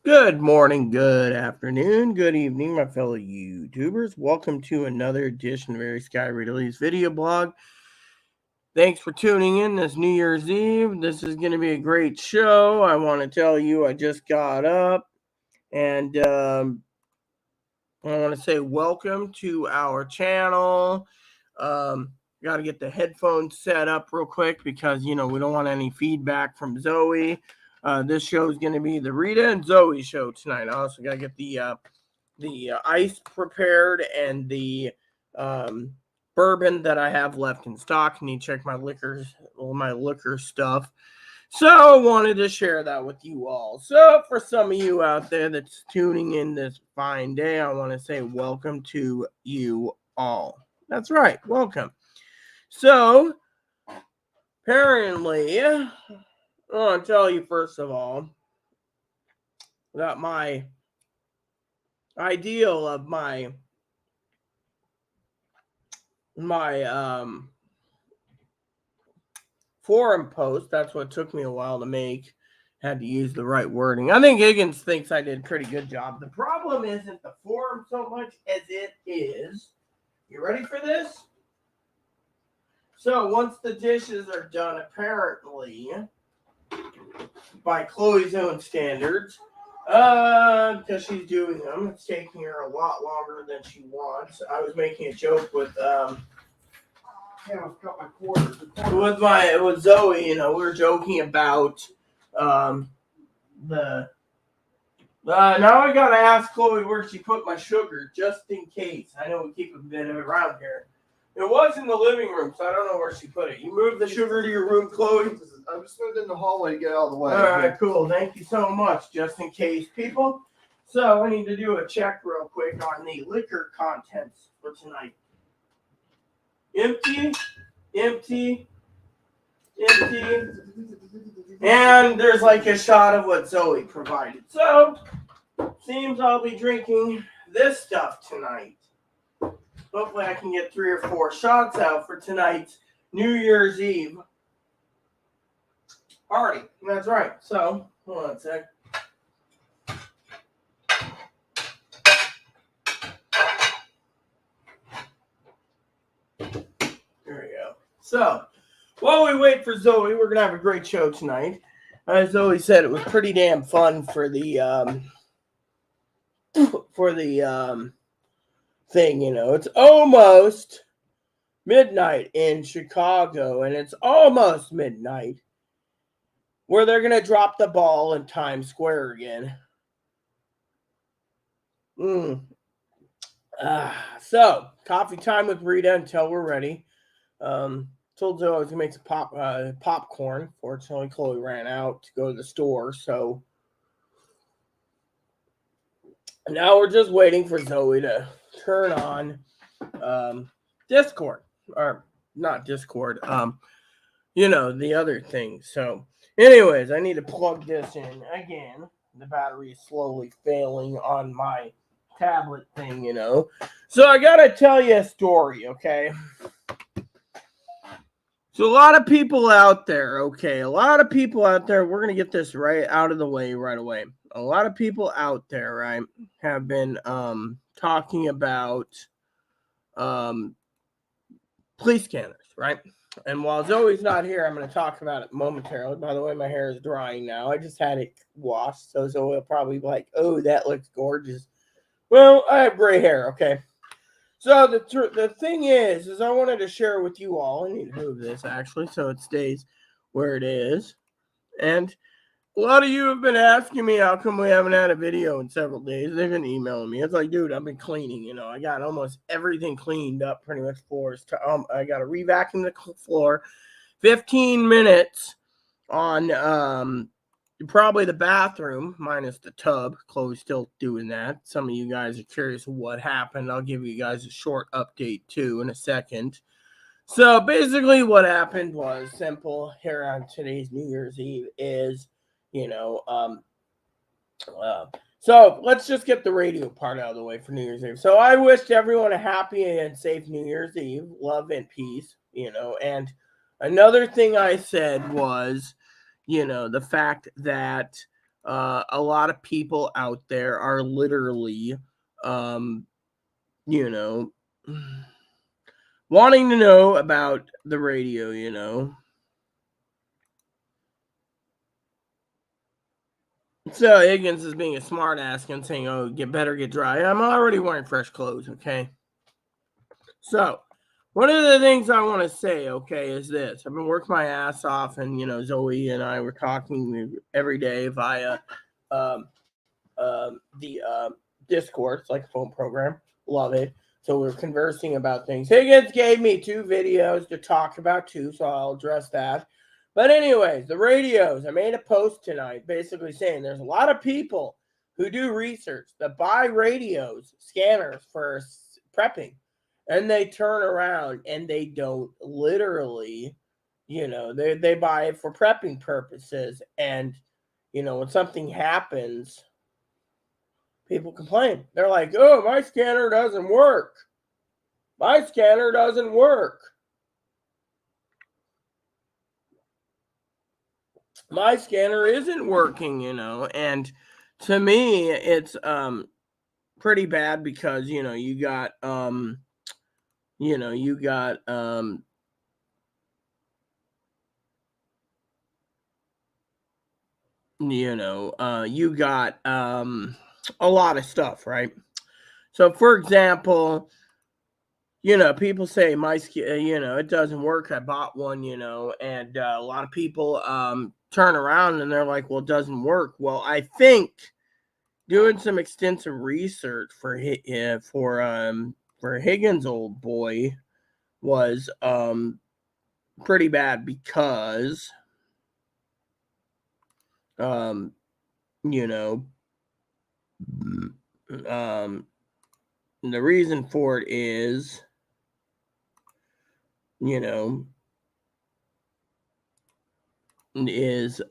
Good morning, good afternoon, good evening, my fellow YouTubers. Welcome to another edition of Very Sky Rita video blog. Thanks for tuning in this New Year's Eve. This is going to be a great show. I want to tell you, I just got up and I want to say welcome to our channel. Got to get the headphones set up real quick because, we don't want any feedback from Zoe. This show is going to be the Rita and Zoe show tonight. I also got to get the ice prepared and the bourbon that I have left in stock. Need to check my liquor stuff. So I wanted to share that with you all. So for some of you out there that's tuning in this fine day, I want to say welcome to you all. That's right, welcome. So apparently, I want to tell you first of all that my ideal of my forum post, that's what took me a while to make. Had to use the right wording. I think Higgins thinks I did a pretty good job. The problem isn't the forum so much as it is. You ready for this? So once the dishes are done, apparently, by Chloe's own standards, because she's doing them, it's taking her a lot longer than she wants. I was making a joke with I've cut my quarters. With Zoe, we were joking about the. Now I gotta ask Chloe where she put my sugar, just in case. I know we keep a bit of it around here. It was in the living room, so I don't know where she put it. You moved the sugar to your room, Chloe? I just moved in the hallway to get out of the way. All right, cool. Thank you so much, just in case, people. So we need to do a check real quick on the liquor contents for tonight. Empty, empty, empty. And there's like a shot of what Zoe provided. So, seems I'll be drinking this stuff tonight. Hopefully I can get 3 or 4 shots out for tonight's New Year's Eve party. That's right. So, hold on a sec. There we go. So, while we wait for Zoe, we're gonna have a great show tonight. As Zoe said, it was pretty damn fun for the thing. It's almost midnight in Chicago, and it's almost midnight where they're gonna drop the ball in Times Square again. So coffee time with Rita until we're ready. Told Zoe I was gonna make some popcorn. Fortunately, Chloe ran out to go to the store, so now we're just waiting for Zoe to turn on Discord, or not Discord. The other thing. So, anyways, I need to plug this in again. The battery is slowly failing on my tablet thing. So I gotta tell you a story, okay? So a lot of people out there, we're going to get this right out of the way right away. A lot of people out there, right, have been talking about police scanners, right? And while Zoe's not here, I'm going to talk about it momentarily. By the way, my hair is drying now. I just had it washed, so Zoe will probably be like, oh, that looks gorgeous. Well, I have gray hair, okay? So the thing is I wanted to share with you all. I need to move this actually so it stays where it is. And a lot of you have been asking me how come we haven't had a video in several days. They've been emailing me. It's like, dude, I've been cleaning. I got almost everything cleaned up, pretty much floors. I got to re-vacuum the floor. 15 minutes on probably the bathroom minus the tub. Chloe's still doing that. Some of you guys are curious what happened. I'll give you guys a short update too in a second. So basically what happened was simple here on today's New Year's Eve is, so let's just get the radio part out of the way for New Year's Eve. So I wished everyone a happy and safe New Year's Eve, love and peace, and another thing I said was, the fact that A lot of people out there are literally, you know, wanting to know about the radio, you know. So Higgins is being a smartass and saying, "Oh, get dry." I'm already wearing fresh clothes, okay? So, one of the things I want to say, okay, is this: I've been working my ass off, and Zoe and I were talking every day via the Discord. It's like a phone program. Love it. So we're conversing about things. Higgins gave me 2 videos to talk about too, so I'll address that. But anyways, the radios. I made a post tonight basically saying there's a lot of people who do research that buy radios, scanners for prepping, and they turn around and they don't literally, they buy it for prepping purposes. And, when something happens, people complain. They're like, "Oh, my scanner doesn't work. My scanner doesn't work. My scanner isn't working," And to me, it's pretty bad because, you got you got you got a lot of stuff, right? So for example, people say it doesn't work. I bought one, and a lot of people turn around and they're like, "Well, it doesn't work." Well, I think doing some extensive research for Higgins' old boy was pretty bad because you know the reason for it is is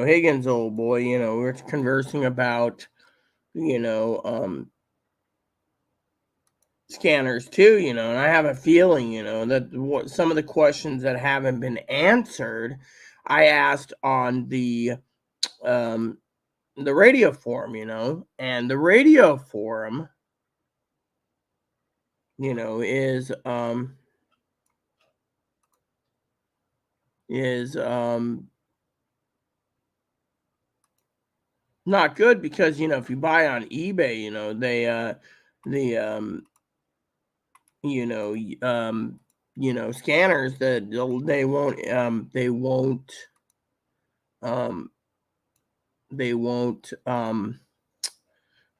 Higgins' old boy, we're conversing about scanners too, and I have a feeling, that some of the questions that haven't been answered, I asked on the radio forum, and the radio forum, is not good because if you buy on eBay, they the scanners that they won't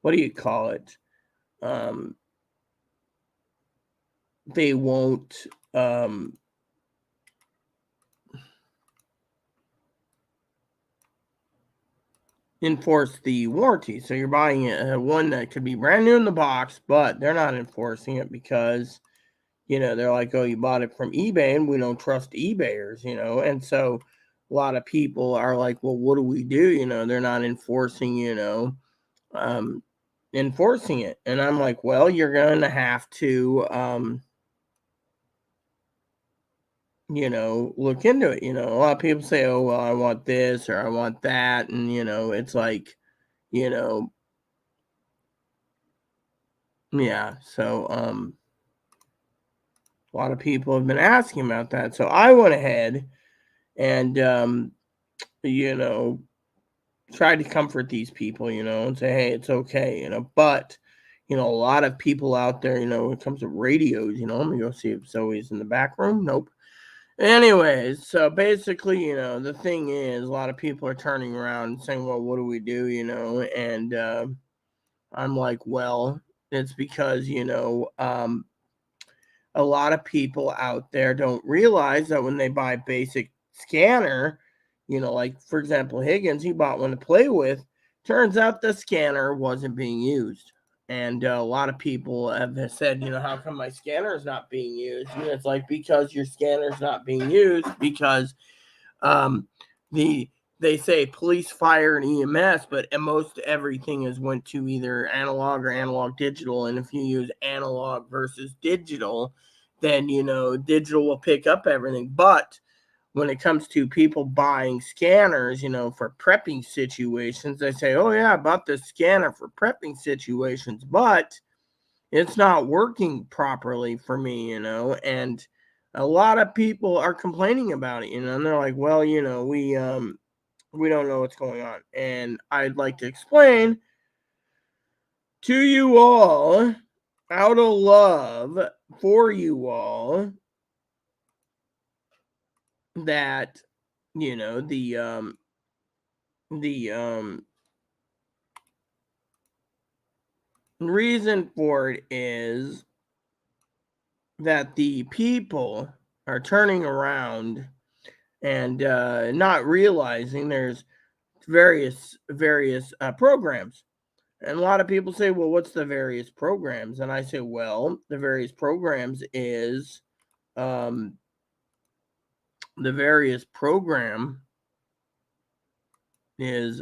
what do you call it, they won't enforce the warranty. So you're buying one that could be brand new in the box, but they're not enforcing it because they're like, "Oh, you bought it from eBay and we don't trust eBayers," and so a lot of people are like, "Well, what do we do?" They're not enforcing enforcing it. And I'm like, "Well, you're going to have to look into it." A lot of people say, "Oh, well, I want this or I want that," and it's like, yeah. So a lot of people have been asking about that. So I went ahead and tried to comfort these people, and say, "Hey, it's okay," but a lot of people out there, when it comes to radios, I'm gonna go see if Zoe's in the back room. Nope. Anyways, so basically, the thing is, a lot of people are turning around and saying, "Well, what do we do?" And I'm like, "Well, it's because a lot of people out there don't realize that when they buy basic scanner, like for example, Higgins, he bought one to play with. Turns out the scanner wasn't being used." And a lot of people have said, "How come my scanner is not being used?" And it's like, because your scanner is not being used because the they say police, fire, and EMS, but most everything is went to either analog or analog digital. And if you use analog versus digital, then, digital will pick up everything. But when it comes to people buying scanners, for prepping situations, they say, oh, yeah, I bought this scanner for prepping situations, but it's not working properly for me, and a lot of people are complaining about it, and they're like, well, we don't know what's going on. And I'd like to explain to you all, out of love for you all, that, the reason for it is that the people are turning around and not realizing there's various programs. And a lot of people say, well, what's the various programs? And I say, well, the various programs is the various program is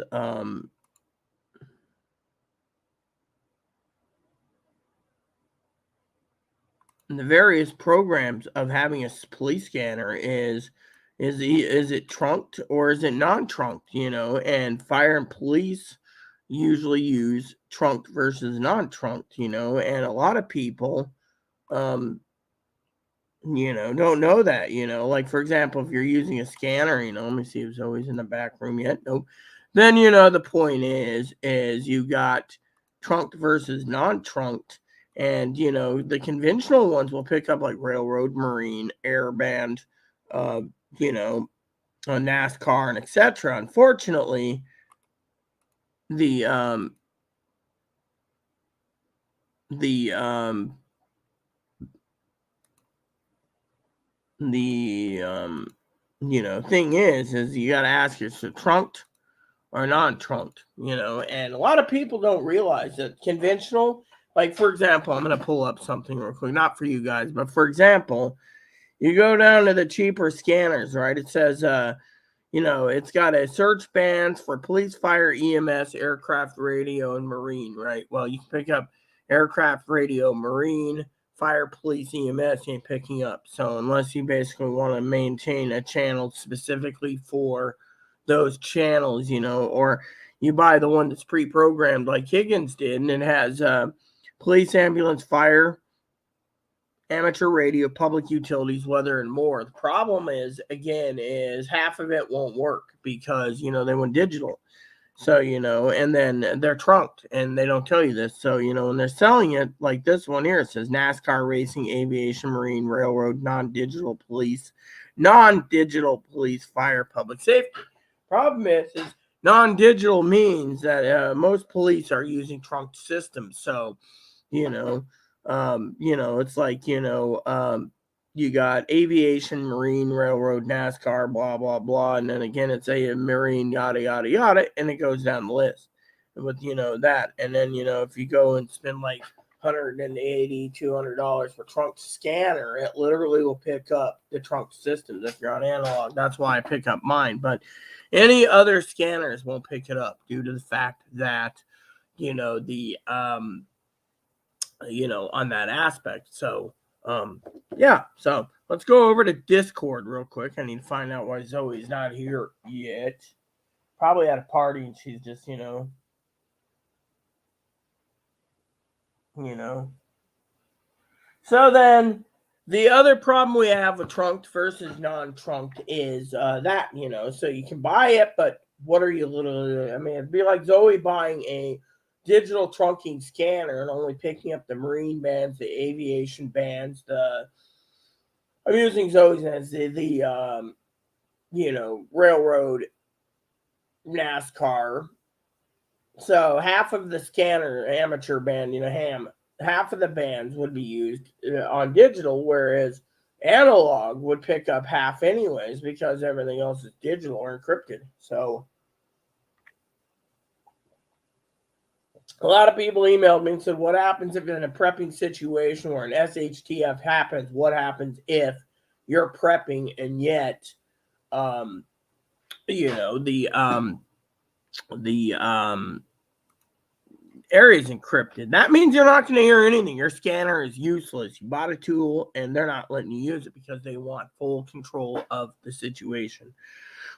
the various programs of having a police scanner is it trunked or is it non-trunked, and fire and police usually use trunked versus non-trunked, and a lot of people don't know that, like, for example, if you're using a scanner, let me see if Zoe's in the back room yet. Nope. Then, the point is you got trunked versus non-trunked. And, the conventional ones will pick up like railroad, marine, air band, NASCAR, and etc. Unfortunately, the thing is you got to ask yourself, trunked or non-trunked, and a lot of people don't realize that conventional, like, for example, I'm going to pull up something real quick, not for you guys, but for example, you go down to the cheaper scanners, right? It says, it's got a search bands for police, fire, EMS, aircraft, radio, and marine, right? Well, you can pick up aircraft, radio, marine, fire, police, EMS, you ain't picking up. So unless you basically want to maintain a channel specifically for those channels, or you buy the one that's pre-programmed like Higgins did, and it has police, ambulance, fire, amateur radio, public utilities, weather, and more. The problem is, again, is half of it won't work because, they went digital. So, and then they're trunked and they don't tell you this. So, when they're selling it, like this one here, it says NASCAR, racing, aviation, marine, railroad, non-digital police, fire, public safety. Problem is non-digital means that most police are using trunked systems. So, it's like, you got aviation, marine, railroad, NASCAR, blah, blah, blah. And then again, it's a marine, yada, yada, yada. And it goes down the list with, that. And then, if you go and spend like $180, $200 for trunk scanner, it literally will pick up the trunk systems. If you're on analog, that's why I pick up mine. But any other scanners won't pick it up due to the fact that, on that aspect. So, yeah. So let's go over to Discord real quick. I need to find out why Zoe's not here yet. Probably at a party and she's just, So then the other problem we have with trunked versus non-trunked is that, so you can buy it, but what are you literally, it'd be like Zoe buying a digital trunking scanner and only picking up the marine bands, the aviation bands, I'm using Zoe's as the railroad, NASCAR. So half of the scanner amateur band, half of the bands would be used on digital, whereas analog would pick up half anyways because everything else is digital or encrypted. So a lot of people emailed me and said, what happens if in a prepping situation where an SHTF happens? What happens if you're prepping and yet the area is encrypted. That means you're not going to hear anything. Your scanner is useless. You bought a tool and they're not letting you use it because they want full control of the situation,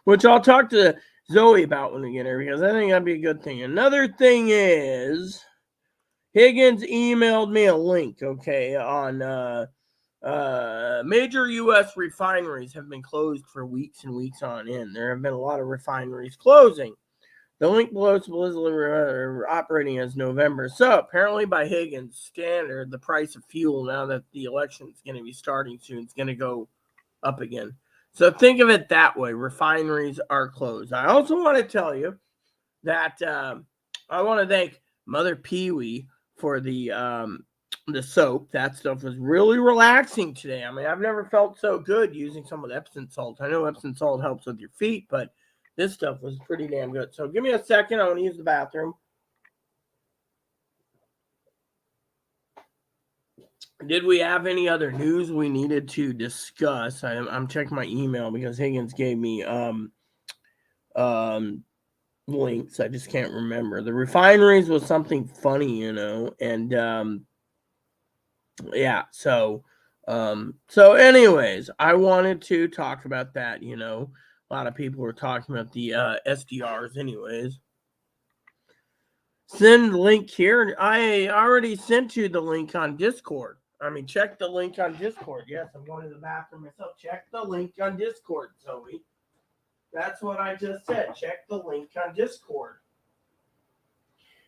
which I'll talk to Zoe about when we get here because I think that'd be a good thing. Another thing is Higgins emailed me a link, okay, on major U.S. refineries have been closed for weeks and weeks on end. There have been a lot of refineries closing. The link below is operating as November. So apparently by Higgins' standard, the price of fuel now that the election is going to be starting soon is going to go up again. So think of it that way. Refineries are closed. I also want to tell you that I want to thank Mother Pee-wee for the soap. That stuff was really relaxing today. I mean, I've never felt so good using some of the Epsom salt. I know Epsom salt helps with your feet, but this stuff was pretty damn good. So give me a second. I want to use the bathroom. Did we have any other news we needed to discuss? I'm checking my email because Higgins gave me links. I just can't remember. The refineries was something funny, and yeah. So anyways, I wanted to talk about that. A lot of people were talking about the SDRs, anyways. Send link here. I already sent you the link on Discord. I mean, check the link on Discord. Yes, I'm going to the bathroom myself. Check the link on Discord, Zoe. That's what I just said. Check the link on Discord.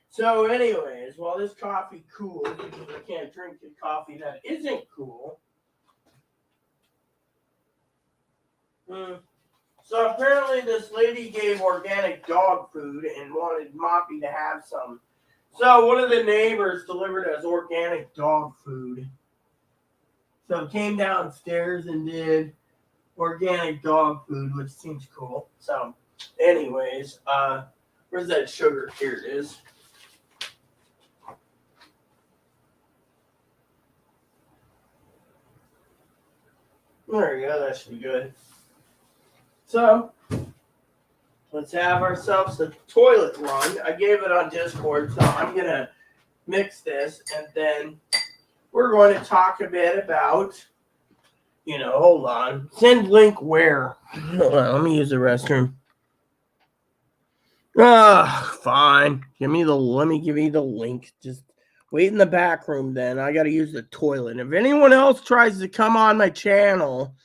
So, anyways, while this coffee cools, because I can't drink the coffee that isn't cool. So apparently this lady gave organic dog food and wanted Moppy to have some. So one of the neighbors delivered us organic dog food. So came downstairs and did organic dog food, which seems cool. So anyways, where's that sugar? Here it is. There we go. That should be good. So let's have ourselves a toilet run. I gave it on Discord, so I'm going to mix this, and then we're going to talk a bit about, hold on. Send link where? Hold on, let me use the restroom. Fine. Let me give you the link. Just wait in the back room then. I got to use the toilet. If anyone else tries to come on my channel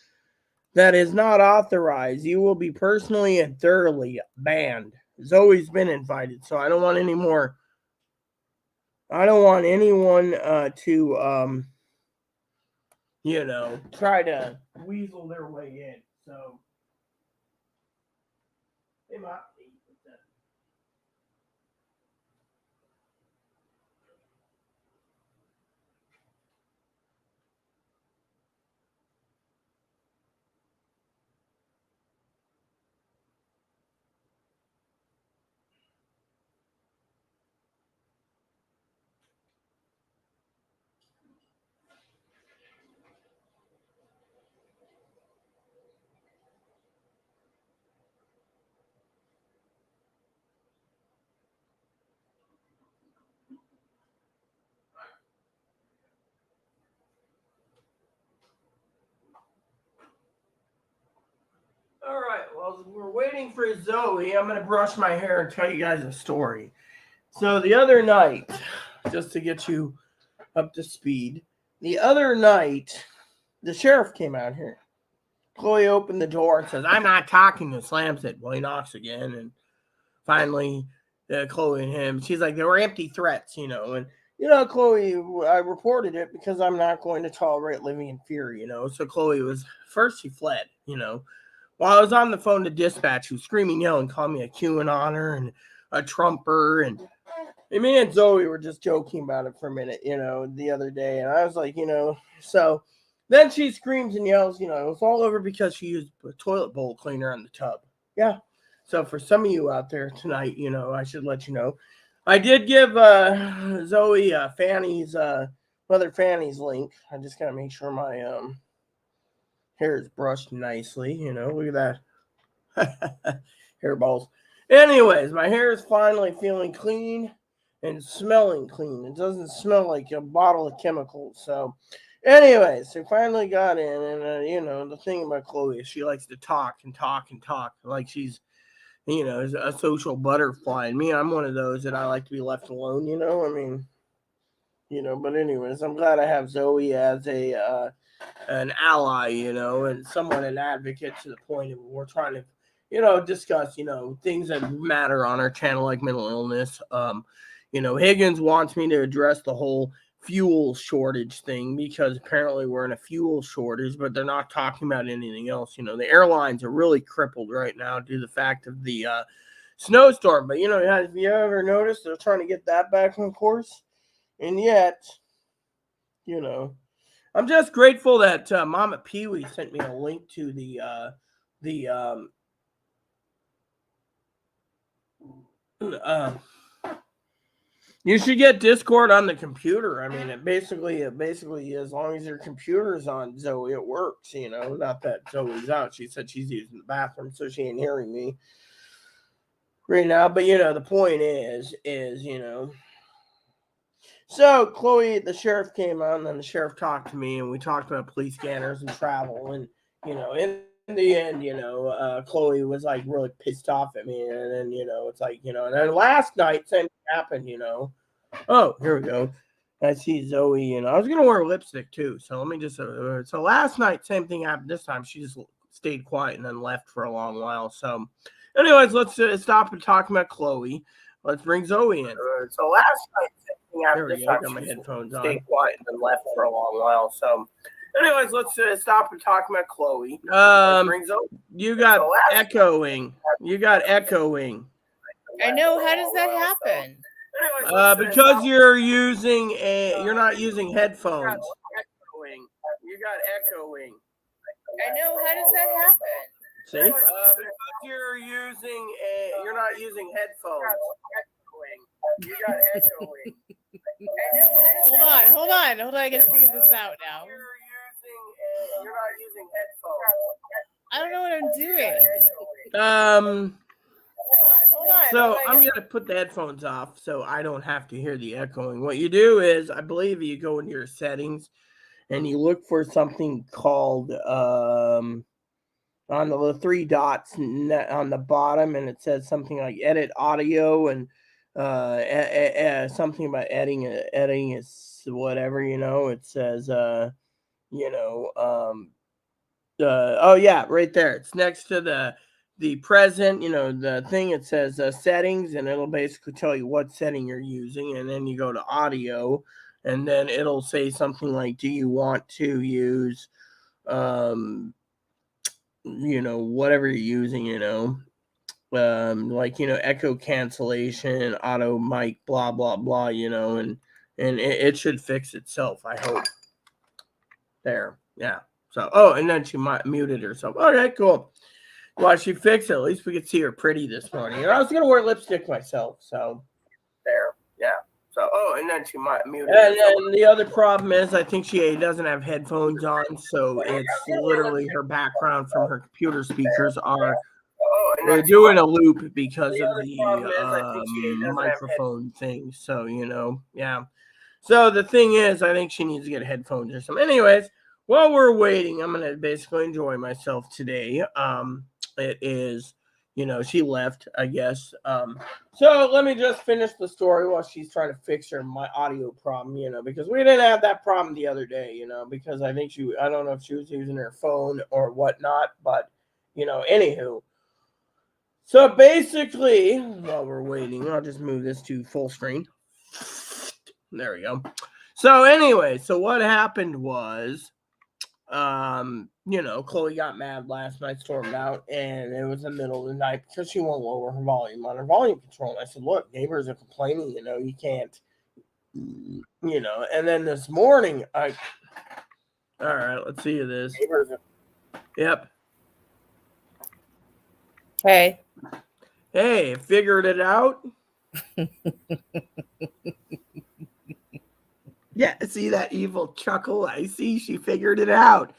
that is not authorized, you will be personally and thoroughly banned. Zoe's been invited, so I don't want any more. I don't want anyone to try to weasel their way in. So they might be. All right, well, we're waiting for Zoe. I'm going to brush my hair and tell you guys a story. So the other night, just to get you up to speed, the other night, the sheriff came out here. Chloe opened the door and says, "I'm not talking," and slams it. Well, he knocks again, and finally, Chloe and him, she's like, there were empty threats, and Chloe, I reported it because I'm not going to tolerate living in fear, So Chloe first she fled, While I was on the phone to dispatch, she was screaming, yelling, calling me a QAnoner and a Trumper. And me and Zoe were just joking about it for a minute, the other day. And I was like, so then she screams and yells, it's all over because she used a toilet bowl cleaner on the tub. Yeah. So for some of you out there tonight, I should let you know. I did give Zoe Mother Fanny's link. I just got to make sure my hair is brushed nicely, look at that. Hairballs. Anyways, my hair is finally feeling clean and smelling clean. It doesn't smell like a bottle of chemicals. So, anyways, we finally got in. And, the thing about Chloe is she likes to talk and talk and talk. Like she's, a social butterfly. And me, I'm one of those that I like to be left alone, but anyways, I'm glad I have Zoe as an ally, and somewhat an advocate to the point of we're trying to, discuss, things that matter on our channel like mental illness. Higgins wants me to address the whole fuel shortage thing because apparently we're in a fuel shortage, but they're not talking about anything else. The airlines are really crippled right now due to the fact of the snowstorm. But, have you ever noticed they're trying to get that back on course? And yet, I'm just grateful that Mama Pee-wee sent me a link to the you should get Discord on the computer. I mean, it basically as long as your computer's on, Zoe, it works. Not that Zoe's out. She said she's using the bathroom, so she ain't hearing me right now. But the point is. So Chloe, the sheriff came out, and then the sheriff talked to me, and we talked about police scanners and travel, and in the end, Chloe was like really pissed off at me, and then it's like and then last night same thing happened, Oh, here we go. I see Zoe, I was gonna wear lipstick too, so let me just. So last night same thing happened. This time she just stayed quiet and then left for a long while. So, anyways, let's stop and talk about Chloe. Let's bring Zoe in. So last night. There we go. I got my headphones on. Stayed quiet and then left for a long while. So, anyways, let's stop and talk about Chloe. You got echoing. You got echoing. I know. How does that happen? Because you're not using headphones. You got echoing. I know. How does that happen? See? Because you're not using headphones. You got echoing. Hold on. I gotta figure this out now. You're not using headphones. I don't know what I'm doing. Hold on. So I'm gonna put the headphones off so I don't have to hear the echoing. What you do is, I believe you go into your settings and you look for something called on the three dots on the bottom, and it says something like edit audio and something about editing is whatever, it says oh yeah, right there. It's next to the present, the thing. It says settings, and it'll basically tell you what setting you're using, and then you go to audio, and then it'll say something like, do you want to use whatever you're using, echo cancellation, auto mic, blah blah blah, and it should fix itself, I hope. There, yeah. So and then she muted herself. Okay, cool. Well, she fixed it. At least we could see her pretty this morning. And I was gonna wear lipstick myself, so there, yeah. So and then she muted herself. And then the other problem is I think she doesn't have headphones on, so it's literally her background from her computer speakers are. They're doing a loop because of the microphone thing. So, yeah. So the thing is, I think she needs to get headphones or something. Anyways, while we're waiting, I'm going to basically enjoy myself today. It is, she left, I guess. So let me just finish the story while she's trying to fix my audio problem, because we didn't have that problem the other day, because I think I don't know if she was using her phone or whatnot, but, anywho. So basically, while we're waiting, I'll just move this to full screen. There we go. So anyway, so what happened was, Chloe got mad last night, stormed out, and it was the middle of the night because she won't lower her volume on her volume control. And I said, look, neighbors are complaining, you can't, and then this morning, all right, let's see this. Yep. Hey, figured it out. Yeah, see that evil chuckle? I see. She figured it out.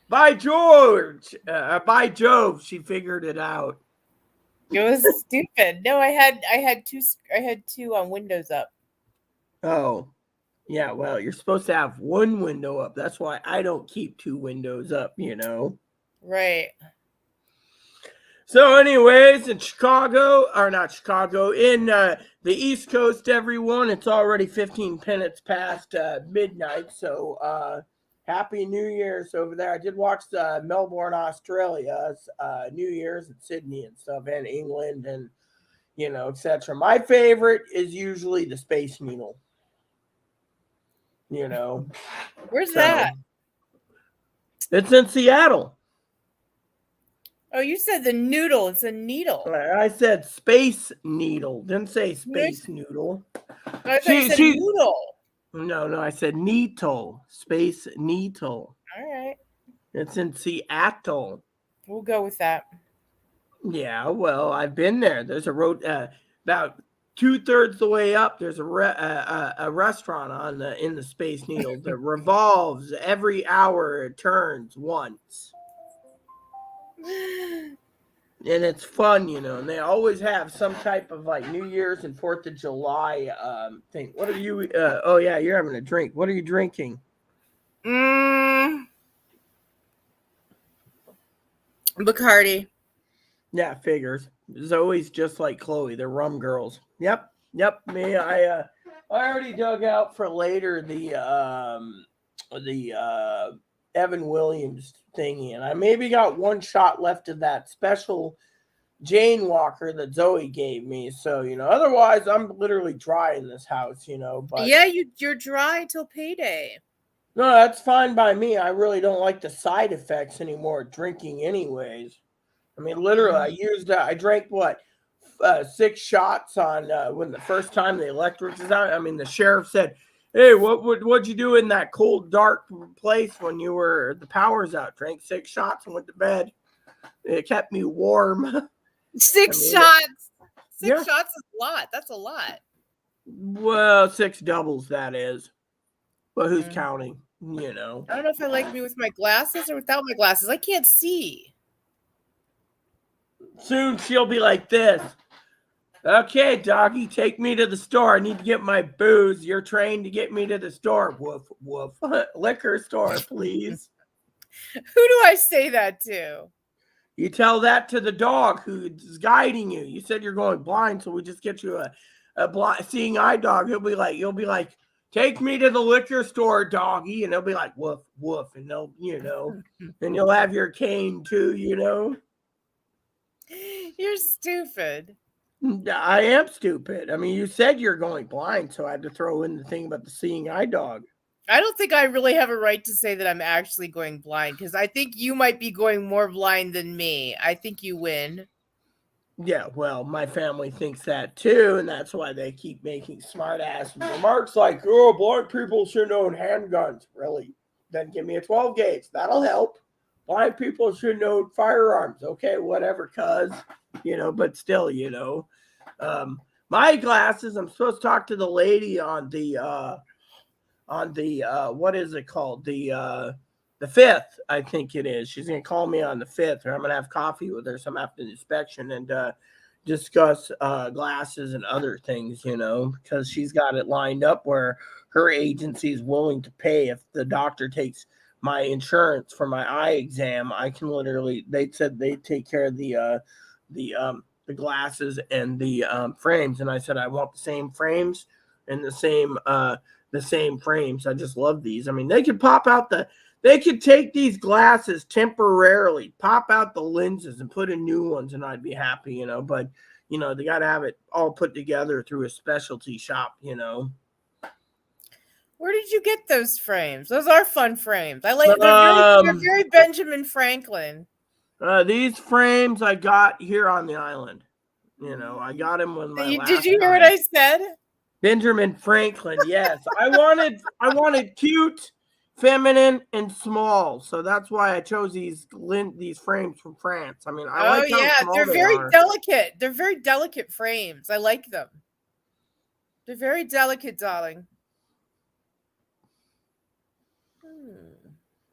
By George, by Jove, she figured it out. It was stupid. No, I had two windows up. Oh, yeah. Well, you're supposed to have one window up. That's why I don't keep two windows up, Right. So, anyways, in Chicago, or not Chicago, in the East Coast, everyone, it's already 15 minutes past midnight. So, Happy New Year's over there. I did watch Melbourne, Australia's New Year's in Sydney and stuff, and England, and etc. My favorite is usually the Space Needle. Where's that? It's in Seattle. Oh, you said the noodle. It's a needle. I said Space Needle. Didn't say Space Noodle. I thought you said noodle. No, I said Needle. Space Needle. All right. It's in Seattle. We'll go with that. Yeah, well, I've been there. There's a road about 2/3 the way up. There's a restaurant in the Space Needle that revolves every hour. It turns once. And it's fun, and they always have some type of like New Year's and 4th of July thing. What are you? Oh yeah, you're having a drink. What are you drinking? Bacardi. Yeah, figures. Zoe's just like Chloe. They're rum girls. Yep. Me, I already dug out for later the Evan Williams thingy, and I maybe got one shot left of that special Jane Walker that Zoe gave me. So, otherwise I'm literally dry in this house, but yeah, you're dry till payday. No, that's fine by me. I really don't like the side effects anymore drinking anyways. I mean, literally, I drank 6 shots on when the first time the electric was out. I mean, the sheriff said, "Hey, what'd you do in that cold, dark place when the power's out?" Drank 6 shots and went to bed. It kept me warm. 6 shots. 6 shots is a lot. That's a lot. Well, 6 doubles, that is. But who's counting? I don't know if I like me with my glasses or without my glasses. I can't see. Soon she'll be like this. "Okay, doggy, take me to the store. I need to get my booze. You're trained to get me to the store." Woof, woof. Liquor store, please. Who do I say that to? You tell that to the dog who's guiding you. You said you're going blind, so we just get you a seeing eye dog. You'll be like, "Take me to the liquor store, doggy," and they'll be like, "Woof, woof," and they'll, and you'll have your cane too, You're stupid. I am stupid. I mean, you said you're going blind, so I had to throw in the thing about the seeing eye dog. I don't think I really have a right to say that I'm actually going blind, because I think you might be going more blind than me. I think you win. Yeah, well, my family thinks that too, and that's why they keep making smart-ass remarks like, "Oh, blind people shouldn't own handguns." Really? Then give me a 12 gauge. That'll help. Blind people shouldn't own firearms. Okay, whatever, cuz, but still, my glasses, I'm supposed to talk to the lady on the what is it called? The 5th, I think it is. She's going to call me on the 5th, or I'm going to have coffee with her some after the inspection and discuss glasses and other things, because she's got it lined up where her agency is willing to pay if the doctor takes my insurance for my eye exam. I can literally, they said they take care of the glasses and the frames, and I said I want the same frames and the same frames. I just love these. I mean, they could take these glasses temporarily, pop out the lenses and put in new ones, and I'd be happy, but they got to have it all put together through a specialty shop. Where did you get those frames? Those are fun frames. I like they're very Benjamin Franklin. These frames I got here on the island. I got them when Did you hear what I said? Benjamin Franklin, yes. I wanted cute, feminine, and small, so that's why I chose these frames from France. I mean, I like how small they're very delicate. They're very delicate frames. I like them. They're very delicate, darling.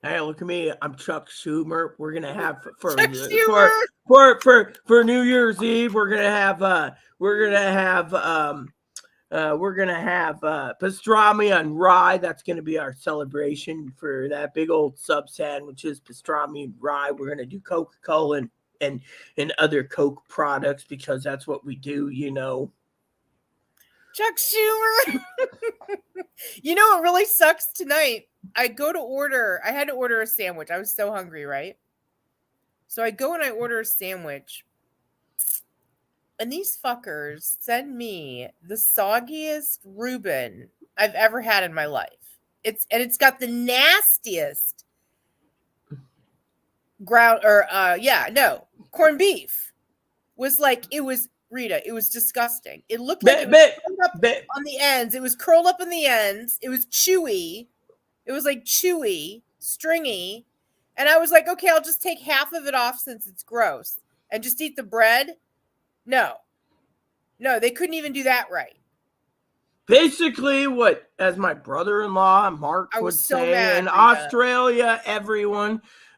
Hey, look at me. I'm Chuck Schumer. We're gonna have for Chuck the Schumer. for New Year's Eve. We're gonna have pastrami on rye. That's gonna be our celebration for that big old sub sandwiches, pastrami and rye. We're gonna do Coca-Cola and other Coke products because that's what we do. Chuck Schumer. You know what really sucks tonight? I had to order a sandwich. I was so hungry, right? So I go and I order a sandwich. And these fuckers send me the soggiest Reuben I've ever had in my life. It's got the nastiest corned beef. Rita, it was disgusting. It looked like it was curled up on the ends. It was curled up on the ends. It was chewy. It was like chewy, stringy. And I was like, okay, I'll just take half of it off since it's gross and just eat the bread. No, they couldn't even do that right. Basically, what, as my brother-in-law Mark would say in Australia,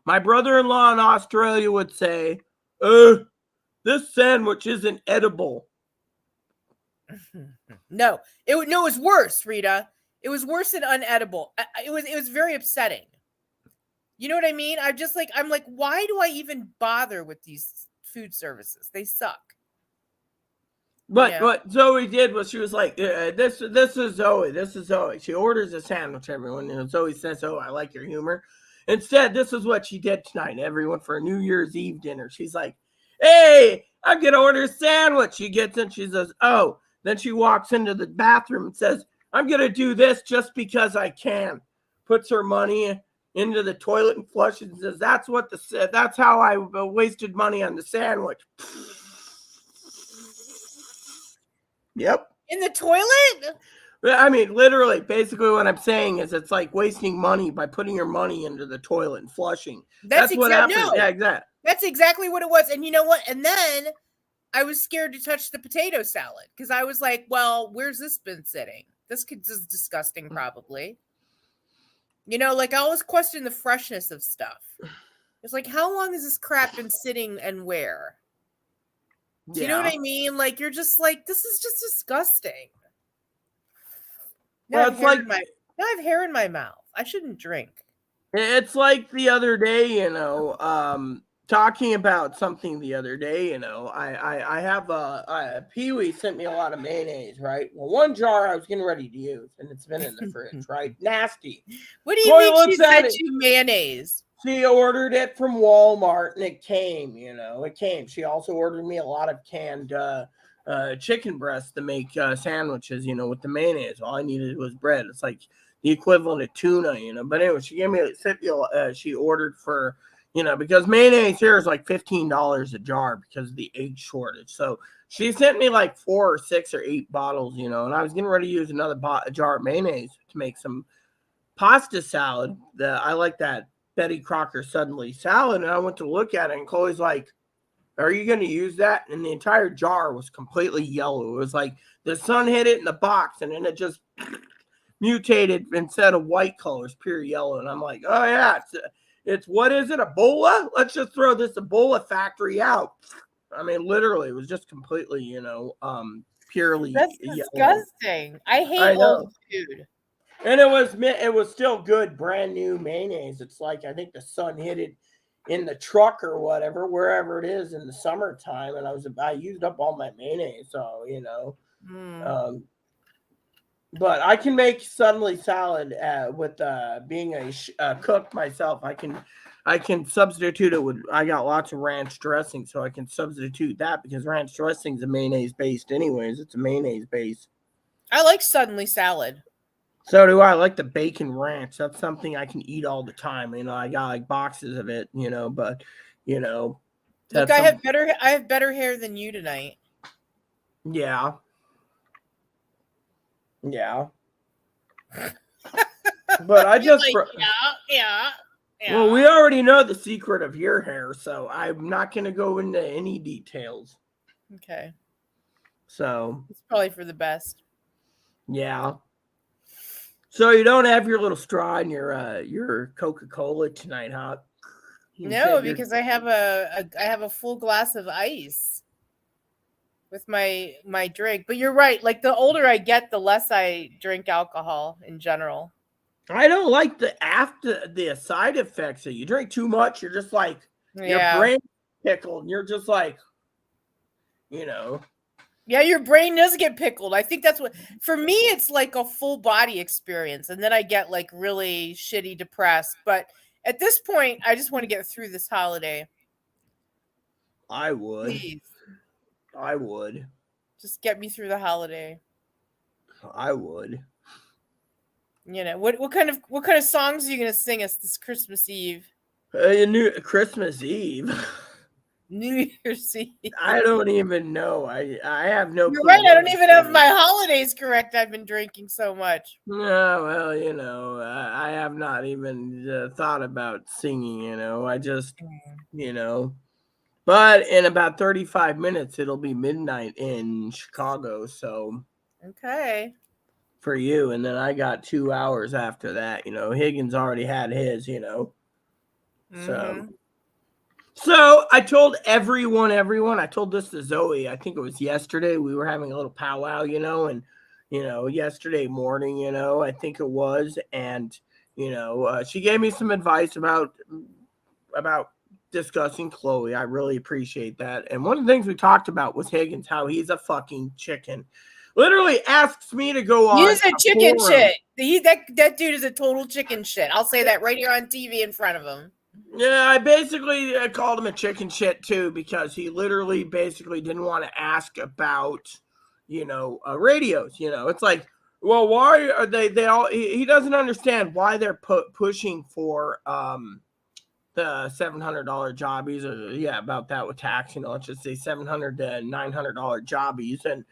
my brother-in-law in Australia would say, this sandwich isn't edible. No, it was worse, Rita. It was worse than unedible. It was very upsetting. You know what I mean? I'm like, why do I even bother with these food services? They suck. But what Zoe did was she was like, this is Zoe. This is Zoe. She orders a sandwich, everyone. And Zoe says, oh, I like your humor. Instead, this is what she did tonight, everyone, for a New Year's Eve dinner. She's like, hey, I'm going to order a sandwich. She gets in. She says, oh. Then she walks into the bathroom and says, I'm going to do this just because I can. Puts her money into the toilet and flushes and says, that's how I wasted money on the sandwich. Yep. In the toilet? I mean, literally, basically what I'm saying is it's like wasting money by putting your money into the toilet and flushing. That's what happened. No. Yeah, exactly. That's exactly what it was. And you know what? And then I was scared to touch the potato salad because I was like, well, where's this been sitting? This is disgusting, probably. Like I always question the freshness of stuff. It's like, how long has this crap been sitting and where? Do you know what I mean? Like, you're just like, this is just disgusting. Now I have hair in my mouth. I shouldn't drink. It's like the other day, talking about something the other day, I have Pee-wee sent me a lot of mayonnaise, right? Well, one jar I was getting ready to use, and it's been in the fridge, right? Nasty. What do you mean she sent you mayonnaise? She ordered it from Walmart, and it came, it came. She also ordered me a lot of canned chicken breasts to make sandwiches, with the mayonnaise. All I needed was bread. It's like the equivalent of tuna, But anyway, she gave me she ordered for, because mayonnaise here is like $15 a jar because of the egg shortage. So she sent me like 4 or 6 or 8 bottles, and I was getting ready to use another jar of mayonnaise to make some pasta salad. I like that Betty Crocker Suddenly salad. And I went to look at it, and Chloe's like, are you going to use that? And the entire jar was completely yellow. It was like the sun hit it in the box, and then it just mutated instead of white colors, pure yellow. And I'm like, oh yeah, it's what is it, Ebola? Let's just throw this Ebola factory out. I mean, literally, it was just completely, purely That's disgusting. Yellow. I hate old food. And it was still good, brand new mayonnaise. It's like, I think the sun hit it in the truck or whatever, wherever it is in the summertime, and I used up all my mayonnaise, so but I can make suddenly salad with being a cook myself. I can substitute it with, I got lots of ranch dressing, so I can substitute that because ranch dressing is a mayonnaise based anyways. It's a mayonnaise base. I like suddenly salad. So do I. Like the bacon ranch. That's something I can eat all the time. I got like boxes of it, but look, I have better hair than you tonight. Yeah. Yeah. But I just like, yeah. Well, we already know the secret of your hair, so I'm not going to go into any details. Okay. So it's probably for the best. Yeah. So you don't have your little straw in your Coca-Cola tonight, huh? No, because I have a full glass of ice with my drink. But you're right. Like the older I get, the less I drink alcohol in general. I don't like the side effects. You drink too much, you're just like your brain pickled, and you're just like, Yeah, your brain does get pickled. I think that's what, for me, it's like a full body experience. And then I get like really shitty depressed. But at this point, I just want to get through this holiday. I would. Please. I would. Just get me through the holiday. I would. What kind of songs are you gonna sing us this Christmas Eve? New Christmas Eve. New Year's Eve. I don't even know. I have no You're clue. right. I don't even have my holidays correct. I've been drinking so much. No, well, I have not even thought about singing. I just, But in about 35 minutes, it'll be midnight in Chicago. So, okay, for you, and then I got 2 hours after that. Higgins already had his. So I told everyone. I told this to Zoe. I think it was yesterday. We were having a little powwow, and yesterday morning, I think it was, and she gave me some advice about discussing Chloe. I really appreciate that. And one of the things we talked about was Higgins, how he's a fucking chicken. Literally asks me to go on. He's a chicken shit. That dude is a total chicken shit. I'll say that right here on TV in front of him. Yeah, I basically called him a chicken shit too, because he literally basically didn't want to ask about, radios. It's like, well, why are they all? He doesn't understand why they're pushing for the $700 jobbies. About that with tax. Let's just say $700 to $900 jobbies, and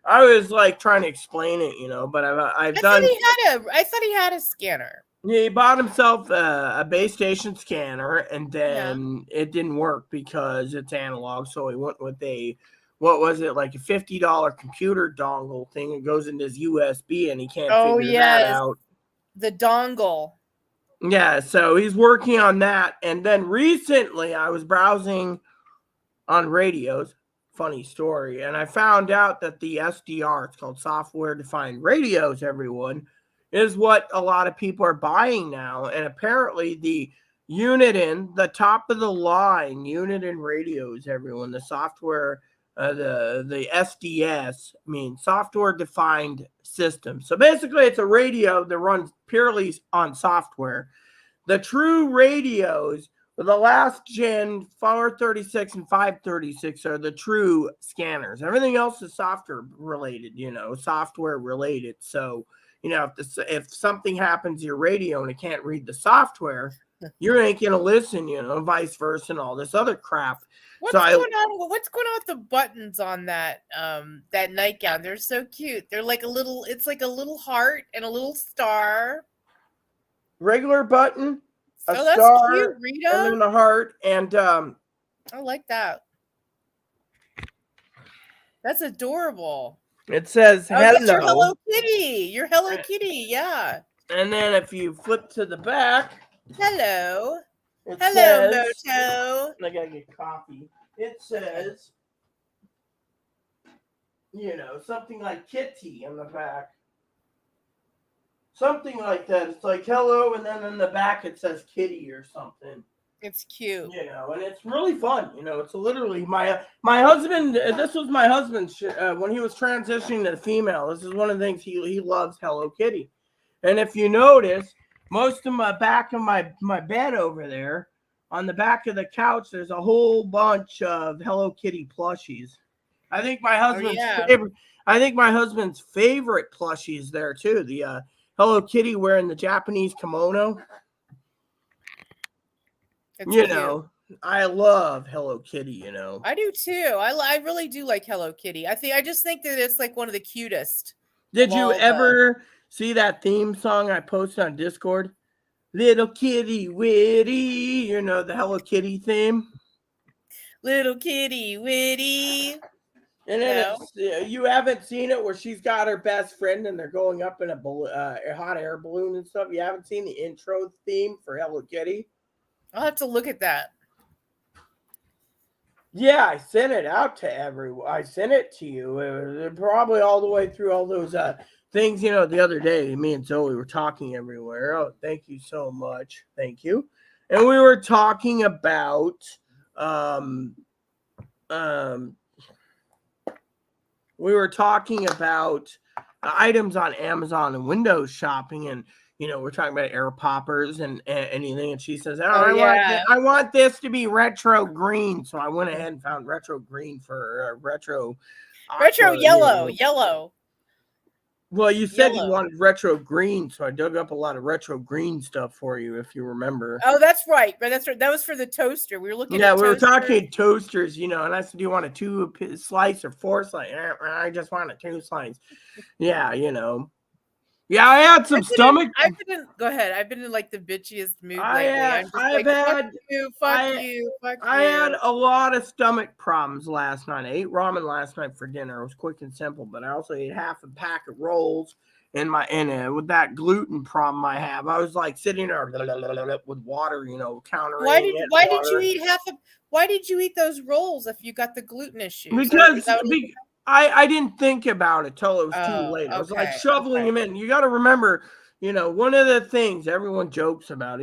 I was like trying to explain it, but I thought he had a scanner. Yeah, he bought himself a base station scanner, and then it didn't work because it's analog. So he went with what was it, like a $50 computer dongle thing. It goes into his USB, and he can't figure that out. The dongle. Yeah, so he's working on that. And then recently I was browsing on radios. Funny story. And I found out that the SDR, it's called software defined radios, everyone, is what a lot of people are buying now. And apparently the the top of the line Uniden radios, everyone, the software, the SDS, means software defined system. So basically it's a radio that runs purely on software. The true radios, the last gen 436 and 536 are the true scanners. Everything else is software related, software related. So, if something happens to your radio and it can't read the software, you ain't going to listen, vice versa, and all this other crap. What's going on with the buttons on that that nightgown? They're so cute. They're like it's like a little heart and a little star. Regular button, that's star, cute, Rita. and then a heart, and I like that. That's adorable. It says hello. That's your Hello Kitty. Your Hello Kitty, yeah. And then if you flip to the back, hello. Hello, Moto. I gotta get coffee. It says, something like kitty on the back. Something like that. It's like hello, and then in the back it says kitty or something. It's cute. And it's really fun. It's literally my husband. This was my husband's when he was transitioning to female. This is one of the things he loves Hello Kitty. And if you notice, most of my back of my bed over there, on the back of the couch, there's a whole bunch of Hello Kitty plushies. I think my husband's favorite. I think my husband's favorite plushie is there too. The Hello Kitty wearing the Japanese kimono. It's I love Hello Kitty. I do too. I really do like Hello Kitty. I just think that it's like one of the cutest. Did you ever see that theme song I posted on Discord? Little Kitty Witty, the Hello Kitty theme. Little Kitty Witty. And then you haven't seen it where she's got her best friend and they're going up in a hot air balloon and stuff. You haven't seen the intro theme for Hello Kitty? I'll have to look at that. Yeah, I sent it out to everyone. I sent it to you. It was probably all the way through all those things. You know, the other day, me and Zoe were talking everywhere. Oh, thank you so much. Thank you. And we were talking about items on Amazon and Windows shopping, and you know, we're talking about air poppers and anything. And she says, I want this to be retro green. So I went ahead and found retro green for retro yellow, you know. yellow. Well, you said you wanted retro green, so I dug up a lot of retro green stuff for you, if you remember. Oh, that's right. But that's right. That was for the toaster. We were looking at we were talking toasters, you know, and I said, do you want a 2 slice or 4 slice? I just want a 2 slice. Yeah, you know. Yeah, I had some stomach. Go ahead. I've been in like the bitchiest mood lately. I had a lot of stomach problems last night. I ate ramen last night for dinner. It was quick and simple, but I also ate half a pack of rolls with that gluten problem I have. I was like sitting there with water, you know, countering. Why did you eat those rolls if you got the gluten issue? Because I didn't think about it till it was too late. I was like shoveling them in. You got to remember, you know, one of the things everyone jokes about,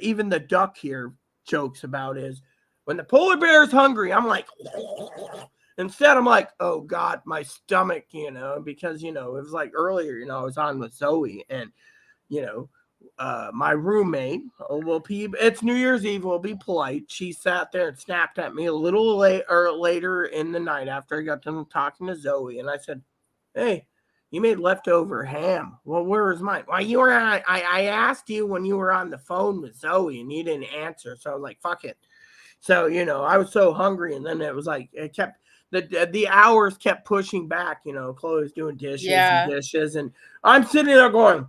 even the duck here jokes about, is when the polar bear is hungry, I'm like, instead I'm like, oh God, my stomach, you know, because, you know, it was like earlier, you know, I was on with Zoe and, you know, my roommate, it's New Year's Eve, we'll be polite. She sat there and snapped at me a little later in the night after I got done talking to Zoe. And I said, hey, you made leftover ham. Well, where is mine? Well, I asked you when you were on the phone with Zoe and you didn't answer. So I was like, fuck it. So, you know, I was so hungry. And then it was like, it kept, the hours kept pushing back, you know, Chloe's doing dishes. And I'm sitting there going,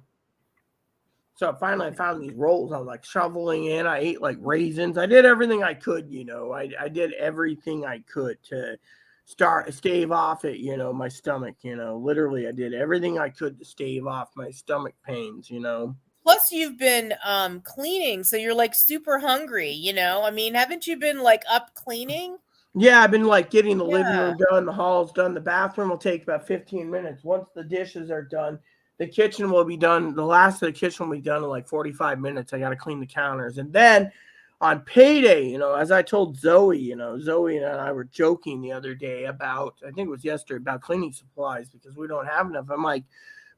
so finally I found these rolls. I was like shoveling in. I ate like raisins. I did everything I could, you know. I did everything I could to stave off it, you know, my stomach, you know. Literally, I did everything I could to stave off my stomach pains, you know. Plus, you've been cleaning, so you're like super hungry, you know. I mean, haven't you been like up cleaning? Yeah, I've been like getting the living room done, the halls done. The bathroom will take about 15 minutes. Once the dishes are done, the kitchen will be done. The last of the kitchen will be done in like 45 minutes. I got to clean the counters. And then on payday, you know, as I told Zoe, you know, Zoe and I were joking the other day about, I think it was yesterday, about cleaning supplies because we don't have enough. I'm like,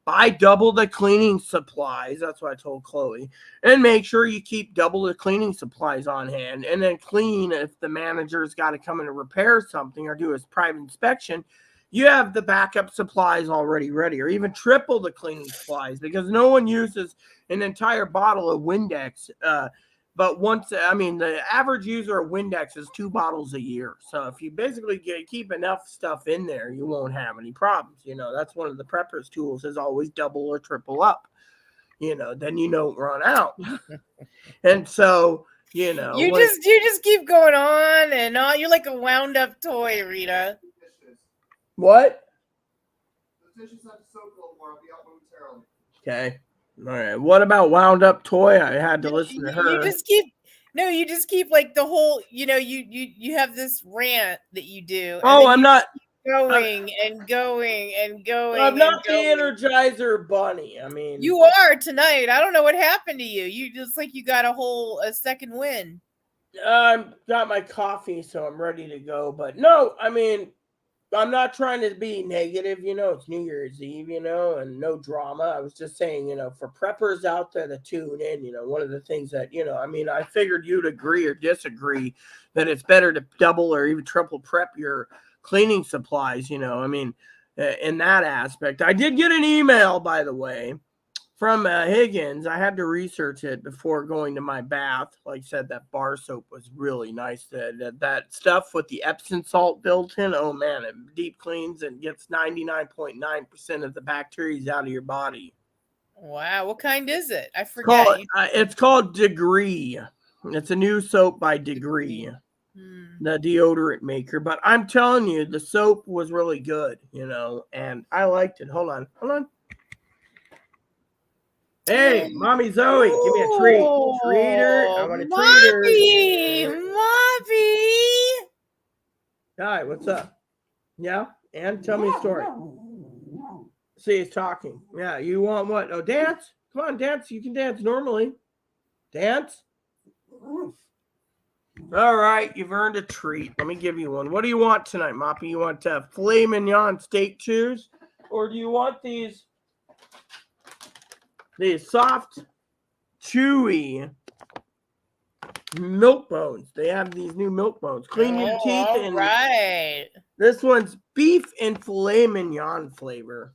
buy double the cleaning supplies. That's what I told Chloe. And make sure you keep double the cleaning supplies on hand. And then clean if the manager's got to come in and repair something or do a private inspection. You have the backup supplies already ready, or even triple the cleaning supplies, because no one uses an entire bottle of Windex. But the average user of Windex is 2 bottles a year. So if you basically keep enough stuff in there, you won't have any problems. You know, that's one of the preppers' tools, is always double or triple up. You know, then you don't run out. And so, you know, you just keep going on and on. You're like a wound up toy, Rita. What? The dishes have to soak a little more. I'll be out momentarily. Okay. All right. What about wound up toy? I had to listen to her. You just keep like the whole, you know, you have this rant that you do. Oh, I'm not going and going and going. I'm not the Energizer Bunny. I mean, you are tonight. I don't know what happened to you. You just like you got a second win. I've got my coffee, so I'm ready to go. But no, I mean, I'm not trying to be negative, you know, it's New Year's Eve, you know, and no drama. I was just saying, you know, for preppers out there to tune in, you know, one of the things that, you know, I mean, I figured you'd agree or disagree that it's better to double or even triple prep your cleaning supplies, you know, I mean, in that aspect. I did get an email, by the way, from Higgins. I had to research it before going to my bath. Like I said, that bar soap was really nice. That stuff with the Epsom salt built in, oh man, it deep cleans and gets 99.9% of the bacteria out of your body. Wow, what kind is it? I forget. It's called Degree. It's a new soap by Degree. the deodorant maker. But I'm telling you, the soap was really good, and I liked it. Hold on. Hey, Mommy Zoe, give me a treat. Treat her. I want a treat her. Mommy! Hi, what's up? Yeah? And tell me a story. See, he's talking. Yeah, you want what? Oh, dance? Come on, dance. You can dance normally. Dance? All right, you've earned a treat. Let me give you one. What do you want tonight, Moppy? You want filet mignon steak chews? Or do you want these soft, chewy milk bones? They have these new milk bones. Clean your teeth. All right. This one's beef and filet mignon flavor.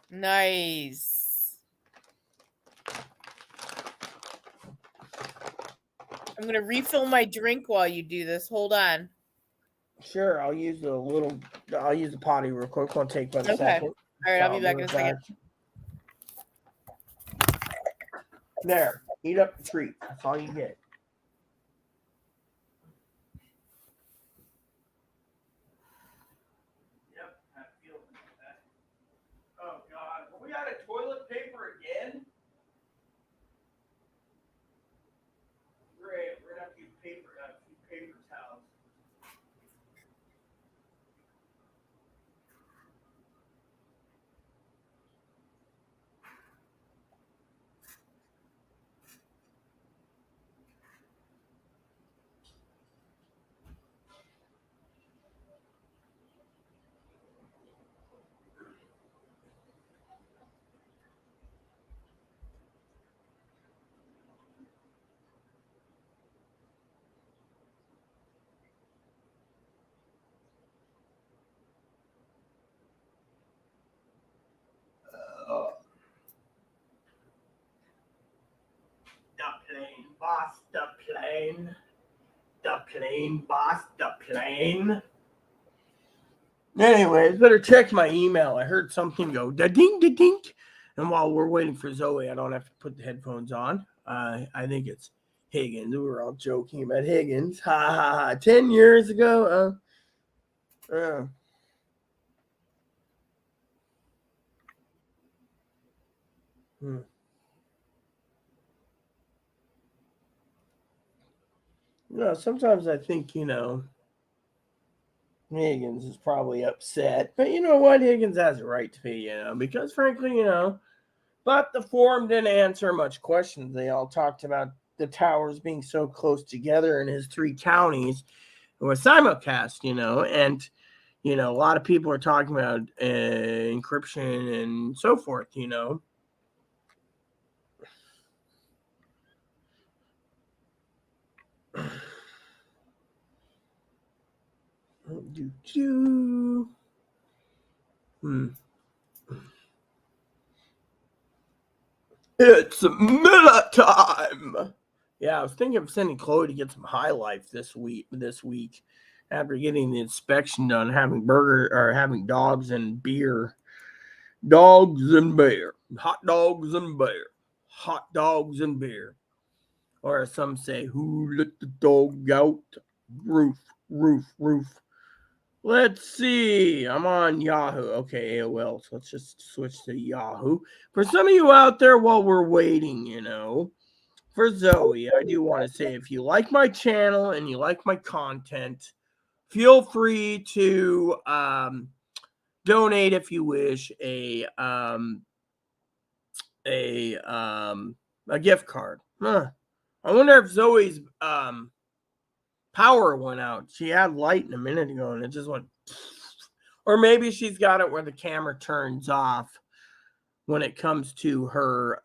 Nice. I'm going to refill my drink while you do this. Hold on. Sure, I'll use the potty real quick. It'll take about a second. All right, I'll be back in a second. There, eat up the treat. That's all you get. Yep, I feel that. Oh God, we out of toilet paper again? Great, we're gonna have to use paper towels. The plane, boss, the plane. The plane, boss, the plane. Anyways, better check my email. I heard something go da ding da dink. And while we're waiting for Zoe, I don't have to put the headphones on. I think it's Higgins. We were all joking about Higgins. Ha ha ha. 10 years ago. Sometimes I think, Higgins is probably upset. But you know what? Higgins has a right to be, because frankly, but the forum didn't answer much questions. They all talked about the towers being so close together in his 3 counties. It was simulcast, and, a lot of people are talking about encryption and so forth, It's Miller time. Yeah, I was thinking of sending Chloe to get some High Life this week. After getting the inspection done, having dogs and beer. Dogs and beer. Hot dogs and beer. Hot dogs and beer. Or as some say, who let the dog out? Roof, roof, roof. Let's see. I'm on Yahoo. Okay, AOL. So let's just switch to Yahoo. For some of you out there while we're waiting, for Zoe, I do want to say if you like my channel and you like my content, feel free to donate if you wish a gift card. I wonder if Zoe's power went out. She had light a minute ago and it just went. Or maybe she's got it where the camera turns off when it comes to her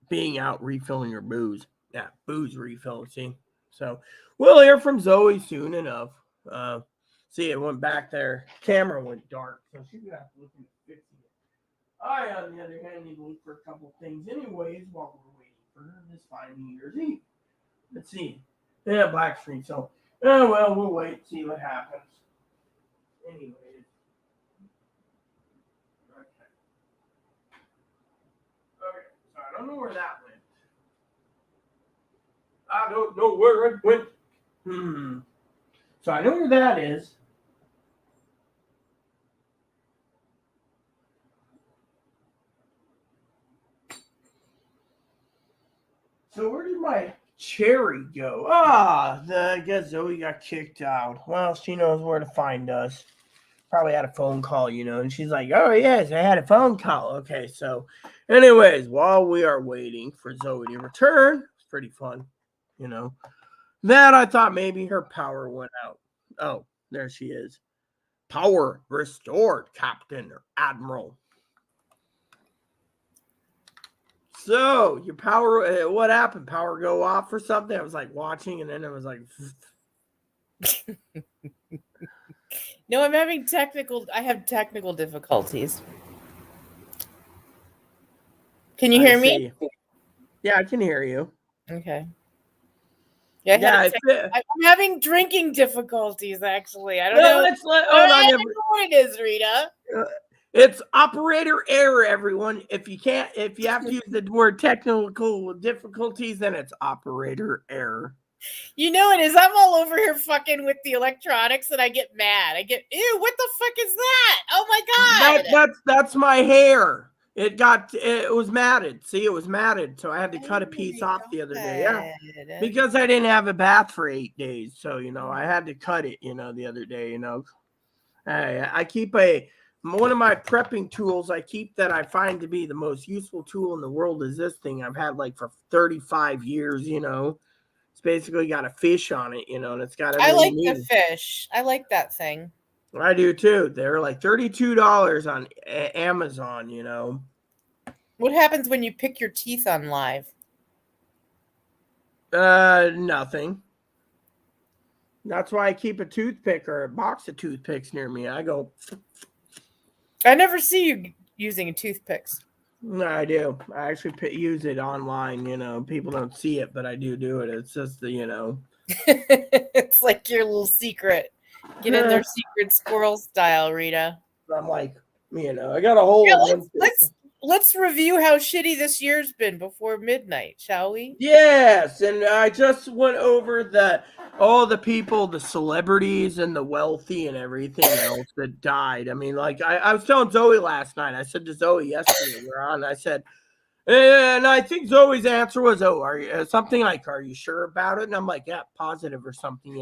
being out refilling her booze. Yeah, booze refill. See, so we'll hear from Zoe soon enough. See, it went back there. Camera went dark, so she's gonna have to look into fixing it. I, on the other hand, need to look for a couple things, anyways, while we're waiting for this fine New Year's Eve. Let's see. Yeah, black screen. So, well, we'll wait and see what happens. Anyways. I don't know where that went. I don't know where it went. So I know where that is. So where did my cherry go? I guess Zoe got kicked out. Well, she knows where to find us. Probably had a phone call, and she's like, oh, yes, I had a phone call. Okay, so anyways, while we are waiting for Zoe to return, it's pretty fun, that I thought maybe her power went out. Oh, there she is. Power restored, Captain or Admiral. So your power, what happened? Power go off or something? I was like watching, and then it was like. No, I have technical difficulties. Can you hear me? Yeah, I can hear you. Okay. Yeah, I'm having drinking difficulties, actually. I don't know. Hold on, I don't know what it is, Rita. It's operator error, everyone. If you have to use the word technical difficulties, then it's operator error. You know it is. I'm all over here fucking with the electronics, and I get mad. I get, ew, what the fuck is that? Oh my god! That's my hair. It was matted. See, it was matted, so I had to cut a piece off the other day. Yeah, because I didn't have a bath for 8 days, so I had to cut it. The other day. I keep one of my prepping tools. I keep that I find to be the most useful tool in the world is this thing I've had like for 35 years. It's basically got a fish on it, and it's got everything. I like the fish. I like that thing. I do too. They're like $32 on Amazon, What happens when you pick your teeth on live? Nothing. That's why I keep a toothpick or a box of toothpicks near me. I go. I never see you using toothpicks. No, I do. I actually use it online. People don't see it, but I do it. It's just It's like your little secret. Get in there, secret squirrel style, Rita. I'm like, I got a whole. Let's review how shitty this year's been before midnight, shall we? Yes, and I just went over all the people, the celebrities and the wealthy and everything else that died. I mean, like I was telling Zoe last night. I said to Zoe yesterday, we were on. I said, and I think Zoe's answer was, "Oh, are you something like, are you sure about it?" And I'm like, "Yeah, positive or something."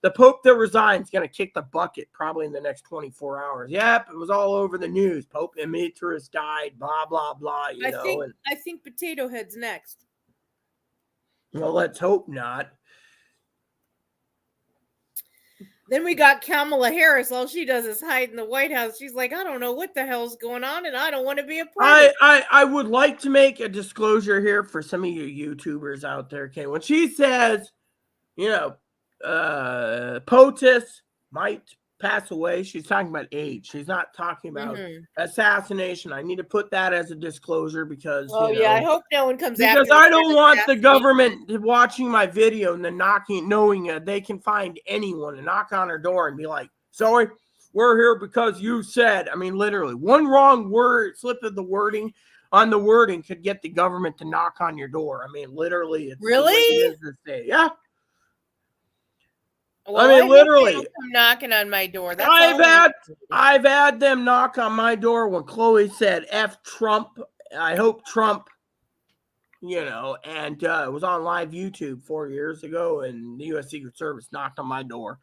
The Pope that resigns is going to kick the bucket probably in the next 24 hours. Yep, it was all over the news. Pope Demetrius died, blah, blah, blah. I think Potato Head's next. Well, let's hope not. Then we got Kamala Harris. All she does is hide in the White House. She's like, I don't know what the hell's going on, and I don't want to be a part of it. I would like to make a disclosure here for some of you YouTubers out there. Okay, when she says, POTUS might pass away, she's talking about age. She's not talking about assassination. I need to put that as a disclosure because I hope no one comes after. Because I don't want the government watching my video and then knowing they can find anyone and knock on her door and be like, sorry, we're here because you said. I mean, literally, one wrong word, slip of the wording on the wording could get the government to knock on your door. I mean, literally, it's really? It is this day. Yeah. Well, I mean, literally, come knocking on my door. I've had them knock on my door when Chloe said "F Trump." I hope Trump, and it was on live YouTube 4 years ago, and the U.S. Secret Service knocked on my door.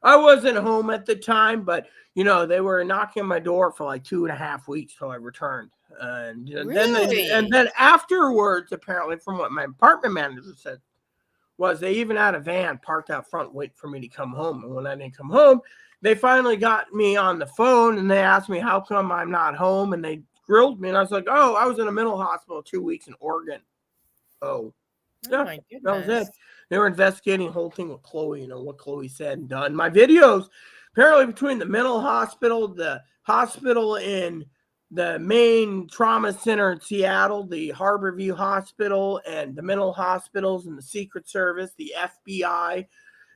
I wasn't home at the time, but they were knocking on my door for like 2.5 weeks till I returned, and then afterwards, apparently, from what my apartment manager said, was they even had a van parked out front waiting for me to come home. And when I didn't come home, they finally got me on the phone and they asked me how come I'm not home, and they grilled me. And I was like, oh, I was in a mental hospital 2 weeks in Oregon. Oh my goodness. That was it. They were investigating the whole thing with Chloe, what Chloe said and done. My videos, apparently between the mental hospital, the hospital in the main trauma center in Seattle, the Harborview Hospital, and the mental hospitals and the Secret Service, the FBI.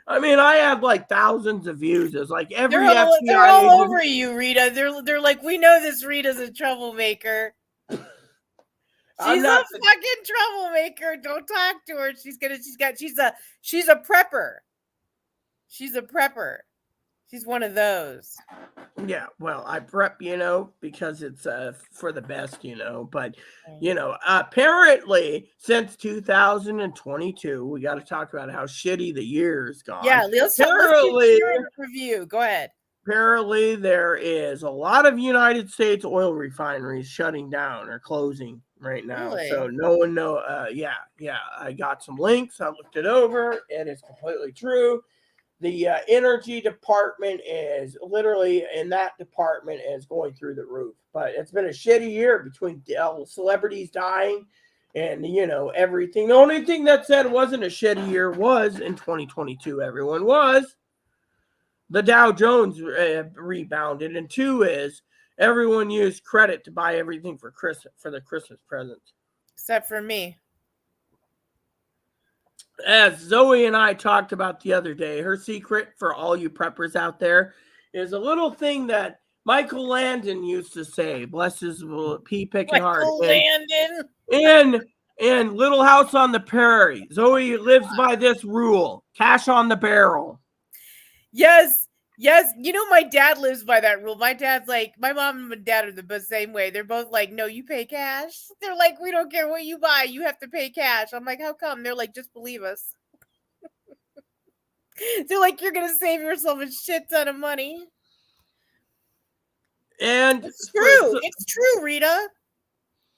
I mean, I had like thousands of views. It was like every FBI they're all over you, Rita. They're like, we know this Rita's a troublemaker. She's a fucking troublemaker. Don't talk to her. She's a prepper. She's a prepper. She's one of those. Yeah, well, I prep, because it's for the best, but apparently since 2022, we got to talk about how shitty the year's gone. Yeah, let's do a review. Go ahead. Apparently there is a lot of United States oil refineries shutting down or closing right now. Really? So no one know. Yeah. I got some links. I looked it over. It is completely true. The energy department is literally in that department is going through the roof. But it's been a shitty year between celebrities dying and, everything. The only thing that said it wasn't a shitty year was in 2022, everyone was the Dow Jones rebounded. And 2 is everyone used credit to buy everything for the Christmas presents. Except for me. As Zoe and I talked about the other day, her secret for all you preppers out there is a little thing that Michael Landon used to say, bless his pea-picking heart. Landon. And Little House on the Prairie. Zoe lives by this rule. Cash on the barrel. Yes. My dad lives by that rule. My dad's like, my mom and dad are the same way. They're both like, no, you pay cash. They're like, we don't care what you buy. You have to pay cash. I'm like, how come? They're like, just believe us. They're like, you're going to save yourself a shit ton of money. And it's true. It's true, Rita.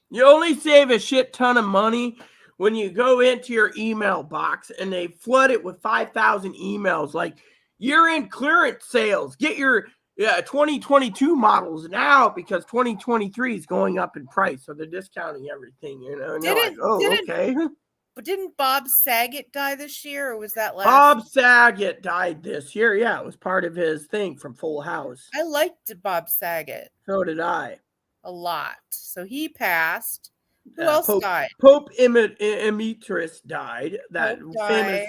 You only save a shit ton of money when you go into your email box and they flood it with 5,000 emails like, you're in clearance sales. Get your 2022 models now because 2023 is going up in price. So they're discounting everything, okay. But didn't Bob Saget die this year, or was that last? Bob Saget died this year. Yeah, it was part of his thing from Full House. I liked Bob Saget. So did I. A lot. So he passed. Who else died? Pope Emeritus died. That famous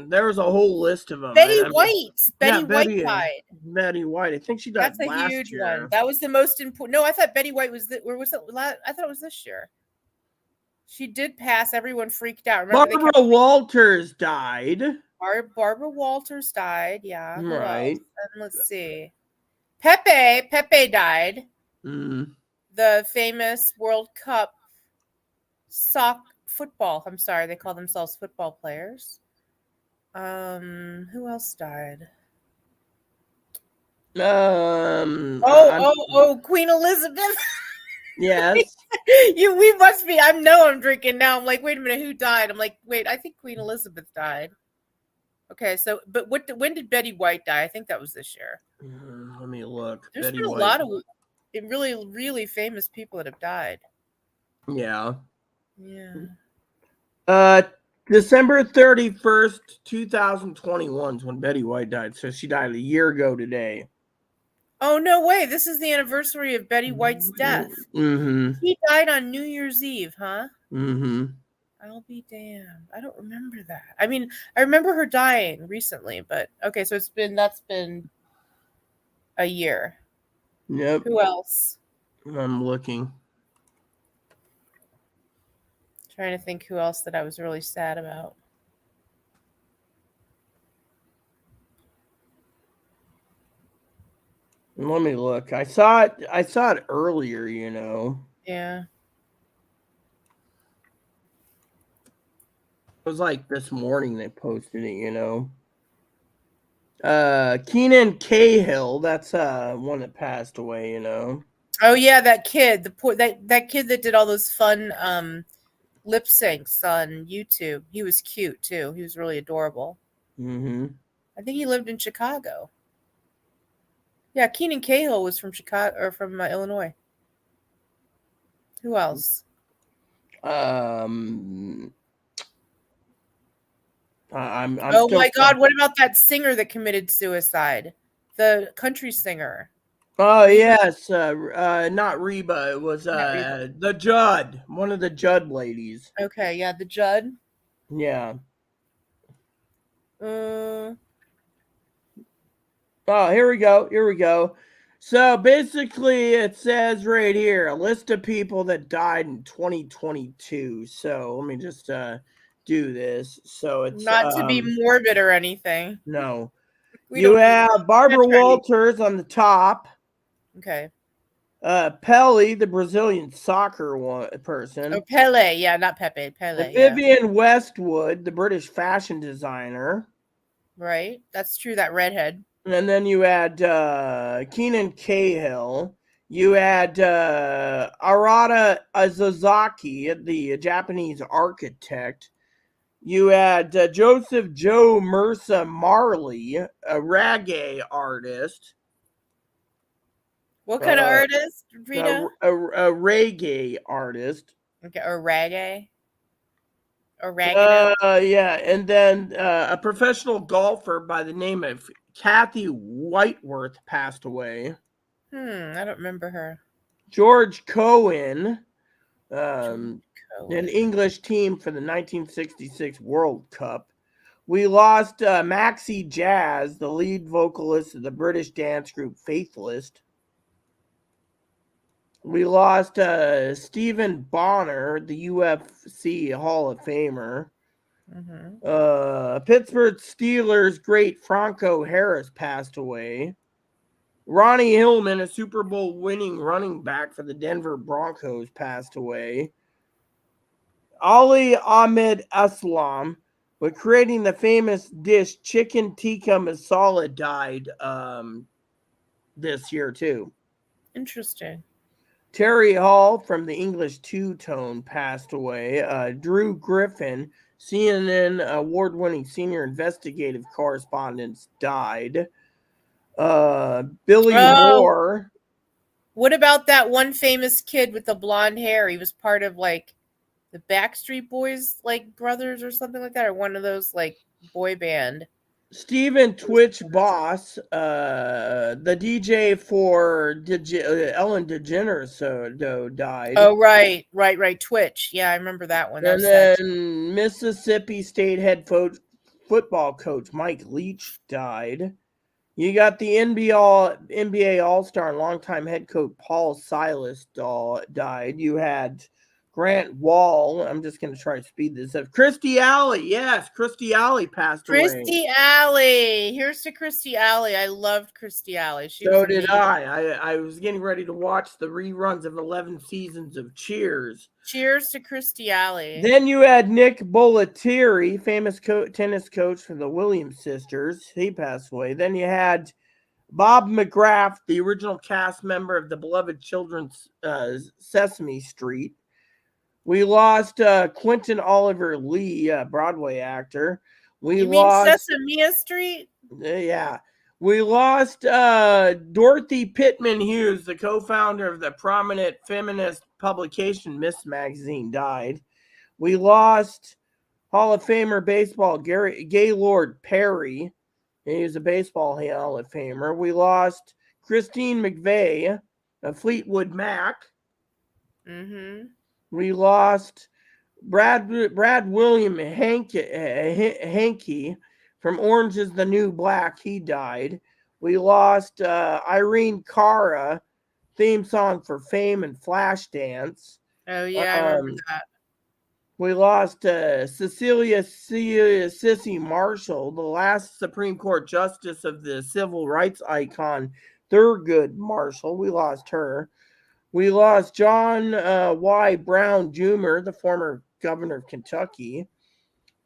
there was a whole list of them. Betty White. Betty White died. Betty White. I think she died last year. That's a huge one. That was the most important. No, I thought Betty White was or was it? I thought it was this year. She did pass. Everyone freaked out. Remember Barbara Walters died. Barbara Walters died. Yeah. Right. And let's see. Pepe died. Mm. The famous World Cup football. I'm sorry, they call themselves football players. Who else died? Queen Elizabeth. Yes. We must be. I'm drinking now. I'm like, wait a minute, who died? I'm like, wait, I think Queen Elizabeth died. Okay, so but when did Betty White die? I think that was this year. Let me look. There's been a lot of really, really famous people that have died. Yeah. Yeah. December 31st, 2021 is when Betty White died. So she died a year ago today. Oh, no way. This is the anniversary of Betty White's death. Mm-hmm. He died on New Year's Eve, huh? Mm-hmm. I'll be damned. I don't remember that. I mean, I remember her dying recently, but okay, so that's been a year. Yep. Who else? I'm looking. Trying to think who else that I was really sad about. Let me look. I saw it earlier, Yeah. It was like this morning they posted it, Keenan Cahill, that's one that passed away, Oh yeah, that kid, that kid that did all those fun lip syncs on YouTube. He was cute too. He was really adorable. Mm-hmm. I think he lived in Chicago. Yeah, Keenan Cahill was from Chicago or from Illinois. Who else? I'm oh my God! What about that singer that committed suicide? The country singer. Oh yes, not Reba. It was the Judd, one of the Judd ladies. Okay, yeah, the Judd. Yeah. Oh, here we go. So basically, it says right here a list of people that died in 2022. So let me just do this. So it's Not to be morbid or anything. no. We You don't need have Barbara not trying to- Walters on the top. Okay. Pele, the Brazilian soccer person. Oh, Pele. Yeah, not Pepe. Pele. Yeah. Vivienne Westwood, the British fashion designer. Right. That's true. That redhead. And then you had Keenan Cahill. You had Arata Azazaki, the Japanese architect. You had Joseph Joe Mersa Marley, a reggae artist. What kind of artist, A Rita? reggae artist. Okay, or reggae. Oregano. Yeah, and then a professional golfer by the name of Kathy Whiteworth passed away. I don't remember her. George Cohen, Cohen. an English team for the 1966 World Cup. We lost Maxi Jazz, the lead vocalist of the British dance group Faithless. We lost Stephen Bonner, the UFC Hall of Famer. Pittsburgh Steelers great Franco Harris passed away. Ronnie Hillman, a Super Bowl winning running back for the Denver Broncos, passed away. Ali Ahmed Aslam, with creating the famous dish chicken tikka masala, died this year too. Interesting. Terry Hall from the English Two-Tone passed away. Drew Griffin, CNN award-winning senior investigative correspondent, died. Billy Moore. What about that one famous kid with the blonde hair? He was part of like the Backstreet Boys, like brothers or something like that, or one of those like boy band. Stephen Twitch Boss, the DJ for Ellen DeGeneres, died. Oh, right. Twitch. Yeah, I remember that one. And then Mississippi State head football coach Mike Leach died. You got the NBA All-Star and longtime head coach Paul Silas died. You had Grant Wall. I'm just going to try to speed this up. Christy Alley. Yes, Christy Alley passed away. Christy Alley. Here's to Christy Alley. I loved Christy Alley. So did I. I was getting ready to watch the reruns of 11 seasons of Cheers. Cheers to Christy Alley. Then you had Nick Bollettieri, famous tennis coach for the Williams sisters. He passed away. Then you had Bob McGrath, the original cast member of the beloved children's Sesame Street. We lost Quentin Oliver Lee, Broadway actor. You mean Sesame Street? Yeah. We lost Dorothy Pittman Hughes, the co-founder of the prominent feminist publication Miss Magazine, died. We lost Hall of Famer baseball Gaylord Perry. He was a baseball Hall of Famer. We lost Christine McVeigh, Fleetwood Mac. We lost Brad William Hankey from Orange is the New Black. He died. We lost Irene Cara, theme song for Fame and Flashdance. Oh, yeah, I remember that. We lost Cecilia Sissy Marshall, the last Supreme Court Justice of the civil rights icon Thurgood Marshall. We lost her. We lost John Y. Brown Jr., the former governor of Kentucky.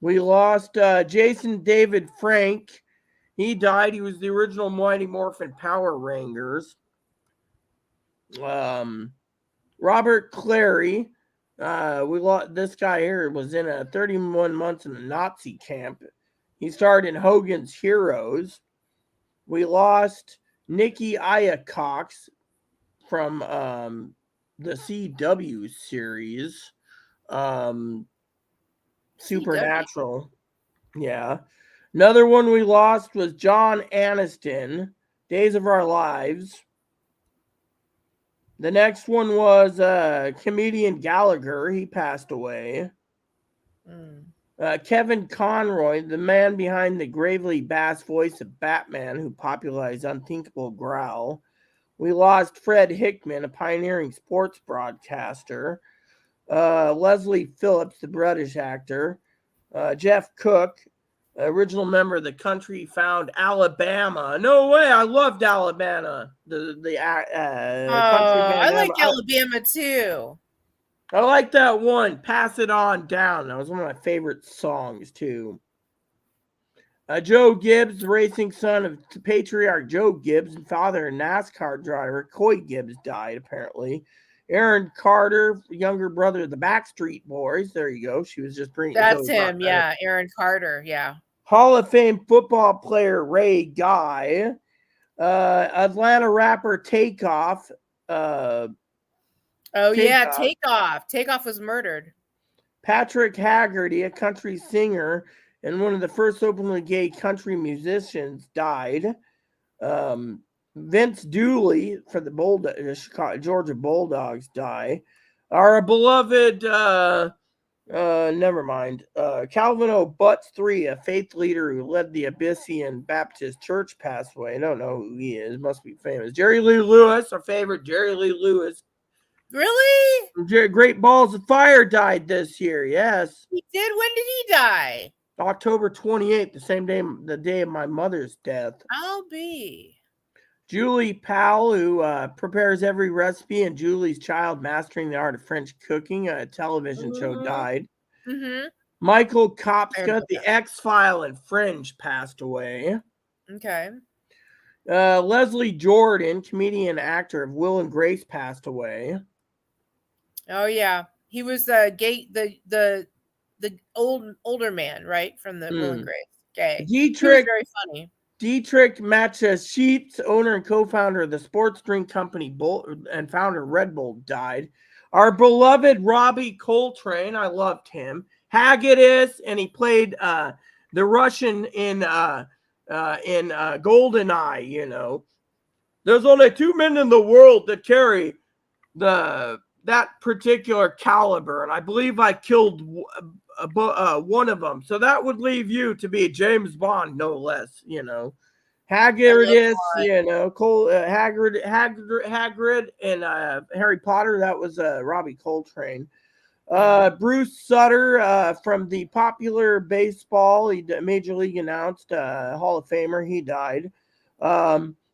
We lost Jason David Frank. He died. He was the original Mighty Morphin Power Rangers. Robert Clary. We lost this guy here. Was in 31 months in a Nazi camp. He starred in Hogan's Heroes. We lost Nikki Cox from the CW series, Supernatural. Yeah. Another one we lost was John Aniston, Days of Our Lives. The next one was comedian Gallagher. He passed away. Kevin Conroy, the man behind the gravely bass voice of Batman who popularized Unthinkable Growl. We lost Fred Hickman, a pioneering sports broadcaster. Leslie Phillips, the British actor. Jeff Cook, original member of the Country Found Alabama. No way, I loved Alabama. The Country I Band. like Alabama too. I like that one. Pass It On Down. That was one of my favorite songs too. Joe Gibbs, the racing son of patriarch Joe Gibbs and father of NASCAR driver Coy Gibbs, died apparently. Aaron Carter, younger brother of the Backstreet Boys. There you go. She was just bringing. That's him. Yeah, Aaron Carter. Yeah. Hall of Fame football player Ray Guy. Atlanta rapper Takeoff. Takeoff. Takeoff was murdered. Patrick Haggerty, a country singer and one of the first openly gay country musicians, died. Vince Dooley for the Georgia Bulldogs died. Our beloved, never mind. Calvin O'Butts III, a faith leader who led the Abyssinian Baptist Church, passed away. I don't know who he is. Must be famous. Jerry Lee Lewis, our favorite Jerry Lee Lewis. Really? Great Balls of Fire died this year. Yes. He did? When did he die? October 28th, the day of my mother's death. I'll be. Julie Powell, who prepares every recipe, and Julie's Child, Mastering the Art of French Cooking, a television show, died. Mm-hmm. Michael Kopska, the X-File and Fringe, passed away. Okay. Leslie Jordan, comedian and actor of Will and Grace, passed away. Oh yeah, he was the older man, right, from the Will and Grace. Okay. Dietrich, very funny. Dietrich Mateschitz, owner and co-founder of the sports drink company and founder Red Bull, died. Our beloved Robbie Coltrane, I loved him. Haggadis, and he played the Russian in GoldenEye. You know, there's only 2 men in the world that carry that particular caliber, and I believe I killed one of them. So that would leave you to be James Bond, no less. You know, Hagrid, you know, Hagrid, and Harry Potter. That was Robbie Coltrane. Bruce Sutter, from the popular baseball, Major League announced, Hall of Famer. He died.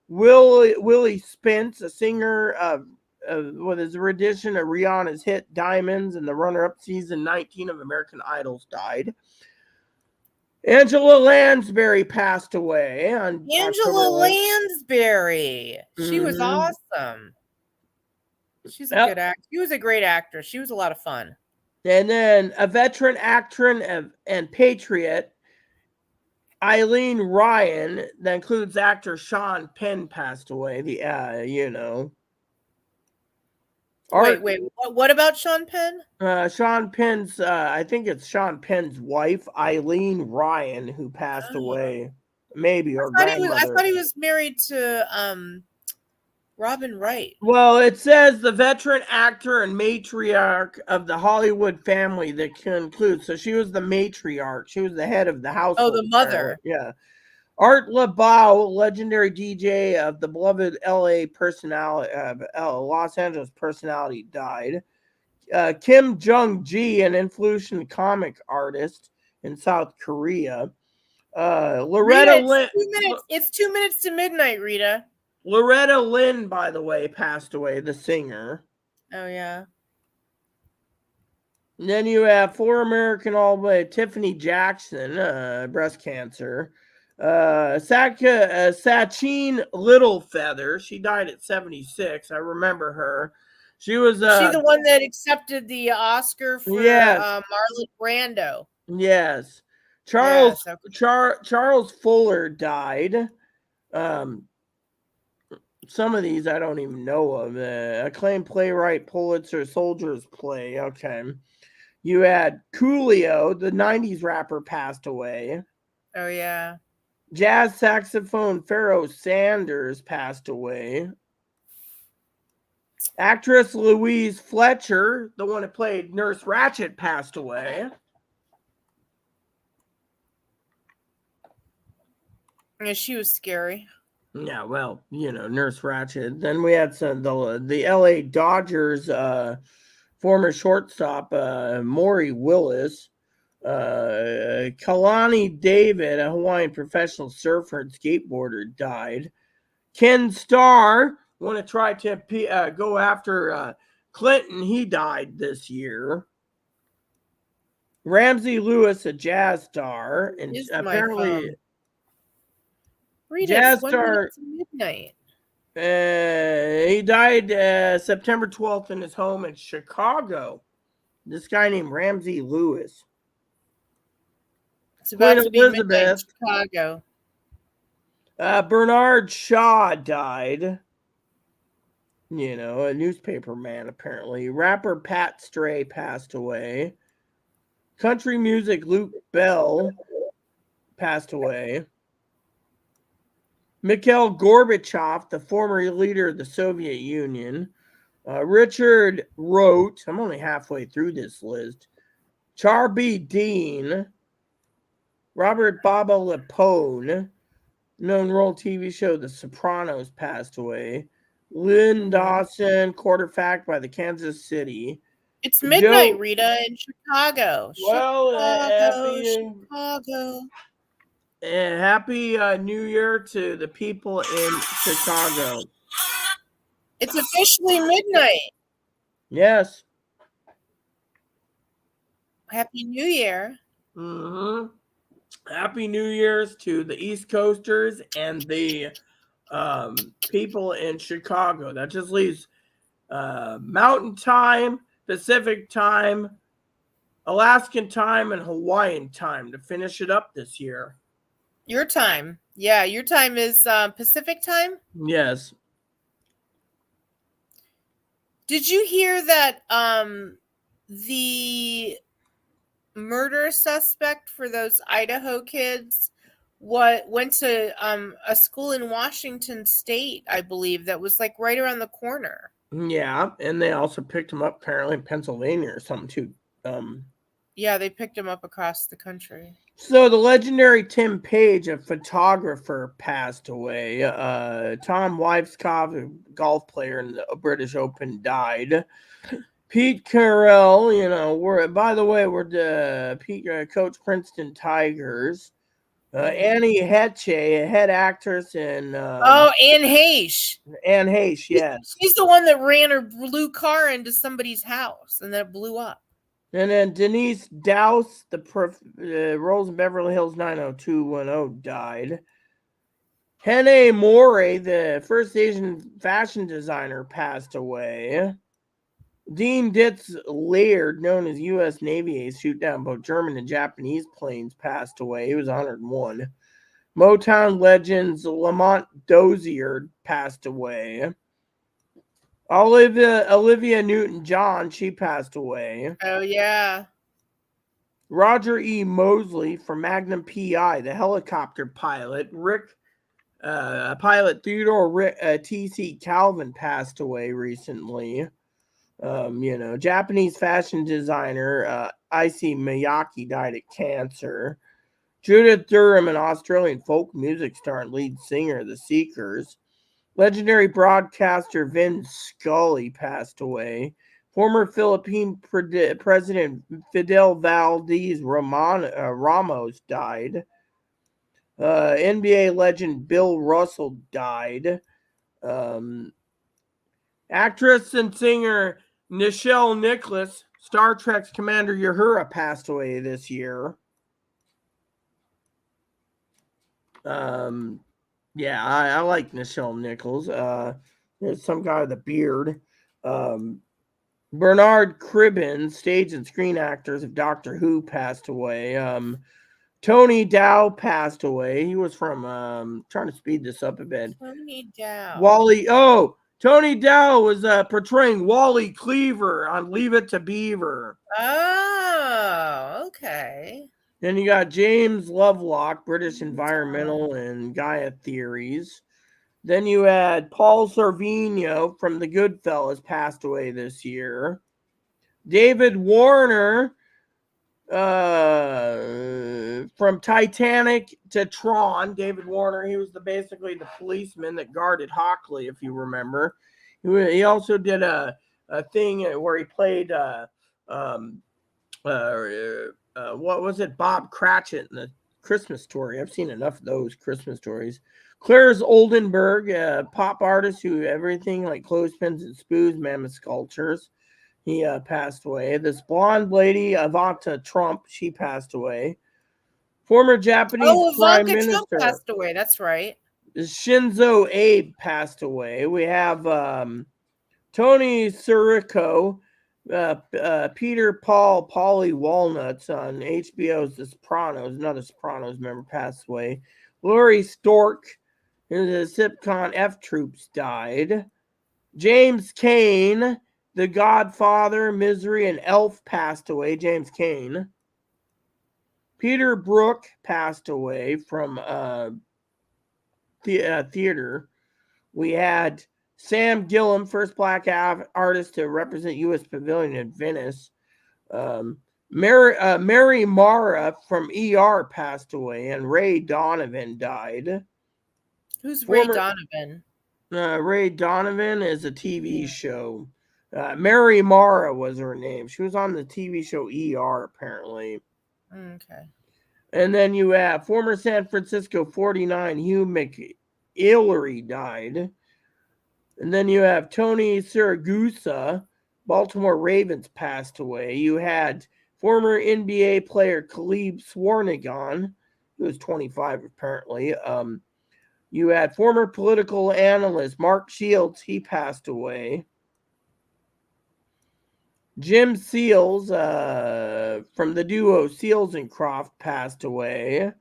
Willie Spence, a singer with his rendition of Rihanna's hit Diamonds and the runner-up season 19 of American Idols, died. Angela Lansbury passed away on Angela Lansbury. She was awesome. She's a good actor. She was a great actress. She was a lot of fun. And then a veteran actor and patriot, Eileen Ryan, that includes actor Sean Penn, passed away. Wait. What about Sean Penn? Sean Penn's, I think it's Sean Penn's wife, Eileen Ryan, who passed away. Maybe, or grandmother. I thought he was married to Robin Wright. Well, it says the veteran actor and matriarch of the Hollywood family that concludes. So she was the matriarch. She was the head of the household. Oh, the mother. Yeah. Art LeBeau, legendary DJ of the beloved Los Angeles personality, died. Kim Jong-gi, an influential comic artist in South Korea. Loretta Lynn. It's 2 minutes to midnight, Rita. Loretta Lynn, by the way, passed away, the singer. Oh, yeah. And then you have former American All-Black Tiffany Jackson, breast cancer. Sachin Littlefeather, she died at 76. I remember her. She was she's the one that accepted the Oscar for Marlon Brando. Yes. Charles Fuller died. Some of these I don't even know of. Acclaimed playwright, Pulitzer, Soldier's Play. Okay. You had Coolio, the 90s rapper, passed away. Oh, yeah. Jazz saxophone Pharoah Sanders passed away. Actress Louise Fletcher, the one that played Nurse Ratched, passed away. Yeah, she was scary. Yeah, well, Nurse Ratched. Then we had the LA Dodgers former shortstop Maury Willis. Kalani David, a Hawaiian professional surfer and skateboarder, died. Ken Starr, want to try to go after Clinton. He died this year. Ramsey Lewis, a jazz star, and Is my apparently phone. Rita, jazz it's 1 star. minute to midnight. He died September 12th in his home in Chicago. This guy named Ramsey Lewis. It's about Queen to be midnight in Elizabeth. Chicago. Bernard Shaw died. A newspaper man, apparently. Rapper Pat Stray passed away. Country music Luke Bell passed away. Mikhail Gorbachev, the former leader of the Soviet Union. Richard Rote, I'm only halfway through this list. Charby Dean. Robert Baba Lepone, known role TV show The Sopranos, passed away. Lynn Dawson, quarterback by the Kansas City. It's midnight, Rita, in Chicago. Well, Chicago. Happy New Year to the people in Chicago. It's officially midnight. Yes. Happy New Year. Mm-hmm. Happy New Year's to the East Coasters and the people in Chicago. That just leaves Mountain Time, Pacific Time, Alaskan Time, and Hawaiian Time to finish it up this year. Your time. Yeah, your time is Pacific Time? Yes. Did you hear that the murder suspect for those Idaho kids went to a school in Washington State, I believe, that was like right around the corner? Yeah, and they also picked him up apparently in Pennsylvania or something too. Yeah, they picked him up across the country. So the legendary Tim Page, a photographer, passed away. Tom Weisskopf, a golf player in the British Open, died. Pete Carroll, we're Pete coach Princeton Tigers. Annie Hetche, a head actress in Anne Heche. Anne Heche, yes. She's the one that ran her blue car into somebody's house and then it blew up. And then Denise Dowse, the roles in Beverly Hills 90210, died. Hene Morey, the first Asian fashion designer, passed away. Dean Ditz Laird, known as U.S. Navy ace, shoot down both German and Japanese planes, passed away. He was 101. Motown legends Lamont Dozier passed away. Olivia Newton-John, she passed away. Oh, yeah. Roger E. Mosley from Magnum P.I., the helicopter pilot. Pilot Theodore T.C. Calvin passed away recently. Japanese fashion designer Issey Miyake died of cancer. Judith Durham, an Australian folk music star and lead singer of the Seekers. Legendary broadcaster Vin Scully passed away. Former Philippine President Fidel Valdez Ramos died. NBA legend Bill Russell died. Actress and singer Nichelle Nicholas, Star Trek's Commander Uhura, passed away this year. Yeah, I like Nichelle Nichols. There's some guy with a beard. Bernard Cribbin, stage and screen actors of Doctor Who, passed away. Tony Dow passed away. He was from trying to speed this up a bit. Tony Dow. Tony Dow was portraying Wally Cleaver on Leave It to Beaver. Oh, okay. Then you got James Lovelock, British environmental and Gaia theories. Then you had Paul Sorvino from the Goodfellas, passed away this year. David Warner, From Titanic to Tron, David Warner, he was basically the policeman that guarded Hockley, if you remember. He also did a thing where he played what was it, Bob Cratchit in the Christmas Story. I've seen enough of those Christmas stories. Claire's Oldenburg, a pop artist who everything like clothespins and spoons, mammoth sculptures. He passed away. This blonde lady, Ivanka Trump, she passed away. Former Japanese Prime Ivanka Trump Minister passed away. That's right. Shinzo Abe passed away. We have Tony Sirico, Peter Paul Polly Walnuts on HBO's The Sopranos. Another Sopranos member passed away. Laurie Stork, the Sitcom F Troops, died. James Cain, The Godfather, Misery, and Elf passed away. James Cain. Peter Brook passed away from theater. We had Sam Gillum, first black artist to represent U.S. Pavilion in Venice. Mary Mara from ER passed away, and Ray Donovan died. Who's Ray Donovan? Ray Donovan is a TV show. Mary Mara was her name. She was on the TV show ER, apparently. Okay. And then you have former San Francisco 49 Hugh McIllery died. And then you have Tony Siragusa, Baltimore Ravens, passed away. You had former NBA player Khalid Swarnagan, who was 25 apparently. You had former political analyst Mark Shields, he passed away. Jim Seals from the duo Seals and Croft passed away.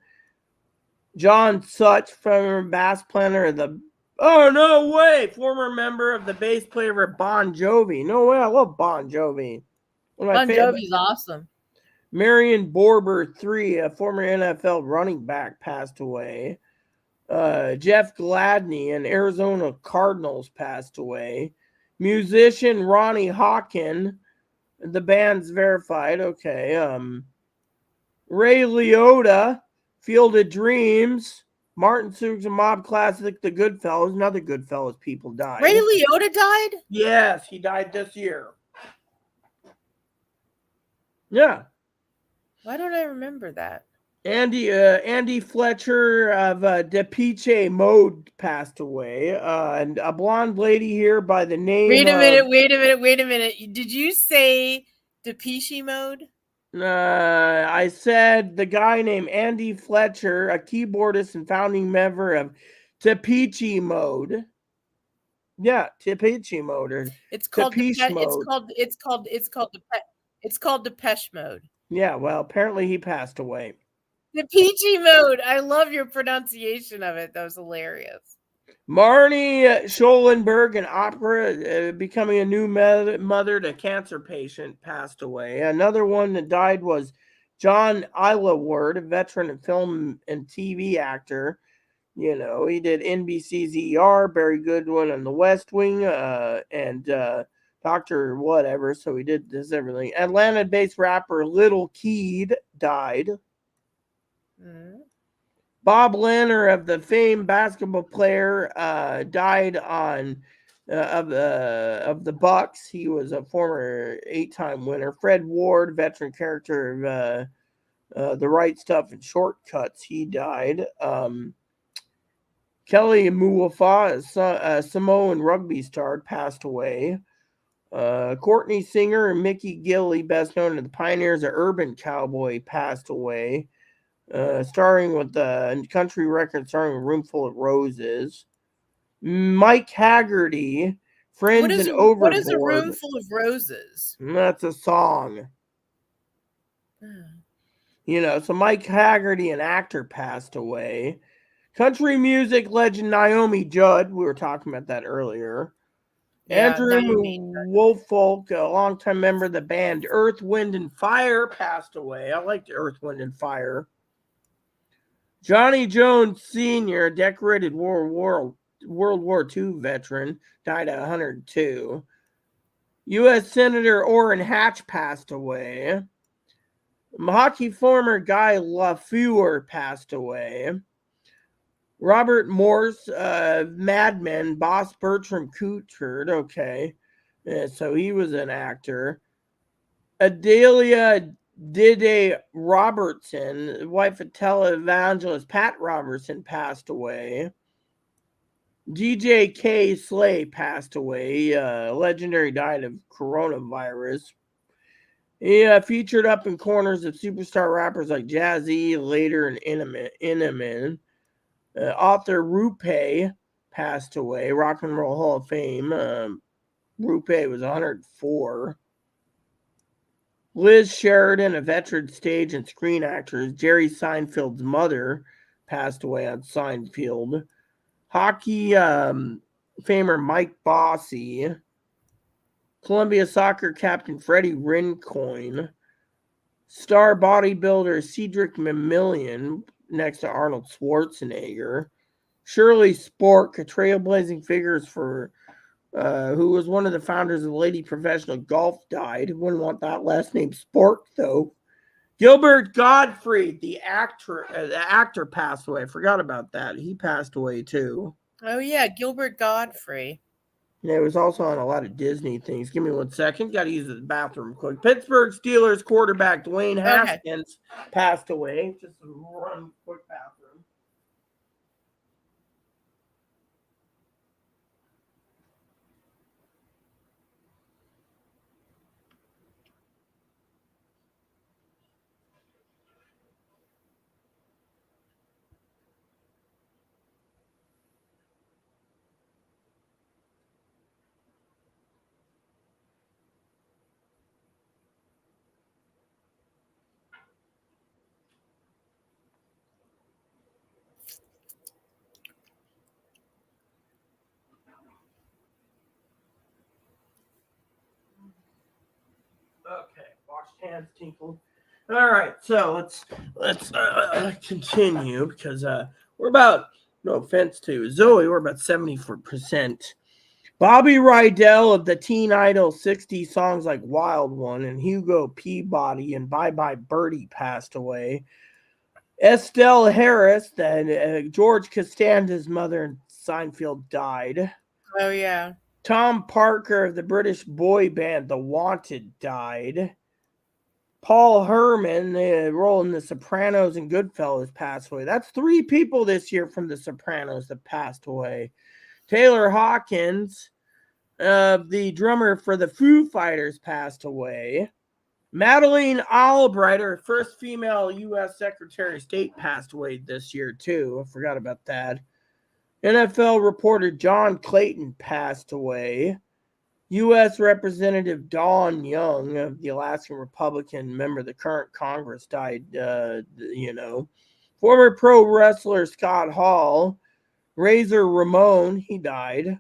John Such, former bass player of the former member of the bass player of Bon Jovi. No way, I love Bon Jovi. Bon Jovi's awesome. Marion Barber III, a former NFL running back, passed away. Jeff Gladney and Arizona Cardinals passed away. Musician Ronnie Hawken, the band's verified. Okay. Ray Liotta, Field of Dreams, Martin Sue's mob classic, The Goodfellas. Another Goodfellas people died. Ray Liotta died? Yes, he died this year. Yeah. Why don't I remember that? Andy Fletcher of Depeche Mode passed away. And a blonde lady here by the name Wait a minute. Did you say Depeche Mode? I said the guy named Andy Fletcher, a keyboardist and founding member of Depeche Mode. Yeah, Depeche Mode. It's called Depeche Mode. It's called Depeche Mode. Yeah, well, apparently he passed away. Depeche Mode. I love your pronunciation of it. That was hilarious. Marnie Schollenberg, an opera, becoming a new mother to cancer patient, passed away. Another one that died was John Ilaward, a veteran of film and TV actor. You know, he did NBC's ER, Barry Goodwin on The West Wing, and Dr. Whatever. So he did this everything. Atlanta-based rapper Lil Keed died. Mm-hmm. Bob Lanner of the famed basketball player died on of the Bucks. He was a former 8-time winner. Fred Ward, veteran character of The Right Stuff and Shortcuts, he died. Kelly Muafa, a Samoan rugby star, passed away. Courtney Singer and Mickey Gilley, best known as the pioneers of Urban Cowboy, passed away. Starring with the country record, starring A Room Full of Roses. Mike Haggerty, Friends and Overboard. What is A Room Full of Roses? That's a song. You know, so Mike Haggerty, an actor, passed away. Country music legend Naomi Judd, we were talking about that earlier. Yeah, Andrew Woolfolk, a longtime member of the band Earth, Wind, and Fire, passed away. I liked Earth, Wind, and Fire. Johnny Jones Sr., decorated World War II veteran, died at 102. U.S. Senator Orrin Hatch passed away. Hockey former Guy Lafleur passed away. Robert Morse, Mad Men, boss Bertram Coulthard. Okay. So he was an actor. Adelia Dide Robertson, wife of televangelist Pat Robertson, passed away. DJ K. Slay passed away. Legendary died of coronavirus. He featured up in corners of superstar rappers like Jazzy, Later, and Inaman. Author Rupe passed away. Rock and Roll Hall of Fame. Rupe was 104. Liz Sheridan, a veteran stage and screen actress. Jerry Seinfeld's mother passed away on Seinfeld. Hockey famer Mike Bossy. Columbia soccer captain Freddie Rincoin. Star bodybuilder Cedric Mamillion next to Arnold Schwarzenegger. Shirley Spork, a trailblazing figure for who was one of the founders of Lady Professional Golf, died. Wouldn't want that last name Spork, though. Gilbert Gottfried, the actor passed away. I forgot about that. He passed away, too. Oh, yeah, Gilbert Godfrey. Yeah, it was also on a lot of Disney things. Give me 1 second. Got to use the bathroom quick. Pittsburgh Steelers quarterback Dwayne Haskins passed away. Just run quick bathroom. Okay, washed hands, tinkled. All right, so let's continue because we're about, no offense to Zoe, we're about 74%. Bobby Rydell of the Teen Idol 60 songs like Wild One and Hugo Peabody and Bye Bye Birdie passed away. Estelle Harris, then George Costanza's mother in Seinfeld, died. Oh, yeah. Tom Parker of the British boy band The Wanted died. Paul Herman, the role in The Sopranos and Goodfellas, passed away. That's 3 people this year from The Sopranos that passed away. Taylor Hawkins, the drummer for the Foo Fighters, passed away. Madeleine Albright, our first female U.S. Secretary of State, passed away this year, too. I forgot about that. NFL reporter John Clayton passed away. U.S. Representative Dawn Young of the Alaskan Republican, member of the current Congress, died, Former pro wrestler Scott Hall. Razor Ramon, he died.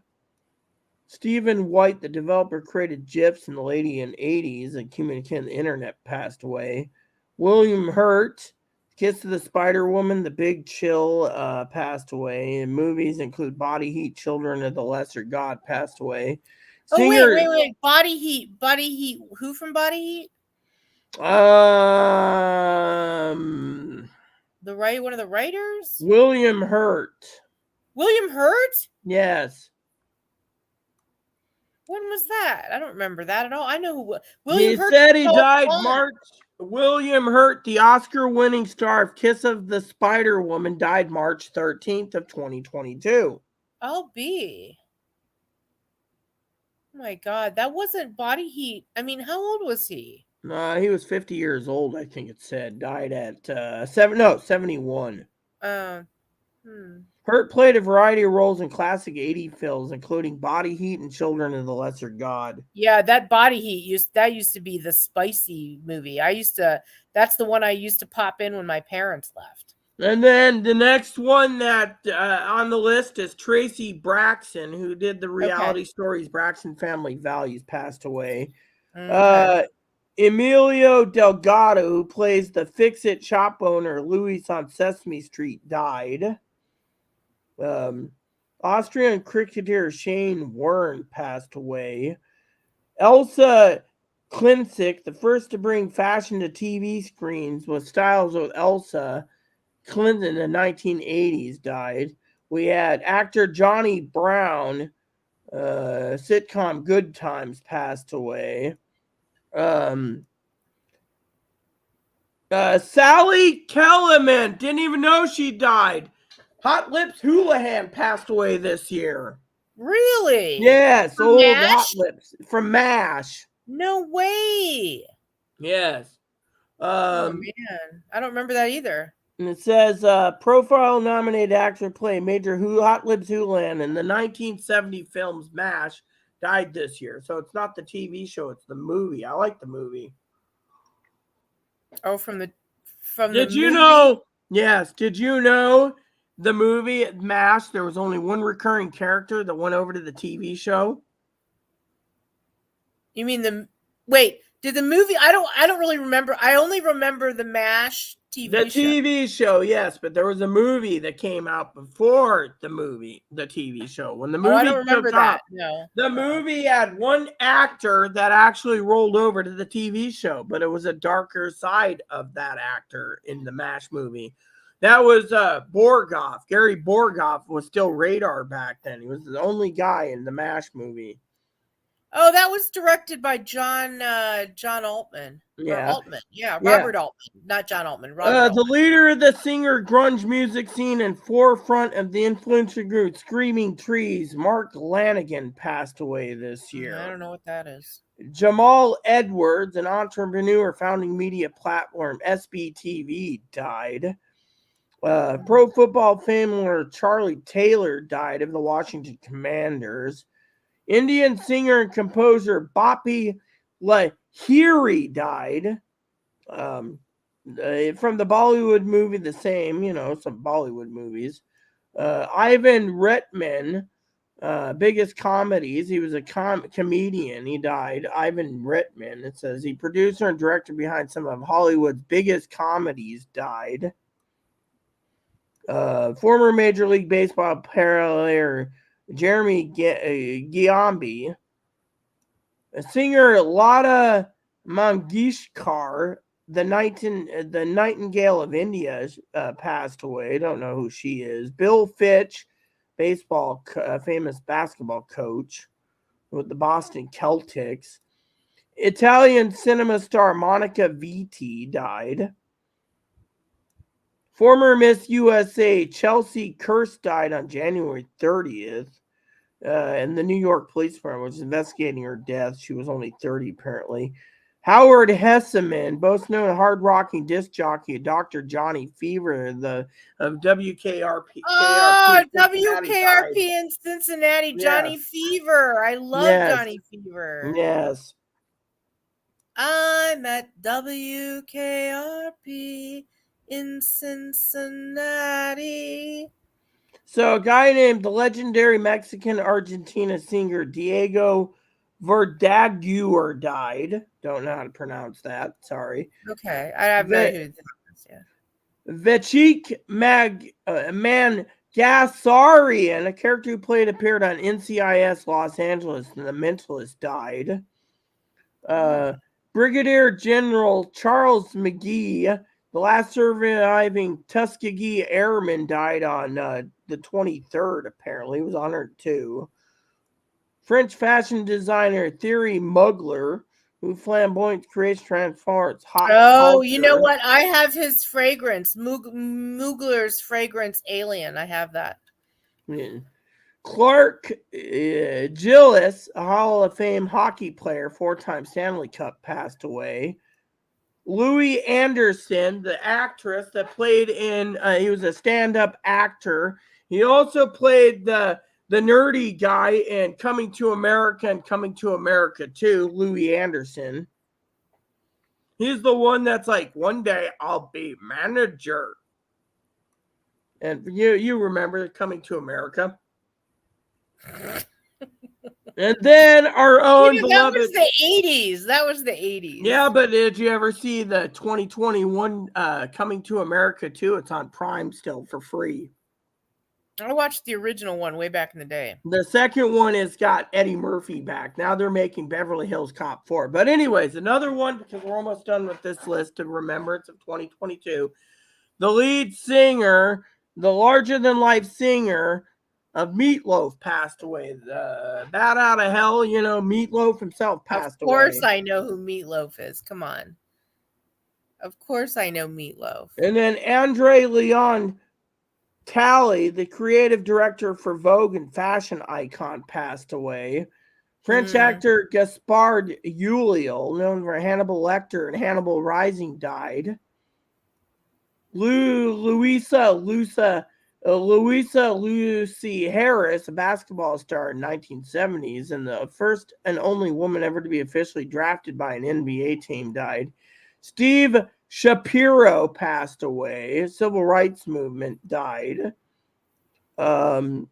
Stephen White, the developer, created GIFs in the late 80s and communicated on the internet, passed away. William Hurt, Kiss of the Spider Woman, The Big Chill, passed away. And movies include Body Heat, Children of the Lesser God, passed away. Singer, wait. Body Heat. Who from Body Heat? One of the writers? William Hurt. William Hurt? Yes. When was that? I don't remember that at all. I know who William Hurt. He said he died March. William Hurt, the Oscar-winning star of Kiss of the Spider Woman, died March 13th of 2022. I'll be. Oh my God, that wasn't Body Heat. I mean, how old was he? He was 50 years old, I think it said. Died at 71. Hurt played a variety of roles in classic 80s films, including Body Heat and Children of the Lesser God. Yeah, that Body Heat used to be the spicy movie. That's the one I used to pop in when my parents left. And then the next one that on the list is Tracy Braxton, who did the reality stories Braxton Family Values, passed away. Okay. Emilio Delgado, who plays the Fix-It shop owner Luis on Sesame Street, died. Austrian cricketer Shane Warne passed away. Elsa Klinsick, the first to bring fashion to TV screens with styles with Elsa. Clinton in the 1980s died. We had actor Johnny Brown, sitcom Good Times, passed away. Sally Kellerman, didn't even know she died. Hot Lips Houlihan passed away this year. Really? Yes, From old MASH? Hot Lips from MASH. No way. Yes. Oh man, I don't remember that either. And it says profile nominated actor play Major Hot Lips Houlihan in the 1970 films MASH died this year. So it's not the TV show, it's the movie. I like the movie. Oh, from Did the you movie? know? Yes. Did you know the movie MASH? There was only one recurring character that went over to the TV show. You mean wait? Did the movie? I don't really remember. I only remember the MASH TV The show. TV show, yes, but there was a movie that came out before the TV show. When the movie I don't remember took that. off, No. the movie had one actor that actually rolled over to the TV show, but it was a darker side of that actor in the MASH movie. That was Borgoff. Gary Borgoff was still Radar back then. He was the only guy in the MASH movie. Oh, that was directed by John Altman. Yeah. Or Altman. Yeah, Robert Altman. Not John Altman. Robert The Altman. leader of the singer grunge music scene and forefront of the influential group Screaming Trees, Mark Lanigan, passed away this year. I don't know what that is. Jamal Edwards, an entrepreneur founding media platform SBTV, died. Pro football famer Charlie Taylor died of the Washington Commanders. Indian singer and composer Bappi Lahiri died. From the Bollywood movie The Same, some Bollywood movies. Ivan Reitman, biggest comedies. He was a comedian. He died. Ivan Reitman. It says he producer and director behind some of Hollywood's biggest comedies died. Former Major League Baseball player Jeremy Giambi. A singer Lata Mangeshkar, the Nightingale of India, passed away. Don't know who she is. Bill Fitch, famous basketball coach with the Boston Celtics. Italian cinema star Monica Vitti died. Former Miss USA Chelsea Kirst died on January 30th. And the New York Police Department was investigating her death. She was only 30, apparently. Howard Hesseman, both known hard-rocking disc jockey, Dr. Johnny Fever of WKRP. Oh, WKRP in Cincinnati, Johnny Fever. I love Johnny Fever. Yes. I'm at WKRP in Cincinnati. So a guy named the legendary Mexican Argentina singer Diego Verdaguer died. Don't know how to pronounce that. Sorry. Okay. I have no idea who this is. Yeah. Vechik Mangasarian, a character who appeared on NCIS Los Angeles and The Mentalist, died. Brigadier General Charles McGee, the last surviving Tuskegee Airman, died on the 23rd, apparently. He was honored too. French fashion designer Thierry Mugler, who flamboyant creates transforms hot culture. You know what? I have his fragrance, Mugler's fragrance Alien. I have that. Yeah. Clark Gillis, a Hall of Fame hockey player, 4-time Stanley Cup, passed away. Louis Anderson, the actress that played in, he was a stand-up actor. He also played the nerdy guy in Coming to America and Coming to America 2, Louis Anderson. He's the one that's like, one day I'll be manager. And you remember Coming to America. And then our own beloved. That was the 80s. That was the 80s. Yeah, but did you ever see the 2021 Coming to America 2? It's on Prime still for free. I watched the original one way back in the day. The second one has got Eddie Murphy back. Now they're making Beverly Hills Cop 4. But anyways, another one, because we're almost done with this list of remembrance of 2022. The lead singer, the larger-than-life singer of Meatloaf passed away. The Bat Out of Hell, Meatloaf himself passed away. Of course I know who Meatloaf is. Come on. Of course I know Meatloaf. And then Andre Leon Talley, the creative director for Vogue and fashion icon, passed away. French actor Gaspard Ulliel, known for Hannibal Lecter and Hannibal Rising, died. Louisa Lucy Harris, a basketball star in the 1970s and the first and only woman ever to be officially drafted by an NBA team, died. Steve Shapiro passed away. Civil rights movement, died. Ralph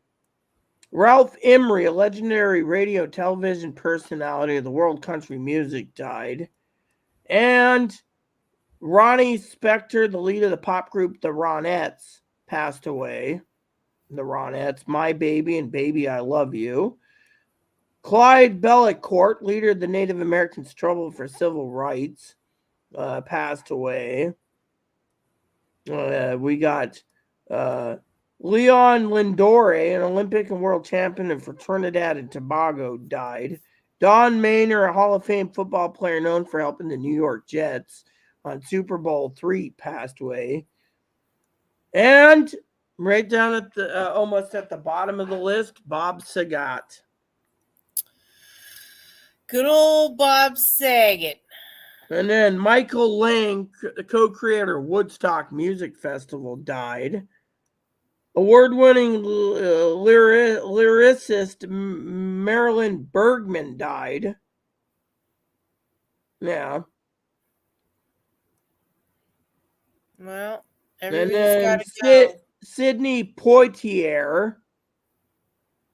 Emery, a legendary radio television personality of the world country music, died. And Ronnie Spector, the lead of the pop group The Ronettes, passed away. The Ronettes, My Baby and Baby I Love You. Clyde Bellicourt, leader of the Native American struggle for civil rights, passed away. We got Leon Lindore, an Olympic and world champion for Trinidad and Tobago, died. Don Maynor, a Hall of Fame football player known for helping the New York Jets on Super Bowl III, passed away. And right down at the almost at the bottom of the list, Bob Saget. Good old Bob Saget. And then Michael Lang, the co-creator of Woodstock Music Festival, died. Award-winning lyricist Marilyn Bergman died. Yeah. Well, And everybody's then got to go. Sidney Poitier,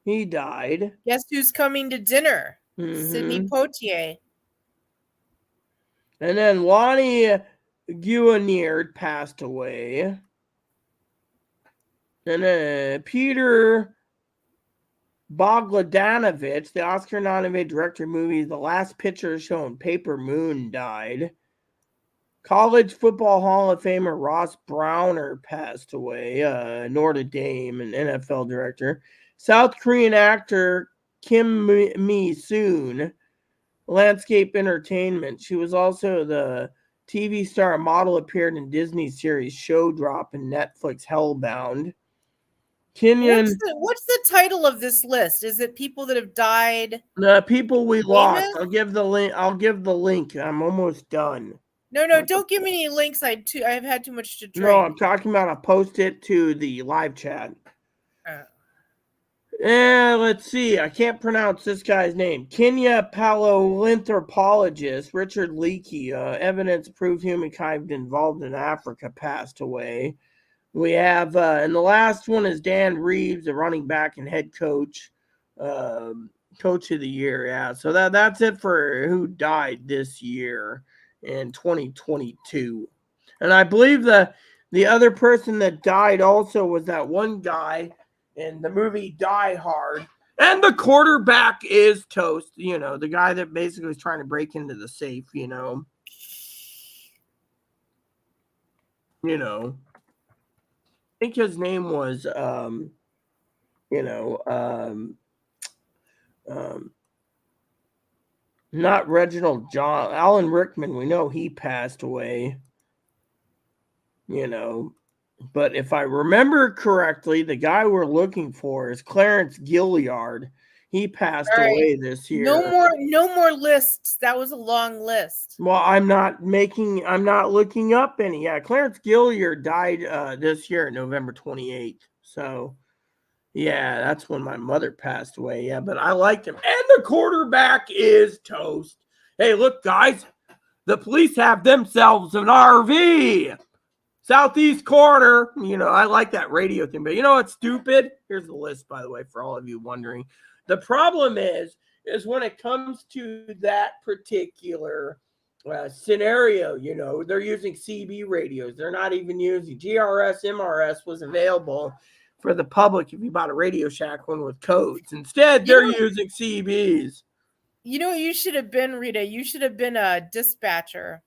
he died. Guess who's coming to dinner? Sidney Poitier. And then Lonnie Guinier passed away. And then Peter Bogdanovich, the Oscar-nominated director of movies The Last Picture Show and Paper Moon, died. College Football Hall of Famer Ross Browner passed away. Notre Dame, an NFL director. South Korean actor Kim Mi-soon, Landscape Entertainment. She was also the TV star and model, appeared in Disney series Show Drop and Netflix Hellbound. Kenyan. What's the title of this list? Is it people that have died? People we lost. I'll give the link. I'm almost done. No, don't give me any links. I've had too much to drink. No, I'm talking about I'll post it to the live chat. Let's see. I can't pronounce this guy's name. Kenya paleoanthropologist Richard Leakey, evidence proved humankind involved in Africa, passed away. We have, and the last one is Dan Reeves, the running back and head coach, coach of the year. Yeah, so that's it for who died this year in 2022. And I believe the other person that died also was that one guy in the movie Die Hard. And the quarterback is toast, the guy that basically was trying to break into the safe, I think his name was, not Reginald John, Alan Rickman. We know he passed away, but if I remember correctly, the guy we're looking for is Clarence Gilliard. He passed away this year. No more lists. That was a long list. Well, I'm not looking up any. Yeah, Clarence Gilliard died this year, November 28th. So, yeah, that's when my mother passed away. Yeah, but I liked him. And the quarterback is toast. Hey, look, guys, the police have themselves an RV. Southeast corner. I like that radio thing, but what's stupid? Here's the list, by the way, for all of you wondering. The problem is when it comes to that particular scenario, they're using CB radios. They're not even using GRS, MRS was available for the public if you bought a Radio Shack one with codes. Instead, they're using CBs. You know what you should have been, Rita? You should have been a dispatcher.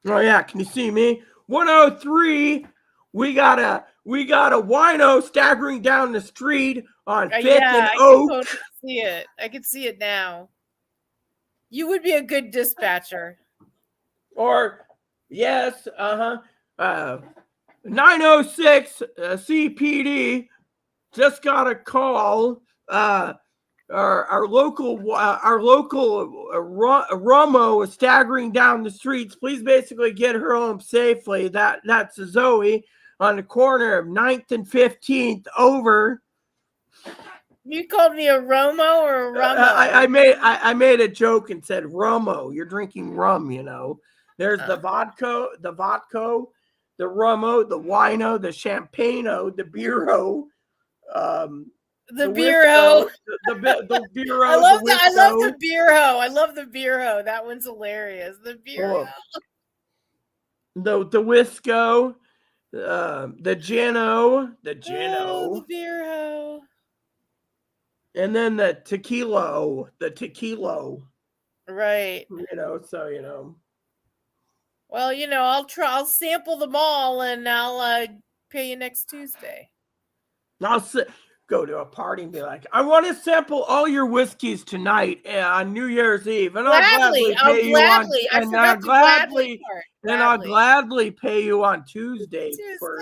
Oh yeah, can you see me? 103. We got a wino staggering down the street on 5th and Oak. I can totally see it. I can see it now. You would be a good dispatcher. Or yes, 906 CPD just got a call. Our local Romo is staggering down the streets. Please basically get her home safely. That's Zoe on the corner of 9th and 15th. Over. You called me a Romo or a Rummo? I made a joke and said Romo. You're drinking rum, you know. There's the vodka, the Rummo, the wino, the champagneo, the beero. The beero. The beero. I love the beero. I love the beero. That one's hilarious. The beero. The Wisco. The Gino. The beero. And then the tequila. Right. You know, so you know. Well, you know, I'll sample them all and I'll pay you next Tuesday. I'll go to a party and be like, I want to sample all your whiskeys tonight on New Year's Eve, and I'll gladly pay you on Tuesday. For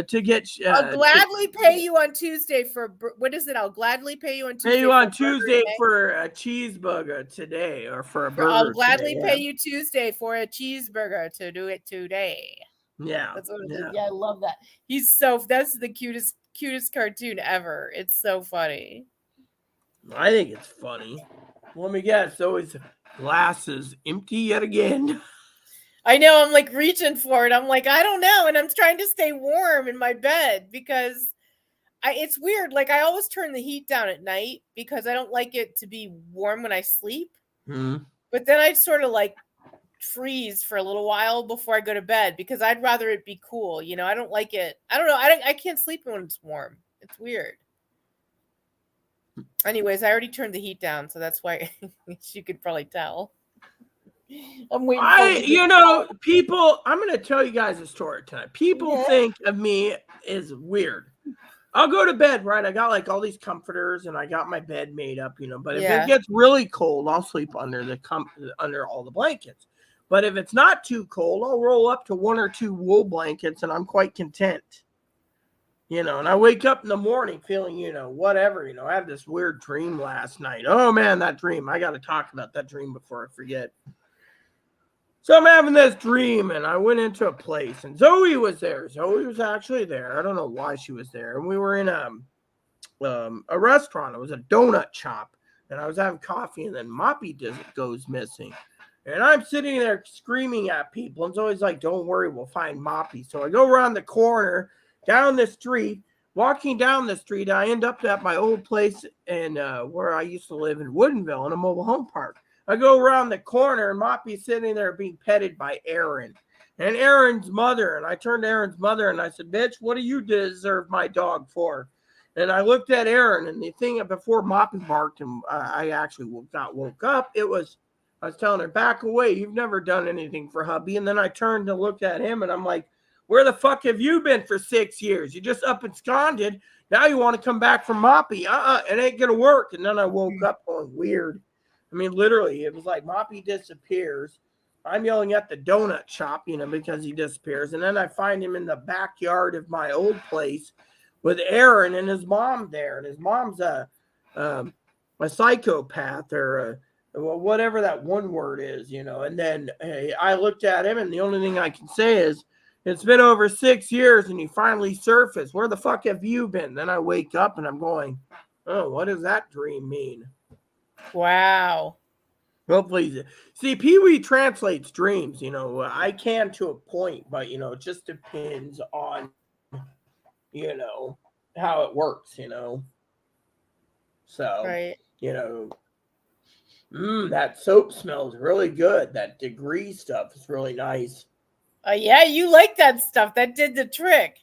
to get. I'll gladly pay you on Tuesday for what is it? I'll gladly pay you on Tuesday. Pay you on Tuesday for a cheeseburger today, or for a burger. I'll gladly pay you Tuesday for a cheeseburger to do it today. Yeah, that's what it is. Yeah, I love that. That's the cutest cartoon ever. It's so funny. I think it's funny. Let me guess. Zoe's glass is empty yet again. I know. I'm like reaching for it. I'm like, I don't know, and I'm trying to stay warm in my bed because it's weird. Like I always turn the heat down at night because I don't like it to be warm when I sleep. Mm-hmm. But then I sort of like freeze for a little while before I go to bed because I'd rather it be cool. You know, I don't like it. I don't know. I can't sleep when it's warm. It's weird. Anyways, I already turned the heat down, so that's why you could probably tell. I'm waiting. People. I'm going to tell you guys a story tonight. People think of me as weird. I'll go to bed, right? I got like all these comforters and I got my bed made up, you know. But if it gets really cold, I'll sleep under under all the blankets. But if it's not too cold, I'll roll up to 1 or 2 wool blankets and I'm quite content. You know, and I wake up in the morning feeling, you know, whatever. You know, I had this weird dream last night. Oh, man, that dream. I got to talk about that dream before I forget. So I'm having this dream, and I went into a place, and Zoe was there. Zoe was actually there. I don't know why she was there. And we were in a restaurant. It was a donut shop, and I was having coffee, and then Moppy goes missing. And I'm sitting there screaming at people, and Zoe's like, don't worry, we'll find Moppy. So I go around the corner, down the street. Walking down the street, I end up at my old place in where I used to live in Woodinville in a mobile home park. I go around the corner, and Moppy's sitting there being petted by Aaron. And Aaron's mother, and I turned to Aaron's mother, and I said, bitch, what do you deserve my dog for? And I looked at Aaron, and the thing before Moppy barked, and I actually woke up, I was telling her, back away, you've never done anything for hubby. And then I turned and looked at him, and I'm like, where the fuck have you been for 6 years? You just up and absconded. Now you want to come back for Moppy. It ain't going to work. And then I woke up going, weird. I mean, literally, it was like Moppy disappears. I'm yelling at the donut shop, you know, because he disappears. And then I find him in the backyard of my old place with Aaron and his mom there. And his mom's a psychopath or whatever that one word is, you know. And then I looked at him, and the only thing I can say is, it's been over 6 years, and he finally surfaced. Where the fuck have you been? Then I wake up, and I'm going, oh, what does that dream mean? Wow. Well, please. See, Pee-wee translates dreams, you know. I can to a point, but, you know, it just depends on, you know, how it works, you know. So, right. You know, that soap smells really good. That degree stuff is really nice. Yeah, you like that stuff. That did the trick.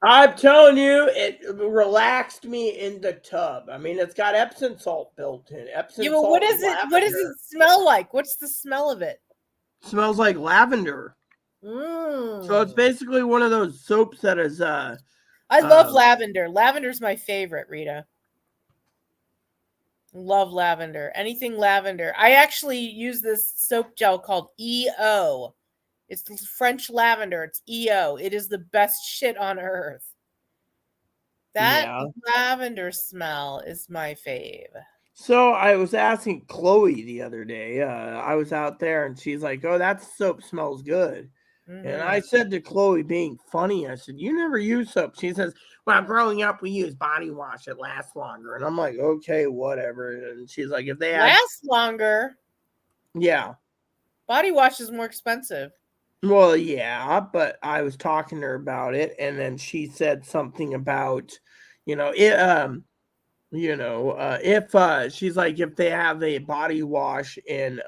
I'm telling you, it relaxed me in the tub. I mean, it's got Epsom salt built in. Epsom Yeah, but salt what and is it? What does lavender. it smell like? What's the smell of it? Smells like lavender. So it's Mm. basically one of those soaps that is I love lavender. Lavender's my favorite, Rita. Love lavender. Anything lavender. I actually use this soap gel called EO. It's French lavender. It's EO. It is the best shit on earth. That yeah. lavender smell is my fave. So I was asking Chloe the other day. I was out there and she's like, "Oh, that soap smells good." And I said to Chloe, being funny, I said, "You never use soap." She says, "Well, growing up, we used body wash. It lasts longer." And I'm like, "Okay, whatever." And she's like, "If they had, Lasts longer. yeah, Body wash is more expensive. well, yeah." But I was talking to her about it, and then she said something about, it. If she's like, if they have a body wash in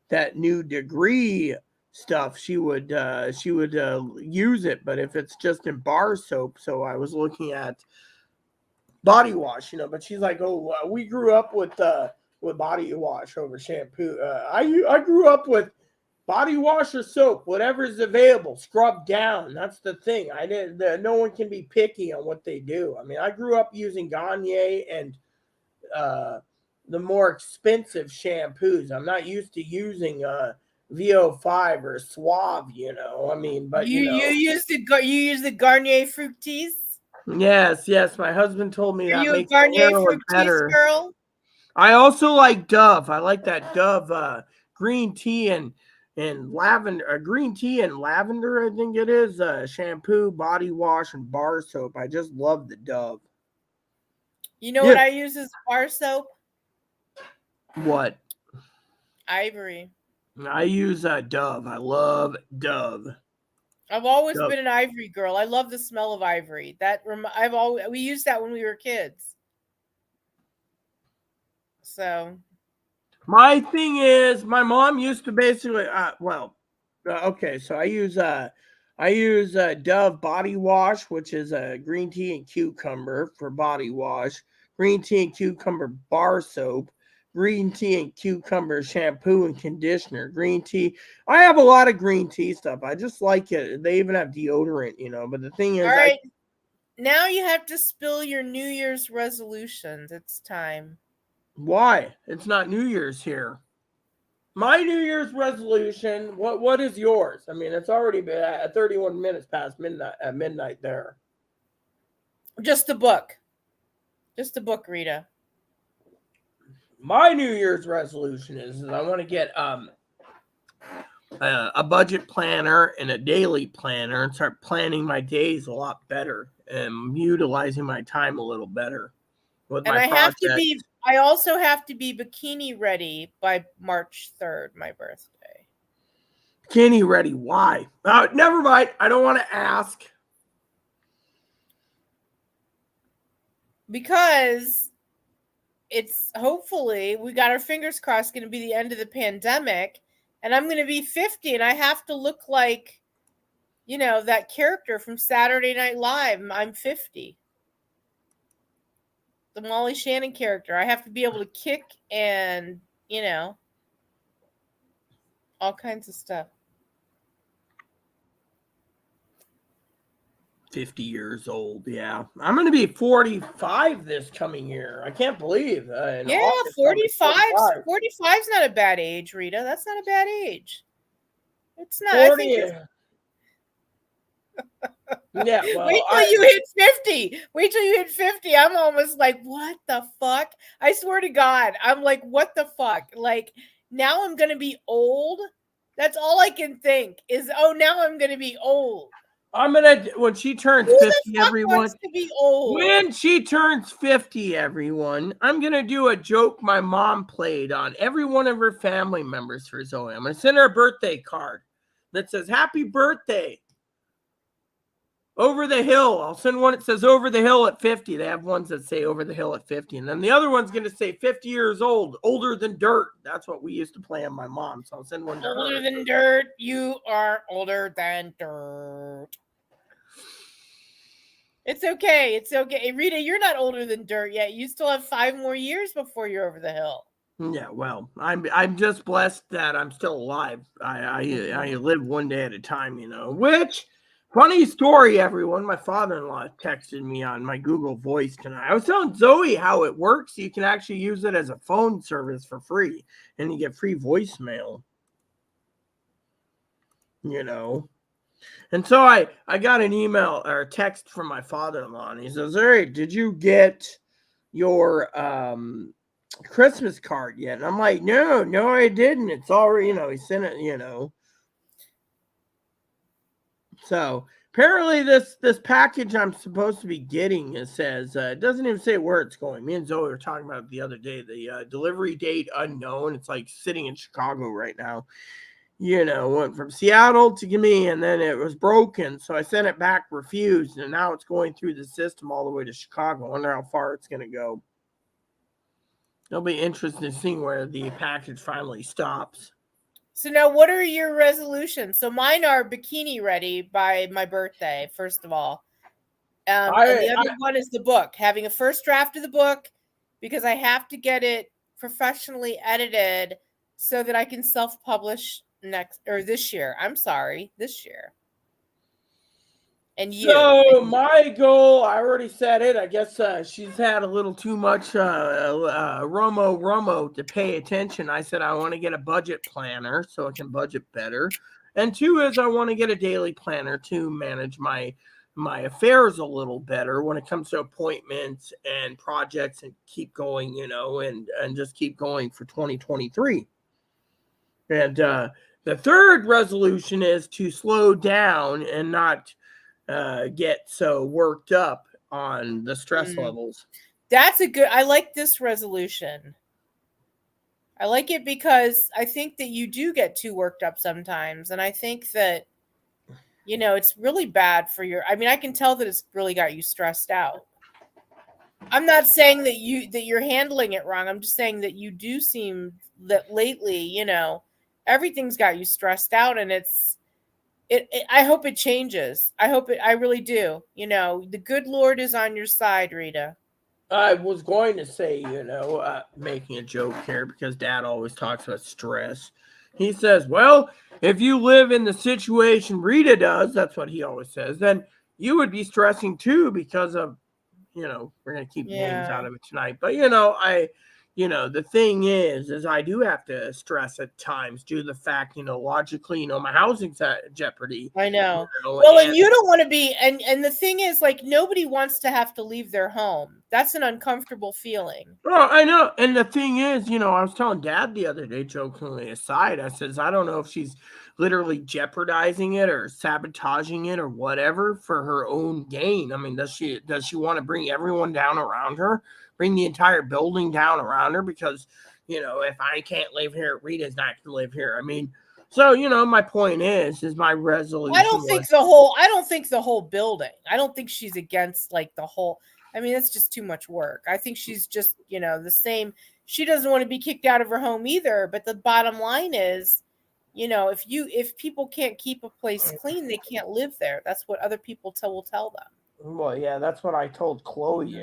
that new degree stuff, she would use it. But if it's just in bar soap, so I was looking at body wash, but she's like, "Oh, we grew up with body wash over shampoo. I grew up with body wash or soap, whatever's available, scrub down. That's the thing. I didn't. No one can be picky on what they do. I mean, I grew up using Garnier and the more expensive shampoos. I'm not used to using VO5 or Suave. I mean, but You use the Garnier Fructis? yes. My husband told me Are that you a makes the Garnier hair look Fructis better. girl? I also like Dove. I like that Dove green tea and lavender, green tea and lavender. I think it is shampoo, body wash, and bar soap. I just love the Dove. You know Yeah. what I use as bar soap? What? Ivory. I use Dove. I love Dove. I've always Dove. been an ivory girl. I love the smell of ivory. We used that when we were kids. So My thing is, my mom used to basically, okay, so I use Dove body wash, which is green tea and cucumber for body wash, green tea and cucumber bar soap, green tea and cucumber shampoo and conditioner, green tea. I have a lot of green tea stuff. I just like it. They even have deodorant, but the thing all is, right. Now you have to spill your New Year's resolutions. It's time. why? It's not New Year's here. My New Year's resolution. What is yours? I mean, it's already been at 31 minutes past midnight. At midnight there. Just the book. Just the book, Rita. My New Year's resolution is I want to get a budget planner and a daily planner and start planning my days a lot better and utilizing my time a little better with And my project. I also have to be bikini ready by March 3rd, my birthday. Kenny ready? Why? Never mind. I don't want to ask. Because it's hopefully, we got our fingers crossed, going to be the end of the pandemic, and I'm going to be 50 and I have to look like, that character from Saturday Night Live. I'm 50. The Molly Shannon character. I have to be able to kick and, all kinds of stuff. 50 years old. Yeah. I'm going to be 45 this coming year. I can't believe. Yeah, August, 45. 45. 45's not a bad age, Rita. That's not a bad age. It's not. 40. I think it's... Yeah, well, wait till you hit 50. Wait till you hit 50. I'm almost like, what the fuck? I swear to God, I'm like, what the fuck? Like, now I'm gonna be old. That's all I can think is, now I'm gonna be old. When she turns Who 50, the fuck everyone. wants to be old? When she turns 50, everyone, I'm going to do a joke my mom played on every one of her family members for Zoe. I'm going to send her a birthday card that says, "Happy birthday." Over the hill. I'll send one that says over the hill at 50. They have ones that say over the hill at 50. And then the other one's going to say 50 years old, older than dirt. That's what we used to play on my mom. So I'll send one to her. Older than dirt. You are older than dirt. It's okay. It's okay. Rita, you're not older than dirt yet. You still have 5 more years before you're over the hill. Yeah, well, I'm just blessed that I'm still alive. I live one day at a time, Which, funny story, everyone. My father-in-law texted me on my Google Voice tonight. I was telling Zoe how it works. You can actually use it as a phone service for free, and you get free voicemail. And so I got an email or a text from my father-in-law, and he says, "Hey, did you get your Christmas card yet?" And I'm like, no, I didn't. It's already, he sent it, So apparently this package I'm supposed to be getting, it says, it doesn't even say where it's going. Me and Zoe were talking about it the other day, the delivery date unknown. It's like sitting in Chicago right now. Went from Seattle to me, and then it was broken. So I sent it back, refused, and now it's going through the system all the way to Chicago. I wonder how far it's going to go. It'll be interesting seeing where the package finally stops. So now what are your resolutions? So mine are bikini ready by my birthday, first of all. And the other one is the book, having a first draft of the book, because I have to get it professionally edited so that I can self-publish this year. I'm sorry, this year. And you. So my goal, I already said it. I guess she's had a little too much Romo to pay attention. I said I want to get a budget planner so I can budget better. And 2 is I want to get a daily planner to manage my affairs a little better when it comes to appointments and projects, and keep going, and just keep going for 2023. And the third resolution is to slow down and not get so worked up on the stress levels. I like this resolution. I like it because I think that you do get too worked up sometimes. And I think that, it's really bad for I can tell that it's really got you stressed out. I'm not saying that you're handling it wrong. I'm just saying that you do seem that lately, everything's got you stressed out, and I hope it changes. I really do. The good Lord is on your side, Rita. I was going to say, making a joke here, because Dad always talks about stress. He says, well, if you live in the situation Rita does, that's what he always says, then you would be stressing too, because of, we're going to keep names out of it tonight. But, the thing is I do have to stress at times due to the fact, logically, my housing's at jeopardy. I know. And you don't want to be, and the thing is, nobody wants to have to leave their home. That's an uncomfortable feeling. Oh, I know. And the thing is, I was telling Dad the other day, jokingly aside, I says, I don't know if she's literally jeopardizing it or sabotaging it or whatever for her own gain. I mean, does she want to bring everyone down around her? Bring the entire building down around her? Because, if I can't live here, Rita's not going to live here. I mean, so, my point is my resolution. I don't think the whole building. I don't think she's against the whole. I mean, that's just too much work. I think she's just, the same. She doesn't want to be kicked out of her home either. But the bottom line is, if people can't keep a place clean, they can't live there. That's what other people will tell them. Well, yeah, that's what I told Chloe,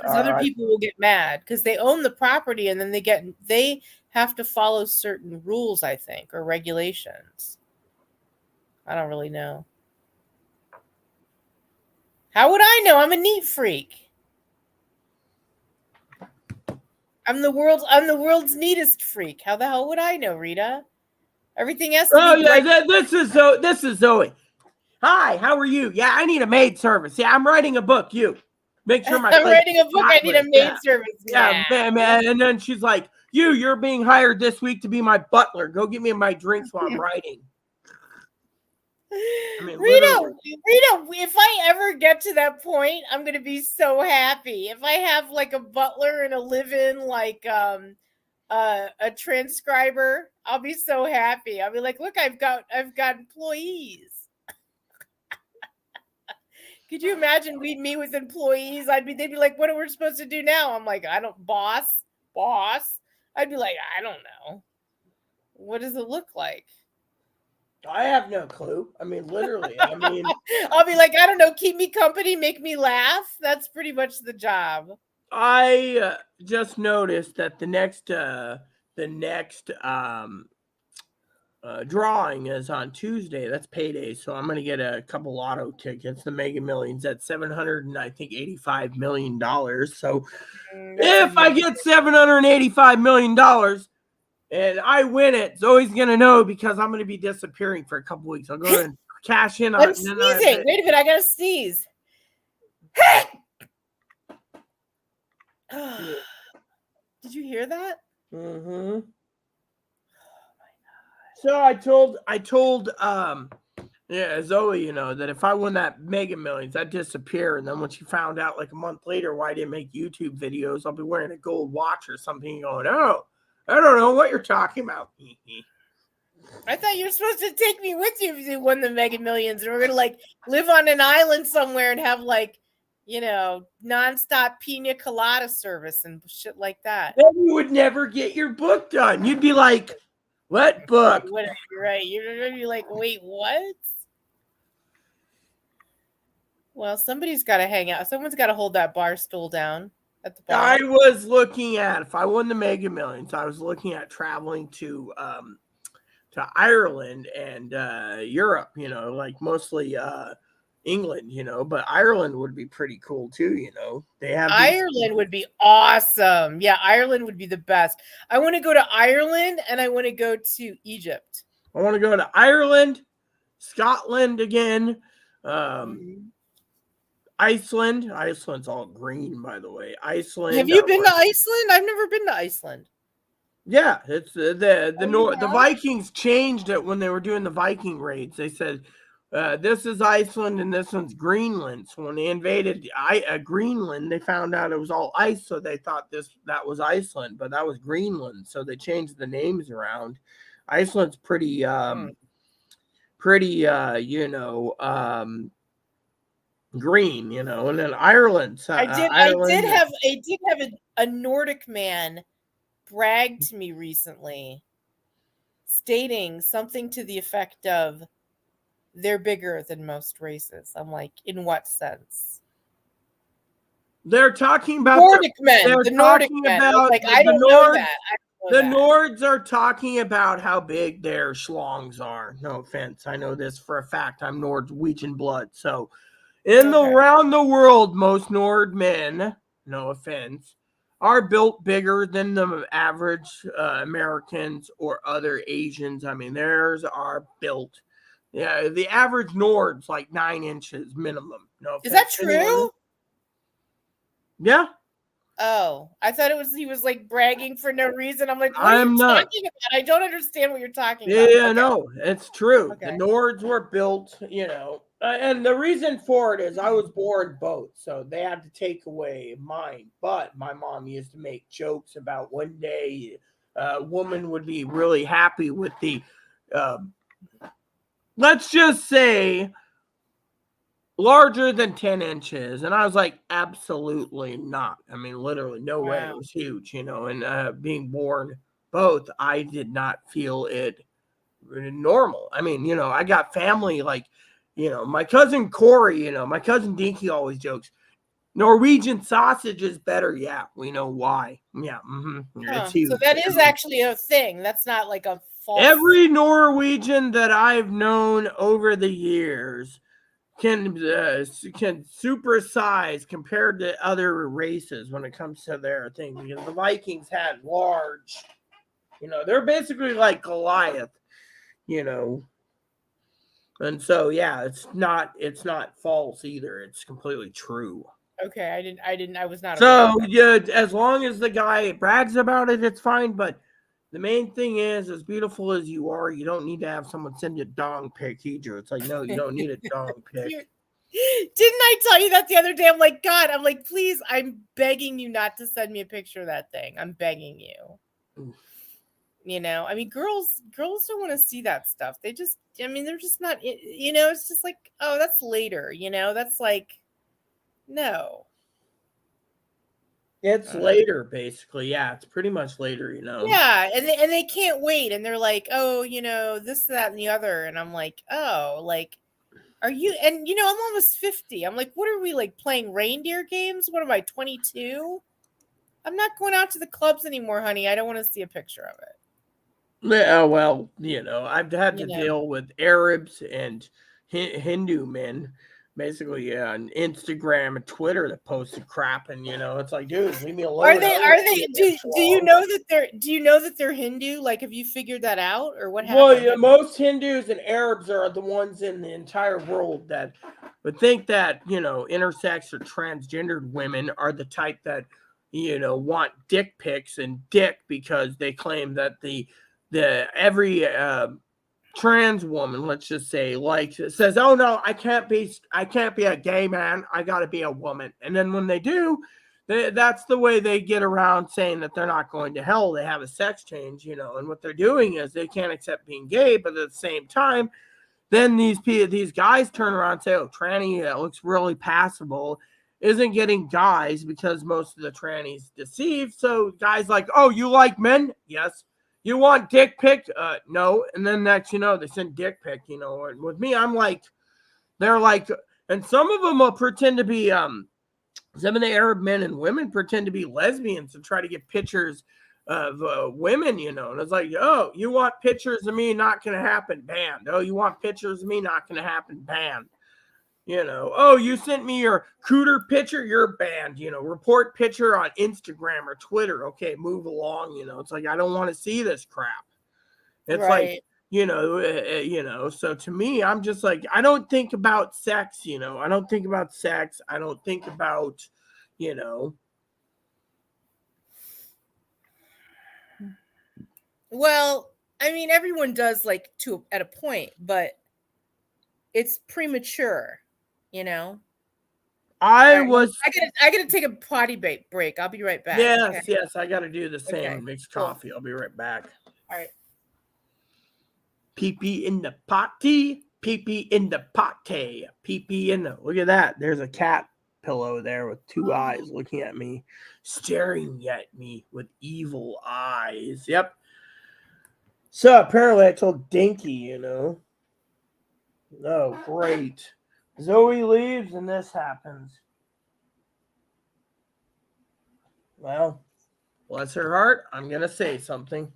other people will get mad because they own the property, and then they have to follow certain rules, I think, or regulations. I don't really know. How would I know? I'm a neat freak. I'm the world's neatest freak. How the hell would I know, Rita? Everything has to be this is Zoe. Hi, how are you? Yeah, I need a maid service. Yeah, I'm writing a book. You make sure my. I'm writing a book. I need a maid service. Yeah, man. And then she's like, "You're being hired this week to be my butler. Go get me my drinks while I'm writing." I mean, Rita, if I ever get to that point, I'm going to be so happy. If I have a butler and a live-in, a transcriber, I'll be so happy. I'll be like, look, I've got employees. Could you imagine we'd meet with employees? They'd be like, what are we supposed to do now? I'm like, boss. I'd be like, I don't know. What does it look like? I have no clue. I mean, literally. I mean, I'll be like, I don't know, keep me company, make me laugh. That's pretty much the job. I just noticed that the next drawing is on Tuesday. That's payday, so I'm gonna get a couple lotto tickets. The Mega Millions at $785 million. So if I get $785 million and I win it, Zoe's gonna know because I'm gonna be disappearing for a couple weeks. I'll go and cash in on I'm it. sneezing. Wait a minute, I gotta sneeze. Did you hear that? Mm-hmm. So I told Zoe, that if I won that Mega Millions, I'd disappear. And then when she found out like a month later why I didn't make YouTube videos, I'll be wearing a gold watch or something going, oh, I don't know what you're talking about. I thought you were supposed to take me with you if you won the Mega Millions, and we're gonna like live on an island somewhere and have like, nonstop pina colada service and shit like that. Then you would never get your book done. You'd be like, what book? You're right. You're gonna be like, wait, what? Well, somebody's got to hang out. Someone's got to hold that bar stool down at the bar. I was looking at, if I won the Mega Millions, I was looking at traveling to Ireland and Europe, like mostly England, but Ireland would be pretty cool too, They have Ireland would be awesome. Yeah, Ireland would be the best. I want to go to Ireland and I want to go to Egypt. I want to go to Ireland, Scotland again, Iceland. Iceland's all green, by the way. Iceland. Have you been to Iceland? I've never been to Iceland. Yeah, it's the Vikings changed it when they were doing the Viking raids. They said this is Iceland and this one's Greenland. So when they invaded Greenland, they found out it was all ice, so they thought that was Iceland, but that was Greenland. So they changed the names around. Iceland's pretty green, and then Ireland. I did have a Nordic man brag to me recently, stating something to the effect of, they're bigger than most races. I'm like, in what sense? They're talking about Nordic men. The Nordic men. I don't know that. The Nords are talking about how big their schlongs are. No offense. I know this for a fact. I'm Norwegian blood. So around the world, most Nord men, no offense, are built bigger than the average Americans or other Asians. I mean, theirs are built. Yeah, the average Nord's like 9 inches minimum. No, is that true? Yeah. Oh, I thought he was like bragging for no reason. I'm like, what are you talking about? I don't understand what you're talking about. Yeah, no, it's true. Okay. The Nords were built, and the reason for it is I was born both, so they had to take away mine. But my mom used to make jokes about one day a woman would be really happy with the, let's just say, larger than 10 inches. And I was like, absolutely not. I mean, literally, no way. It was huge, and being born both, I did not feel it normal. I mean, I got family like, my cousin Corey, my cousin Dinky always jokes, Norwegian sausage is better. Yeah, we know why. Yeah. It's huge. So that is actually a thing. That's not like a false. Every Norwegian that I've known over the years can supersize compared to other races when it comes to their thing, because the Vikings had large, they're basically like Goliath, and so yeah, it's not false either. It's completely true. Okay, I was not. So yeah, as long as the guy brags about it, it's fine. But the main thing is, as beautiful as you are, you don't need to have someone send you a dong pic either. It's like, no, you don't need a dong pic. Didn't I tell you that the other day? I'm like, God, please, I'm begging you not to send me a picture of that thing. I'm begging you. You know, I mean, girls don't want to see that stuff. They just, I mean, they're just not, you know, it's just like, oh, that's later, you know, that's like, no. It's later, basically. Yeah, it's pretty much later, you know. Yeah, and they can't wait, and they're like, oh, you know, this, that, and the other, and I'm like, oh, like, are you? And you know, I'm almost 50. I'm like, what are we, like, playing reindeer games? What am I, 22? I'm not going out to the clubs anymore, honey. I don't want to see a picture of it. Yeah, well, you know, I've had You to know. deal with Arabs and Hindu men, basically, on Instagram and Twitter that posted crap, and you know, it's like, dude, leave me alone. Are they? Do you know that they're? Do you know that they're Hindu? Like, have you figured that out, or what happened? Well, yeah, most Hindus and Arabs are the ones in the entire world that would think that, you know, intersex or transgendered women are the type that, you know, want dick pics and dick because they claim that the every trans woman, let's just say, like, says, oh no, I can't be a gay man, I gotta be a woman. And then when they do, that's the way they get around saying that they're not going to hell. They have a sex change, you know, and what they're doing is they can't accept being gay, but at the same time, then these guys turn around and say, oh, tranny that looks really passable isn't getting guys because most of the trannies deceive. So guys like, oh, you like men? Yes. You want dick pic? No. And then next, you know, they send dick pic, you know. And with me, I'm like, they're like, and some of them will pretend to be, some of the Arab men and women pretend to be lesbians and try to get pictures of women, you know. And it's like, oh, you want pictures of me? Not going to happen. Banned. Oh, you want pictures of me? Not going to happen. Banned. You know, oh, you sent me your cooter picture, you're banned. You know, report picture on Instagram or Twitter. Okay, move along. You know, it's like, I don't want to see this crap. It's right. like, you know, so to me, I'm just like, I don't think about sex, you know, I don't think about sex. I don't think about, you know. Well, I mean, everyone does, like, at a point, but it's premature, you know. I Right, was, I gotta take a potty break. I'll be right back. yes, Okay. yes, I got to do the same. Okay, Mixed cool. coffee. I'll be right back. All right. Pee pee in the potty, pee pee in the potty, pee pee in the. Look at that. There's a cat pillow there with two eyes looking at me, staring at me with evil eyes. Yep. So apparently I told Dinky, you know. Oh, great. Zoe leaves and this happens. Well, bless her heart, I'm going to say something.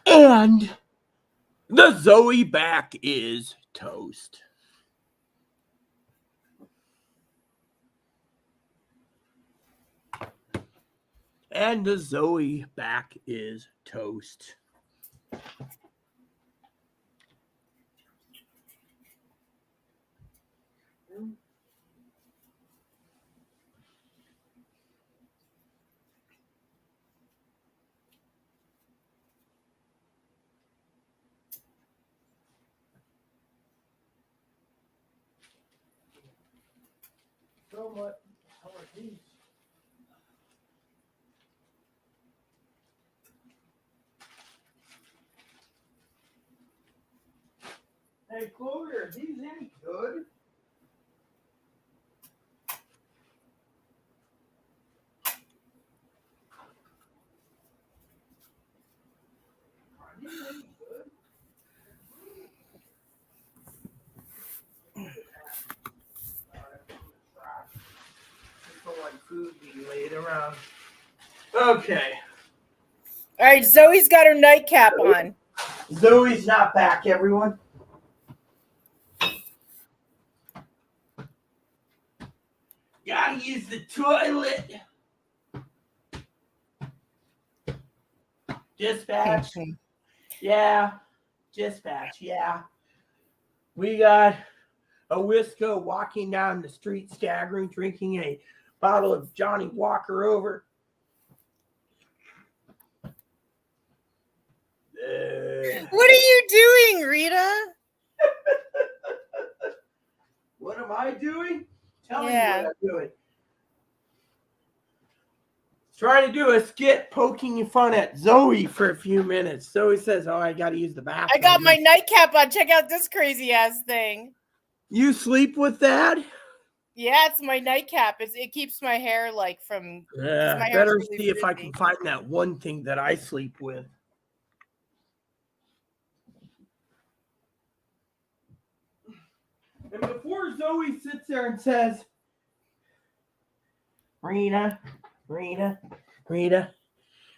And the Zoe back is toast. And the Zoe back is toast. So much. How are these? Hey, Chloe, are these any good? Are these any good? Just don't like food being laid around. Okay. All right, Zoe's got her nightcap on. Zoe's not back, everyone. Gotta use the toilet. Dispatch. Yeah. Dispatch. Yeah. We got a Wisco walking down the street, staggering, drinking a bottle of Johnny Walker over. What are you doing, Rita? What am I doing? Tell me Yeah. what I'm doing. Trying to do a skit poking fun at Zoe for a few minutes. Zoe says, "Oh, I got to use the bathroom." I got my nightcap on. Check out this crazy ass thing. You sleep with that? Yeah, it's my nightcap. It keeps my hair like from. Yeah, my hair's better really see if I frizzy. can find that one thing that I sleep with. And before Zoe sits there and says, Rita,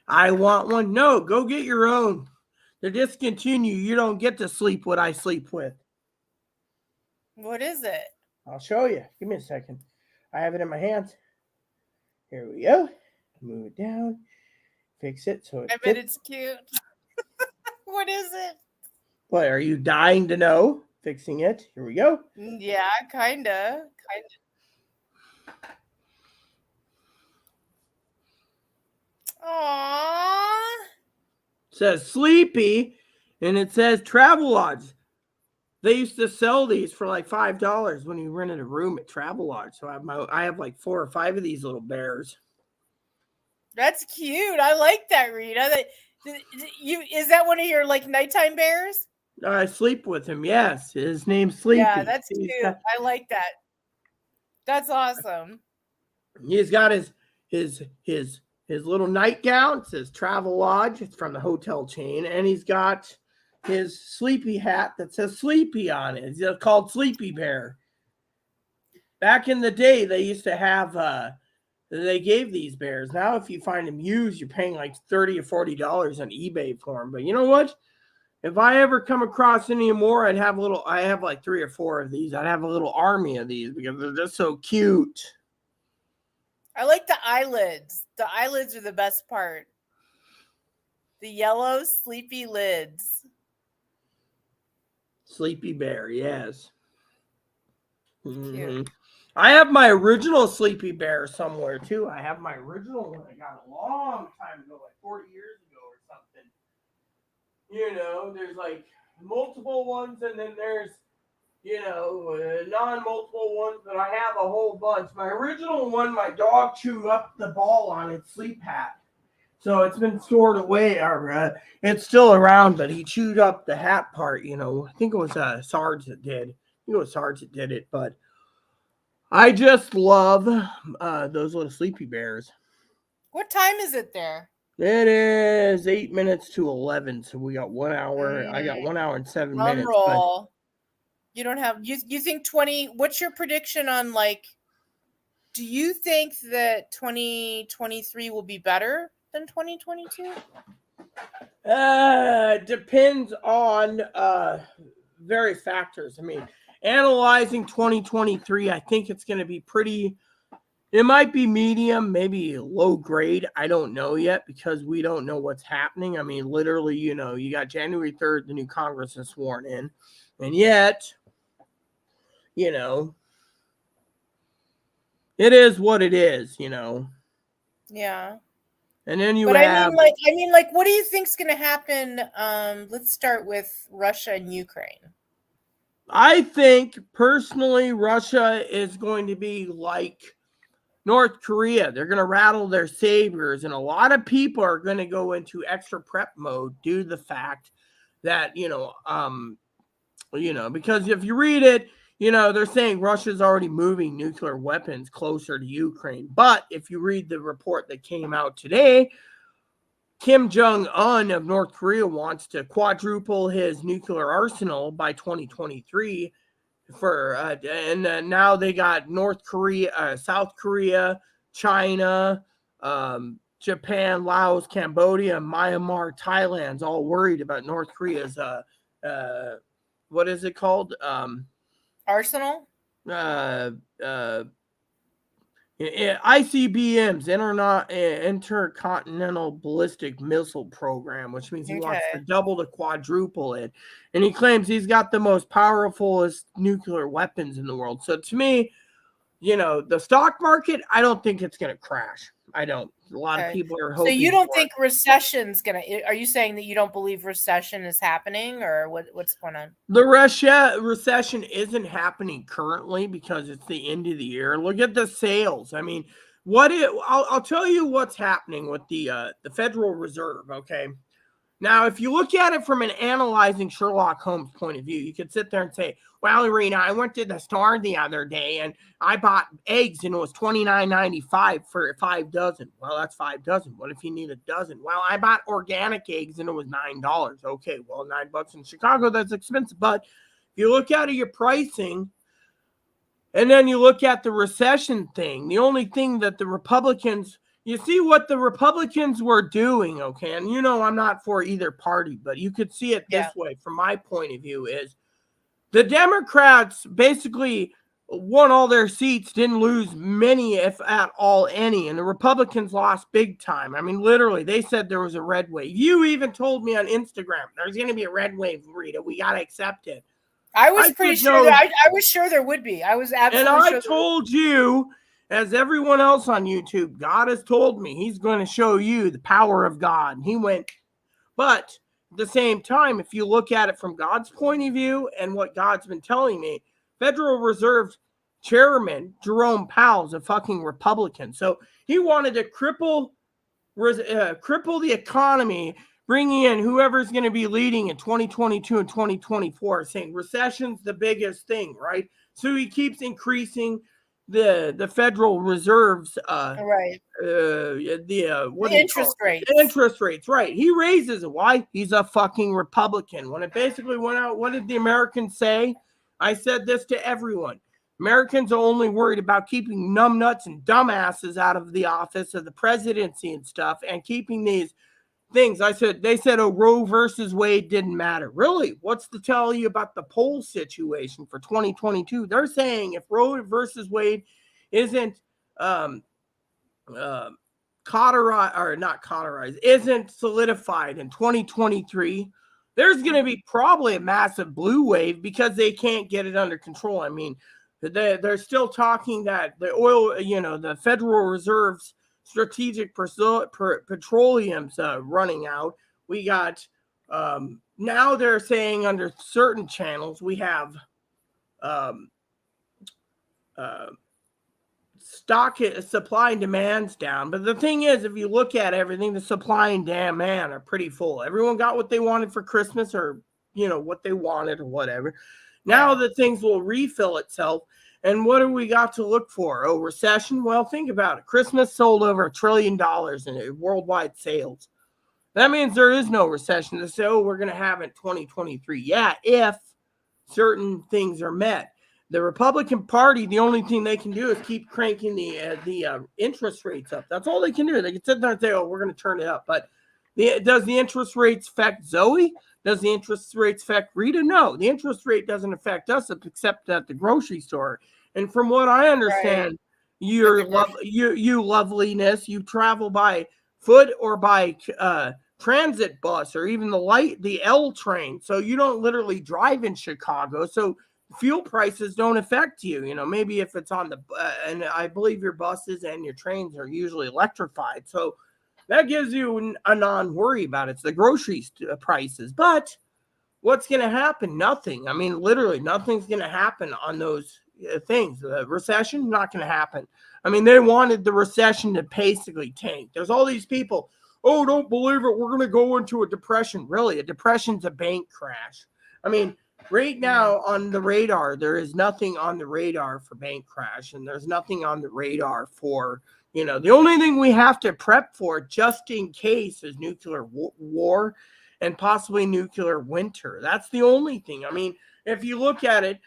I want one. No, go get your own. They're discontinued. You don't get to sleep what I sleep with. What is it? I'll show you. Give me a second. I have it in my hands. Here we go. Move it down. Fix it so it I bet it's cute. What is it? What, are you dying to know? Fixing it. Here we go. Yeah, kinda. Aww. It says Sleepy, and it says Travelodge. They used to sell these for like $5 when you rented a room at Travelodge. So I have like 4 or 5 of these little bears. That's cute. I like that, Rita. Is that one of your like nighttime bears? I sleep with him. Yes, his name's Sleepy. Yeah, that's cute. I like that. That's awesome. He's got his little nightgown. It says Travelodge. It's from the hotel chain, and he's got his Sleepy hat that says Sleepy on it. It's called Sleepy Bear. Back in the day, they used to have they gave these bears. Now, if you find them used, you're paying like $30 or $40 on eBay for them. But you know what? If I ever come across any more, I have like 3 or 4 of these. I'd have a little army of these because they're just so cute. I like the eyelids. The eyelids are the best part. The yellow sleepy lids. Sleepy Bear, yes. Mm-hmm. I have my original Sleepy Bear somewhere too. I have my original one I got a long time ago, like 40 years ago or something. You know, there's like multiple ones, and then there's, non-multiple ones, but I have a whole bunch. My original one, my dog chewed up the ball on its sleep hat. So it's been stored away, or it's still around, but he chewed up the hat part, I think it was Sarge that did. It, but I just love those little Sleepy Bears. What time is it there? It is 8 minutes to 11, so we got 1 hour. I got 1 hour and 7 minutes. Roll. You don't have you think 20? What's your prediction on do you think that 2023 will be better than 2022? Depends on various factors. I mean, analyzing 2023, I think it's going to be pretty It might be medium, maybe low grade. I don't know yet because we don't know what's happening. I mean, literally, you got January 3rd, the new Congress is sworn in. And yet, it is what it is, Yeah. And then you But have... what do you think's going to happen? Let's start with Russia and Ukraine. I think, personally, Russia is going to be like North Korea. They're going to rattle their sabers, and a lot of people are going to go into extra prep mode due to the fact that, because if you read it, they're saying Russia's already moving nuclear weapons closer to Ukraine. But if you read the report that came out today, Kim Jong-un of North Korea wants to quadruple his nuclear arsenal by 2023. And now they got North Korea, South Korea, China, Japan, Laos, Cambodia, Myanmar, Thailand's all worried about North Korea's what is it called? Arsenal? ICBMs, Intercontinental Ballistic Missile Program, which means he wants to double to quadruple it. And he claims he's got the most powerful nuclear weapons in the world. So to me, the stock market, I don't think it's going to crash. I don't. A lot of people are hoping. So you don't think recession's going to... Are you saying that you don't believe recession is happening, or what's going on? The recession isn't happening currently because it's the end of the year. Look at the sales. I mean, I'll tell you what's happening with the Federal Reserve, okay? Now, if you look at it from an analyzing Sherlock Holmes point of view, you could sit there and say, well, Rita, I went to the store the other day and I bought eggs and it was $29.95 for 5 dozen. Well, that's 5 dozen. What if you need a dozen? Well, I bought organic eggs and it was $9. Okay, well, $9 in Chicago, that's expensive. But if you look at your pricing and then you look at the recession thing, the only thing that the Republicans... You see what the Republicans were doing, okay? And I'm not for either party, but you could see it this way from my point of view is the Democrats basically won all their seats, didn't lose many, if at all any, and the Republicans lost big time. I mean, literally, they said there was a red wave. You even told me on Instagram, there's going to be a red wave, Rita. We got to accept it. I was pretty sure that I was sure there would be. I was absolutely sure. And I told you... As everyone else on YouTube, God has told me he's going to show you the power of God. And he went, but at the same time, if you look at it from God's point of view and what God's been telling me, Federal Reserve Chairman Jerome Powell's a fucking Republican. So he wanted to cripple the economy, bringing in whoever's going to be leading in 2022 and 2024, saying recession's the biggest thing, right? So he keeps increasing the Federal Reserve's interest rates. Interest rates, right? He raises it. Why? He's a fucking Republican. When it basically went out, what did the Americans say? I said this to everyone. Americans are only worried about keeping numbnuts and dumbasses out of the office of the presidency and stuff, and keeping these things. They said, oh, Roe versus Wade didn't matter. Really? What's to tell you about the poll situation for 2022? They're saying if Roe versus Wade isn't isn't solidified in 2023, there's going to be probably a massive blue wave because they can't get it under control. I mean, they're still talking that the oil, the Federal Reserve's strategic petroleum's running out. We got now they're saying under certain channels we have supply and demand's down. But the thing is, if you look at everything, the supply and demand are pretty full. Everyone got what they wanted for Christmas, or what they wanted or whatever. Now that things will refill itself. And what do we got to look for? Oh, recession? Well, think about it. Christmas sold over $1 trillion in worldwide sales. That means there is no recession to say, oh, we're going to have it in 2023. Yeah, if certain things are met. The Republican Party, the only thing they can do is keep cranking the interest rates up. That's all they can do. They can sit there and say, oh, we're going to turn it up. But does the interest rates affect Zoe? Does the interest rates affect Rita? No, the interest rate doesn't affect us except at the grocery store. And from what I understand, your you loveliness. You travel by foot or by transit bus or even the L train. So you don't literally drive in Chicago. So fuel prices don't affect you. You know, maybe if it's on the and I believe your buses and your trains are usually electrified. So that gives you a non-worry about it. It's the grocery prices. But what's going to happen? Nothing. I mean, literally nothing's going to happen on those things. The recession, not going to happen. I mean, they wanted the recession to basically tank. There's all these people, oh, don't believe it, we're going to go into a depression. Really, a depression's a bank crash. I mean, right now on the radar, there is nothing on the radar for bank crash, and there's nothing on the radar for, you know, the only thing we have to prep for just in case is nuclear war and possibly nuclear winter. That's the only thing. I mean, if you look at it,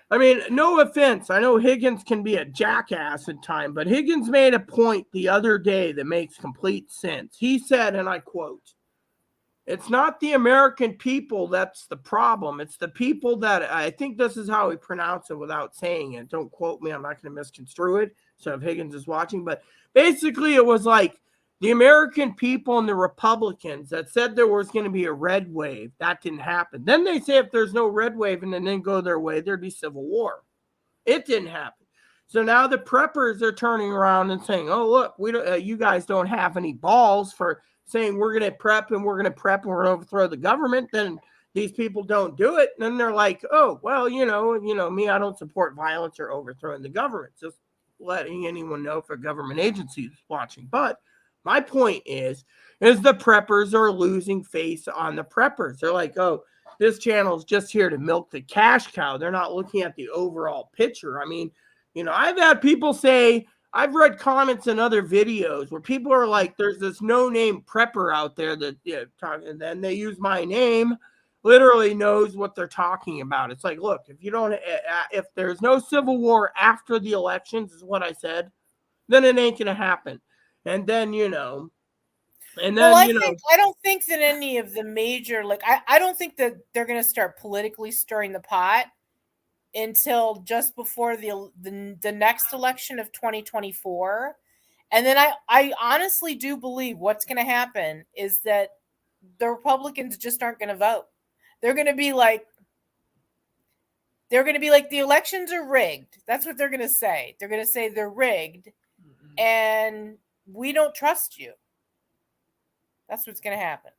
I mean, no offense. I know Higgins can be a jackass at times, but Higgins made a point the other day that makes complete sense. He said, and I quote, "It's not the American people that's the problem. It's the people that," I think this is how he pronounced it without saying it. Don't quote me. I'm not going to misconstrue it. So if Higgins is watching, but basically it was like the American people and the Republicans that said there was going to be a red wave. That didn't happen. Then they say if there's no red wave and then go their way, there'd be civil war. It didn't happen. So now the preppers are turning around and saying, "Oh, look, we don't, you guys don't have any balls for saying we're going to prep and we're going to prep and we're going to overthrow the government." Then these people don't do it. And then they're like, "Oh, well, you know, me, I don't support violence or overthrowing the government." Just letting anyone know if a government agency is watching. But my point is the preppers are losing face on the preppers. They're like, "Oh, this channel is just here to milk the cash cow." They're not looking at the overall picture. I mean, you know, I've had people say, I've read comments in other videos where people are like, there's this no-name prepper out there that, and then they use my name, literally knows what they're talking about. It's like, look, if there's no civil war after the elections, is what I said, then it ain't going to happen. And then, I don't think that any of the major, I don't think that they're going to start politically stirring the pot until just before the next election of 2024. And then I honestly do believe what's going to happen is that the Republicans just aren't going to vote. They're going to be like, the elections are rigged. That's what they're going to say. They're going to say they're rigged and we don't trust you. That's what's going to happen.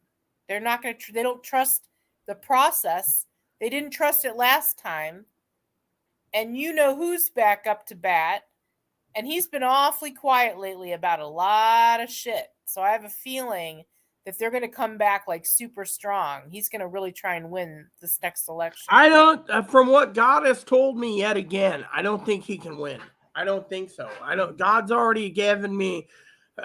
They're not going to, they don't trust the process. They didn't trust it last time. And you know who's back up to bat. And he's been awfully quiet lately about a lot of shit. So I have a feeling that they're going to come back like super strong. He's going to really try and win this next election. I don't, from what God has told me yet again, I don't think he can win. I don't think so. God's already given me 2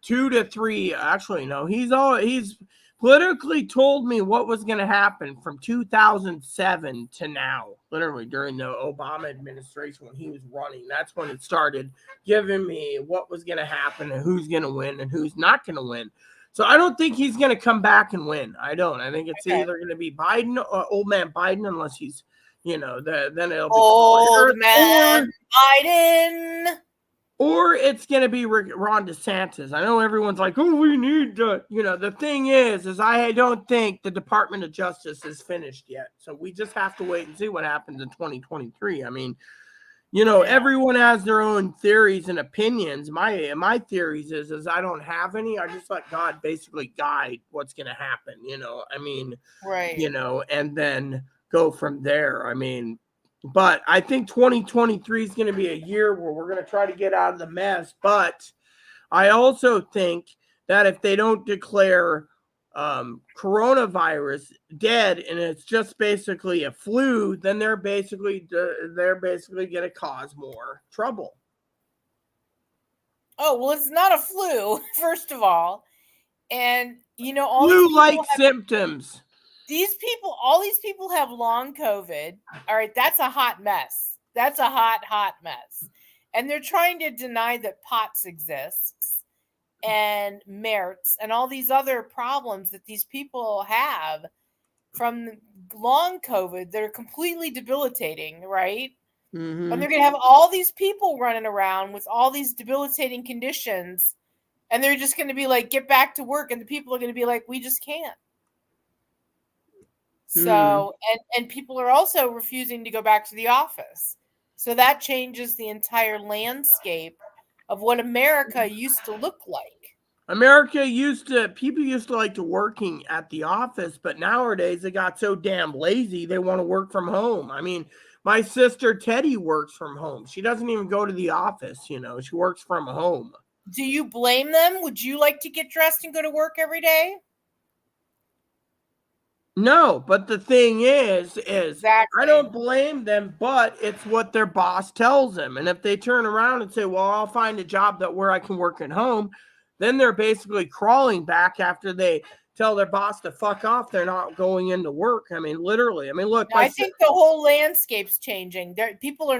to 3. Actually, no, he's politically told me what was going to happen from 2007 to now, literally during the Obama administration when he was running. That's when it started giving me what was going to happen and who's going to win and who's not going to win. So I don't think he's going to come back and win. I don't. I think it's either going to be Biden or old man Biden, unless he's, then it'll be old man Biden. Or it's going to be Ron DeSantis. I know everyone's like, "Oh, we need to," the thing is I don't think the Department of Justice is finished yet. So we just have to wait and see what happens in 2023. I mean, everyone has their own theories and opinions. My theories is I don't have any. I just let God basically guide what's going to happen, I mean, right. And then go from there. I mean, but I think 2023 is going to be a year where we're going to try to get out of the mess. But I also think that if they don't declare coronavirus dead and it's just basically a flu, then they're basically going to cause more trouble. Oh, well, it's not a flu, first of all. And, all flu-like symptoms. All these people have long COVID. All right, that's a hot mess. That's a hot mess. And they're trying to deny that POTS exists and MERS and all these other problems that these people have from long COVID that are completely debilitating, right? And Mm-hmm. they're going to have all these people running around with all these debilitating conditions. And they're just going to be like, get back to work. And the people are going to be like, we just can't. So, and people are also refusing to go back to the office. So that changes the entire landscape of what America used to look like. People used to like to working at the office, but nowadays they got so damn lazy they want to work from home. I mean, my sister Teddy works from home. She doesn't even go to the office, she works from home. Do you blame them? Would you like to get dressed and go to work every day? No, but the thing is Exactly. I don't blame them, but it's what their boss tells them. And if they turn around and say, well, I'll find a job where I can work at home, then they're basically crawling back after they tell their boss to fuck off. They're not going into work. I mean, literally. I mean, look. I think the whole landscape's changing. People are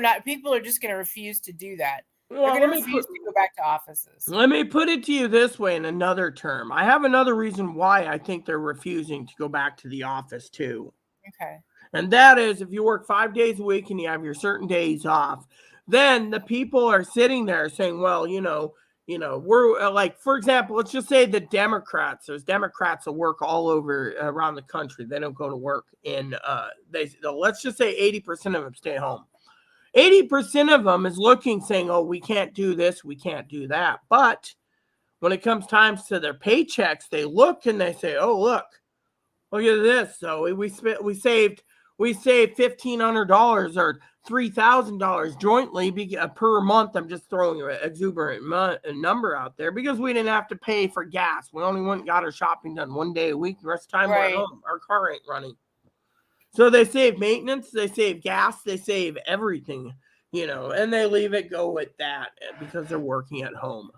just going to refuse to do that. They're going to refuse to go back to offices. Let me put it to you this way in another term. I have another reason why I think they're refusing to go back to the office too. Okay. And that is if you work 5 days a week and you have your certain days off, then the people are sitting there saying, well, we're like, for example, let's just say the Democrats. There's Democrats that work all over around the country. They don't go to work let's just say 80% of them stay home. 80% of them is looking, saying, oh, we can't do this, we can't do that. But when it comes time to their paychecks, they look and they say, oh, look at this. So we saved $1,500 or $3,000 jointly per month. I'm just throwing an exuberant number out there because we didn't have to pay for gas. We only went and got our shopping done 1 day a week. The rest of the time we're at home. Our car ain't running. So they save maintenance, they save gas, they save everything, and they leave it go with that because they're working at home.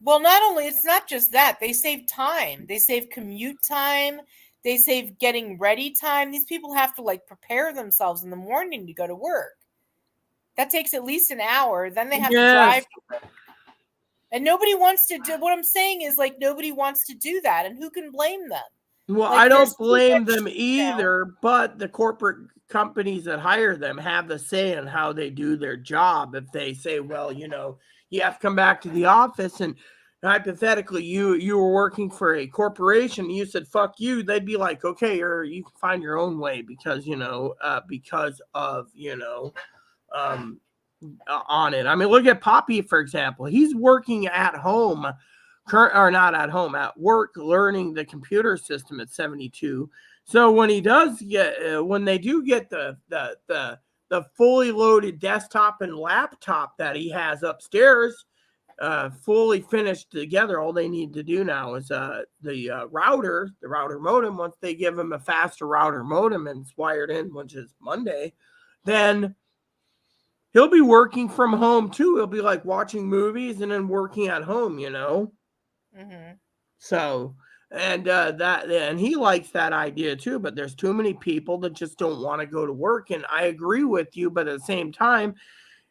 Well, it's not just that. They save time. They save commute time. They save getting ready time. These people have to prepare themselves in the morning to go to work. That takes at least an hour. Then they have to drive to work. And nobody wants to do what I'm saying is nobody wants to do that. And who can blame them? Well, I don't blame them either, but the corporate companies that hire them have the say in how they do their job. If they say, well, you have to come back to the office, and hypothetically you were working for a corporation and you said, fuck you, they'd be like, okay, you can find your own way because on it. I mean, look at Poppy, for example. He's working at home. Not at home, at work, learning the computer system at 72. So when they do get the fully loaded desktop and laptop that he has upstairs, fully finished together, all they need to do now is the router modem. Once they give him a faster router modem and it's wired in, which is Monday, then he'll be working from home too. He'll be like watching movies and then working at home, Mm-hmm. So, and he likes that idea too, but there's too many people that just don't want to go to work. And I agree with you, but at the same time,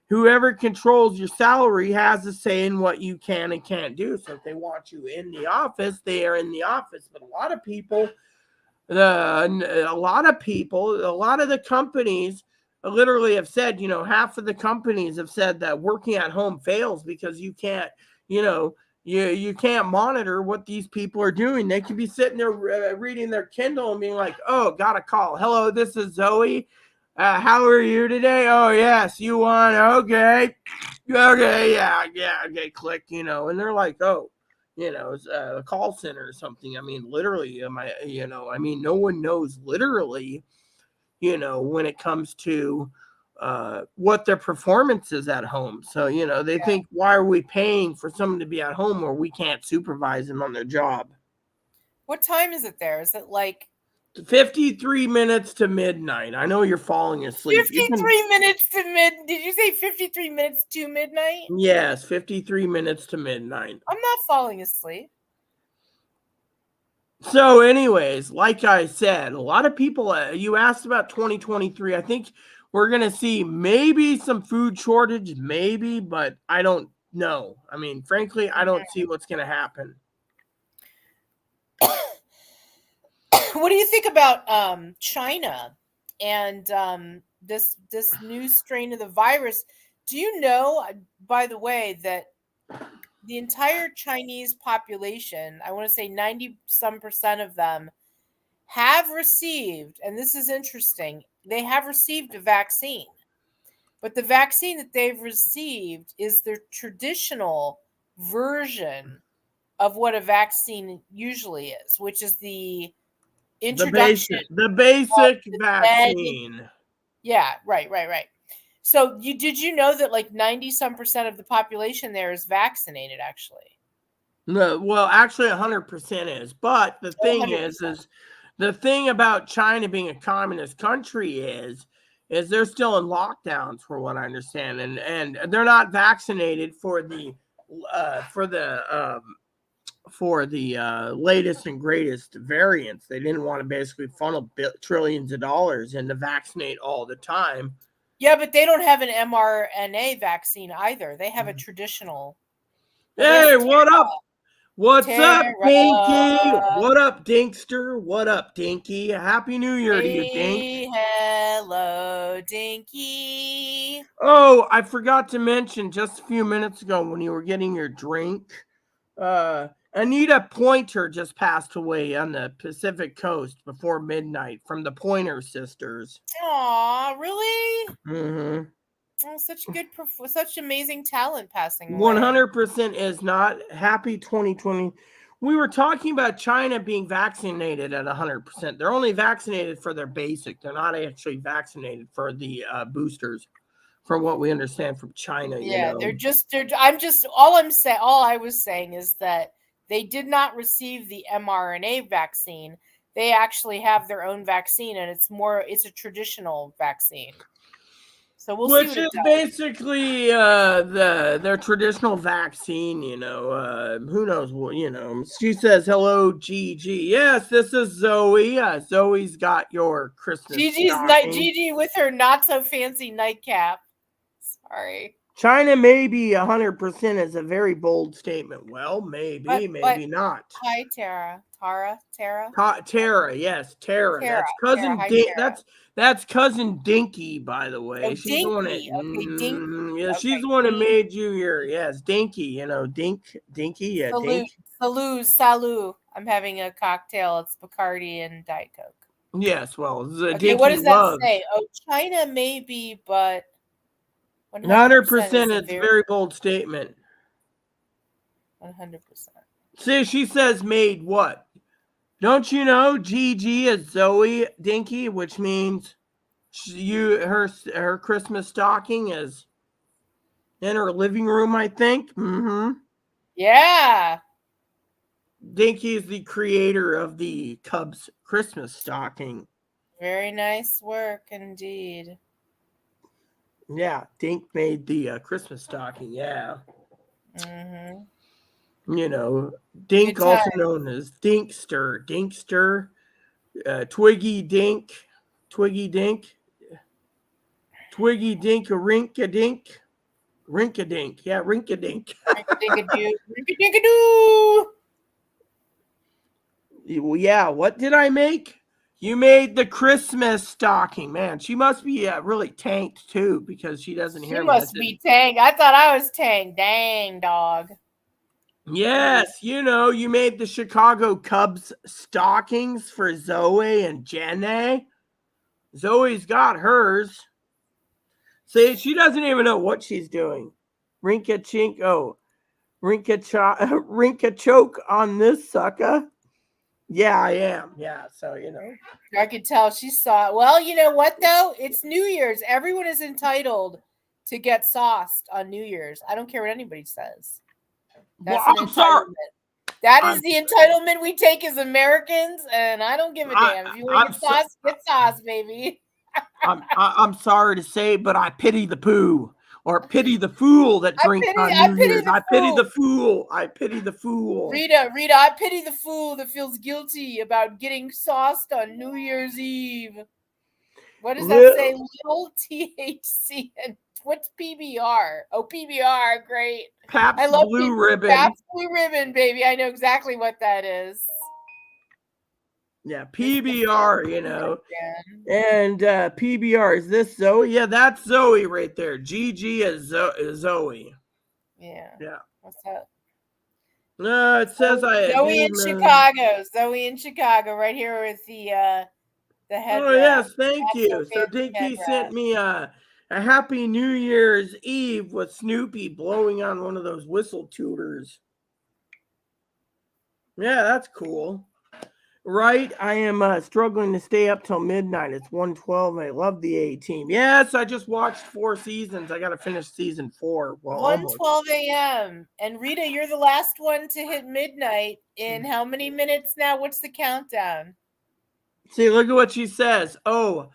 whoever controls your salary has a say in what you can and can't do. So if they want you in the office, they are in the office. But a lot of the companies literally have said, half of the companies have said that working at home fails because you can't, you can't monitor what these people are doing. They could be sitting there reading their Kindle and being like, oh, got a call. Hello, this is Zoe. How are you today? Oh, yes, you want, okay, yeah, okay, click, and they're like, oh, it's a call center or something. I mean, literally, no one knows literally, when it comes to what their performance is at home. So, they think, why are we paying for someone to be at home where we can't supervise them on their job? What time is it there? Is it 53 minutes to midnight? I know you're falling asleep. 53 minutes to Did you say 53 minutes to midnight? Yes, 53 minutes to midnight. I'm not falling asleep. So anyways, like I said, a lot of people, you asked about 2023. I think we're going to see maybe some food shortage, maybe, but I don't know. I mean, frankly, I don't see what's going to happen. What do you think about China and this new strain of the virus. Do you know, by the way, that the entire Chinese population, I want to say 90% of them, have received, and this is interesting, they have received a vaccine. But the vaccine that they've received is the traditional version of what a vaccine usually is, which is the introduction. The basic vaccine. Yeah, right. So did you know that like 90% of the population there is vaccinated actually? No, well, actually 100% is. But the thing 100%. is the thing about China being a communist country is they're still in lockdowns, for what I understand, and they're not vaccinated for the latest and greatest variants. They didn't want to basically funnel trillions of dollars in to vaccinate all the time. Yeah, but they don't have an mRNA vaccine either. They have a traditional. Hey, what up? What's up, Tara. Dinky? What up, Dinkster? What up, Dinky? Happy New Year to you, Dink. Hello, Dinky. Oh, I forgot to mention just a few minutes ago when you were getting your drink, Anita Pointer just passed away on the Pacific Coast before midnight from the Pointer Sisters. Aw, really? Mm-hmm. Oh, such amazing talent passing away. 100% is not. Happy 2020. We were talking about China being vaccinated at 100%. They're only vaccinated for their basic. They're not actually vaccinated for the boosters, from what we understand from China. Yeah, you know? all I was saying is that they did not receive the mRNA vaccine. They actually have their own vaccine, and it's a traditional vaccine. So we'll see what it does. Basically their traditional vaccine, you know. Who knows what, you know. She says, hello, Gigi. Yes, this is Zoe. Zoe's got your Christmas Gigi with her not so fancy nightcap. Sorry. China maybe 100% is a very bold statement. Well, maybe not. Hi, Tara. Tara, yes, Tara. That's cousin that's cousin Dinky, by the way. Oh, she's the one that Dinky. Yeah, she's the one that made you your Dinky, you know, Dinky, yeah, Dink. Salut. I'm having a cocktail. It's Bacardi and Diet Coke. Yes, well, okay, what does that say? Oh, China maybe, but 100% it's a very bold statement. 100%. See, she says made what? Don't you know Gigi is Zoe Dinky, which means her Christmas stocking is in her living room, I think. Mm-hmm. Yeah. Dinky is the creator of the Cubs Christmas stocking. Very nice work indeed. Yeah, Dink made the Christmas stocking. Yeah. Mm-hmm. You know, Dink, also known as Dinkster, Twiggy Dink, Twiggy Dink, Rinka-Dink. Yeah, Rinka-Dink. Rinka-Dink-a-doo. Yeah, what did I make? You made the Christmas stocking. Man, she must be really tanked too, because she doesn't hear me. She must be tanked. I thought I was tanked. Dang, dog. Yes, you know, you made the Chicago Cubs stockings for Zoe and Jenny. Zoe's got hers. See, she doesn't even know what she's doing. Rinka choke on this sucker. Yeah, I am. Yeah, so, you know. I could tell she saw it. Well, you know what, though? It's New Year's. Everyone is entitled to get sauced on New Year's. I don't care what anybody says. That's an entitlement. That is the entitlement we take as Americans, and I don't give a damn. If you want to get sauce, baby. I'm sorry to say, but I pity the poo. Or pity the fool that drinks on New Year's. I pity the fool. Rita, I pity the fool that feels guilty about getting sauced on New Year's Eve. What does that say? Little THC and what's PBR? Oh, PBR, great. Pabst Blue Ribbon. Pabst Blue Ribbon, baby. I know exactly what that is. Yeah, PBR, you know. Yeah. And PBR, is this Zoe? Yeah, that's Zoe right there. GG is Zoe. Yeah. Yeah. What's that? No, it says I Zoe in do. Chicago. Zoe in Chicago, right here with the head Oh wrap. yes, thank Not so you. So fancy head Dinky sent wrap. me a Happy New Year's Eve with Snoopy blowing on one of those whistle tutors. Yeah, that's cool. Right, I am struggling to stay up till midnight. It's 1:12 and I love the A-Team. Yes, I just watched 4 seasons. I got to finish season 4. Well, almost. 1:12 a.m. And Rita, you're the last one to hit midnight in how many minutes now? What's the countdown? See, look at what she says. Oh,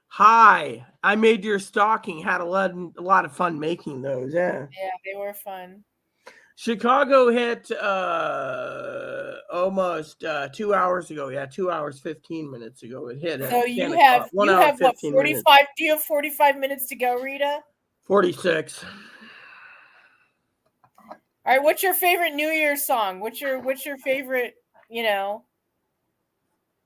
hi. I made your stocking. Had a lot of fun making those. Yeah. Yeah, they were fun. Chicago hit almost 2 hours ago. Yeah, 2 hours 15 minutes ago. It hit. So you 10 have o'clock. 1 hour what 15 minutes. 45? Do you have 45 minutes to go, Rita? 46. All right, what's your favorite New Year's song? What's your favorite, you know?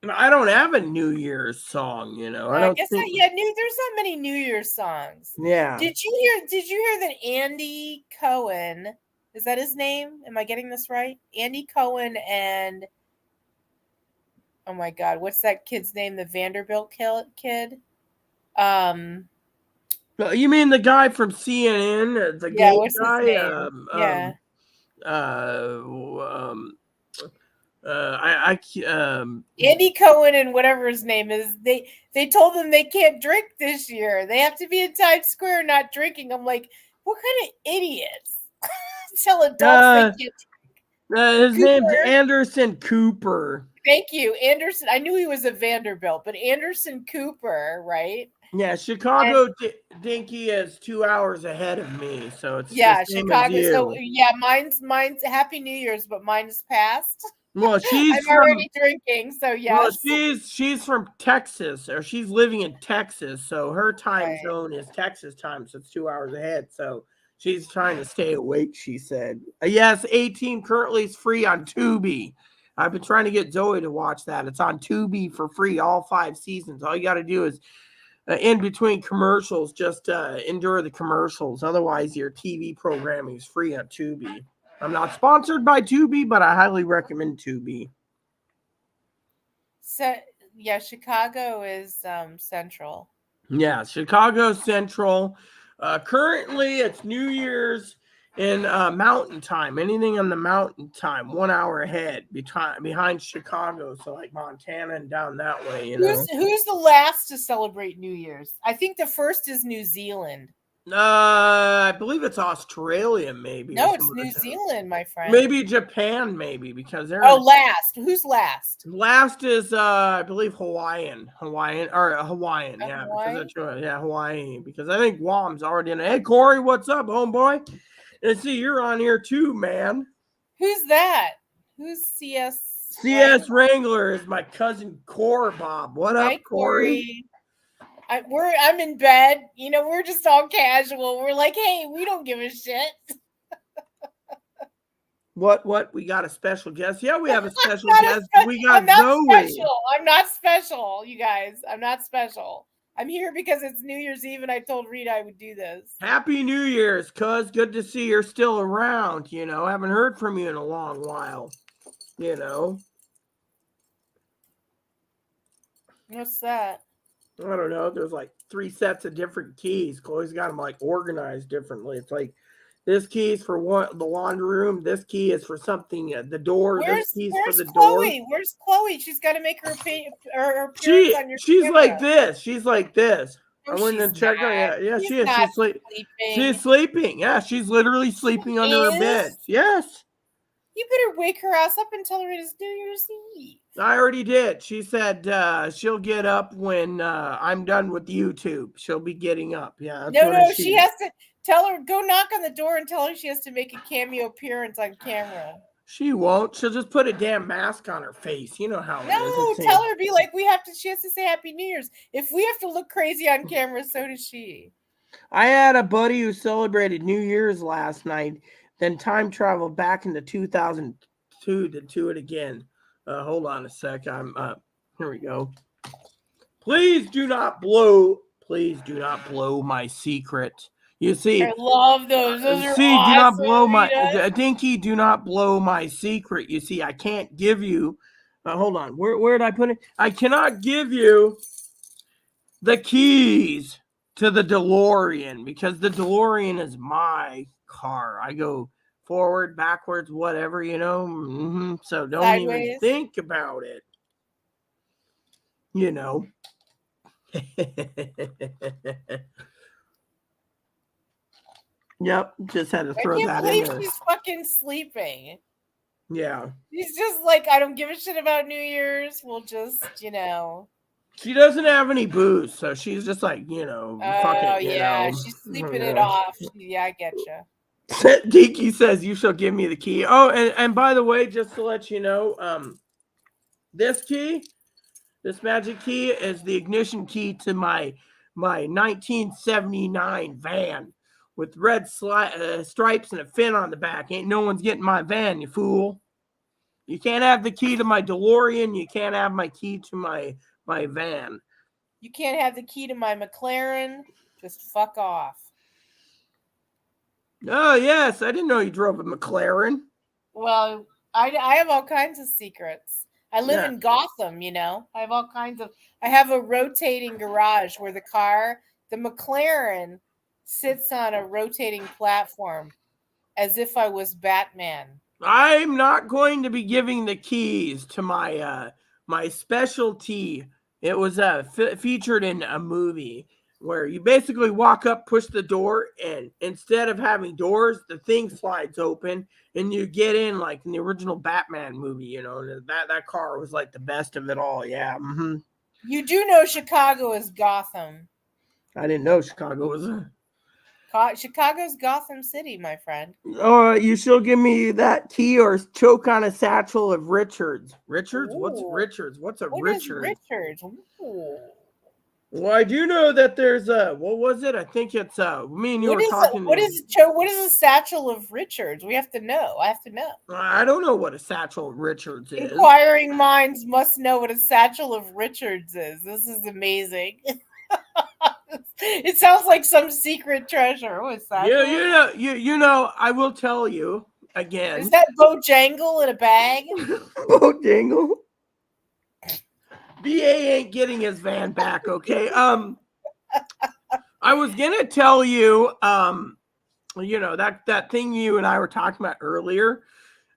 I don't have a New Year's song, you know. I don't guess think. not yet. There's not many New Year's songs. Yeah. Did you hear that Andy Cohen, is that his name? Am I getting this right? Andy Cohen and oh my God, what's that kid's name? The Vanderbilt kid? You mean the guy from CNN, the Yeah, gay what's his guy? name? Yeah. Andy Cohen and whatever his name is, they told them they can't drink this year. They have to be in Times Square not drinking. I'm like, what kind of idiots tell adults they can't? His name's Anderson Cooper. Thank you, Anderson. I knew he was a Vanderbilt, but Anderson Cooper, right? Yeah, Chicago Dinky is 2 hours ahead of me, so it's yeah, the same Chicago. as you. So yeah, mine's Happy New Year's, but mine's past. Well, I'm already drinking, so yes. Well, she's from Texas, or she's living in Texas, so her time zone is Texas time, so it's 2 hours ahead. So she's trying to stay awake, she said. Yes, A-Team currently is free on Tubi. I've been trying to get Zoe to watch that. It's on Tubi for free, all 5 seasons. All you got to do is in between commercials, just endure the commercials. Otherwise, your TV programming is free on Tubi. I'm not sponsored by Tubi, but I highly recommend Tubi. So yeah, Chicago is central. Yeah, Chicago Central. Currently, it's New Year's in Mountain Time. Anything on the Mountain Time, 1 hour ahead behind Chicago. So like Montana and down that way. You know, who's the last to celebrate New Year's? I think the first is New Zealand. I believe it's Australia, maybe. No, it's New Zealand, my friend. Maybe Japan, maybe, because they're last. Who's last? Last is I believe Hawaiian, yeah, Hawaii? because Hawaii, because I think Guam's already in it. Hey Corey, what's up, homeboy? And see, you're on here too, man. Who's that? Who's CS? CS Wrangler is my cousin Core Bob. What up, Corey? I'm in bed. You know, we're just all casual. We're like, hey, we don't give a shit. What? We got a special guest? Yeah, we have a special guest. We got Zoe. I'm not special, you guys. I'm not special. I'm here because it's New Year's Eve, and I told Rita I would do this. Happy New Year's, cuz. Good to see you're still around. You know, haven't heard from you in a long while. You know. What's that? I don't know. There's like 3 sets of different keys. Chloe's got them like organized differently. It's like this key is for the laundry room. This key is for something at the door. This key's for the Chloe? door. Where's Chloe? She's got to make her appearance on your She's camera. like this. She's like this. No, I went and checked her. Yeah, she is. She's sleeping. She's sleeping. Yeah, she's literally sleeping under her bed. Yes. You better wake her ass up and tell her it is New Year's Eve. I already did. She said she'll get up when I'm done with YouTube. She'll be getting up. Yeah. No, she has to tell her, go knock on the door and tell her she has to make a cameo appearance on camera. She won't. She'll just put a damn mask on her face. You know how it is. No, tell her, be like, she has to say Happy New Year's. If we have to look crazy on camera, so does she. I had a buddy who celebrated New Year's last night, then time traveled back into 2002 to do it again. Hold on a sec. Here we go. Please do not blow my secret. You see, I love those. Those are see, do not blow awesome, Rita. Dinky, do not blow my secret. You see, I can't give you, hold on, where did I put it? I cannot give you the keys to the DeLorean because the DeLorean is my car. I go forward, backwards, whatever, you know. So don't even Sideways. think about it. You know. Yep, just had to I throw can't that in believe there. she's fucking sleeping. Yeah. She's just like, I don't give a shit about New Year's. We'll just, She doesn't have any booze, so she's just like, fuck it, yeah, she's sleeping it off. Yeah, I get you. Dinky says you shall give me the key. Oh, and by the way, just to let you know, this magic key is the ignition key to my 1979 van with red stripes and a fin on the back. Ain't no one's getting my van, you fool. You can't have the key to my DeLorean. You can't have my key to my van. You can't have the key to my McLaren. Just fuck off. Oh, yes. I didn't know you drove a McLaren. Well, I have all kinds of secrets. I live in Gotham, I have all kinds of... I have a rotating garage where the McLaren sits on a rotating platform as if I was Batman. I'm not going to be giving the keys to my my specialty. It was featured in a movie where you basically walk up, push the door, and instead of having doors, the thing slides open and you get in like in the original Batman movie. That car was like the best of it all. Yeah. You do know Chicago is Gotham. I didn't know Chicago was Chicago's Gotham City, my friend. You shall give me that key or choke on a satchel of Richards. Richards? Ooh. What's Richards? What's a What Richard? is Richards? Ooh. Well, I do know that there's what was it? I think it's me and you were talking. What is a satchel of Richards? We have to know. I have to know. I don't know what a satchel of Richards is. Inquiring minds must know what a satchel of Richards is. This is amazing. It sounds like some secret treasure. What's that? Yeah, I will tell you again. Is that Bojangle in a bag? Bojangle? BA ain't getting his van back, okay? I was gonna tell you, that thing you and I were talking about earlier.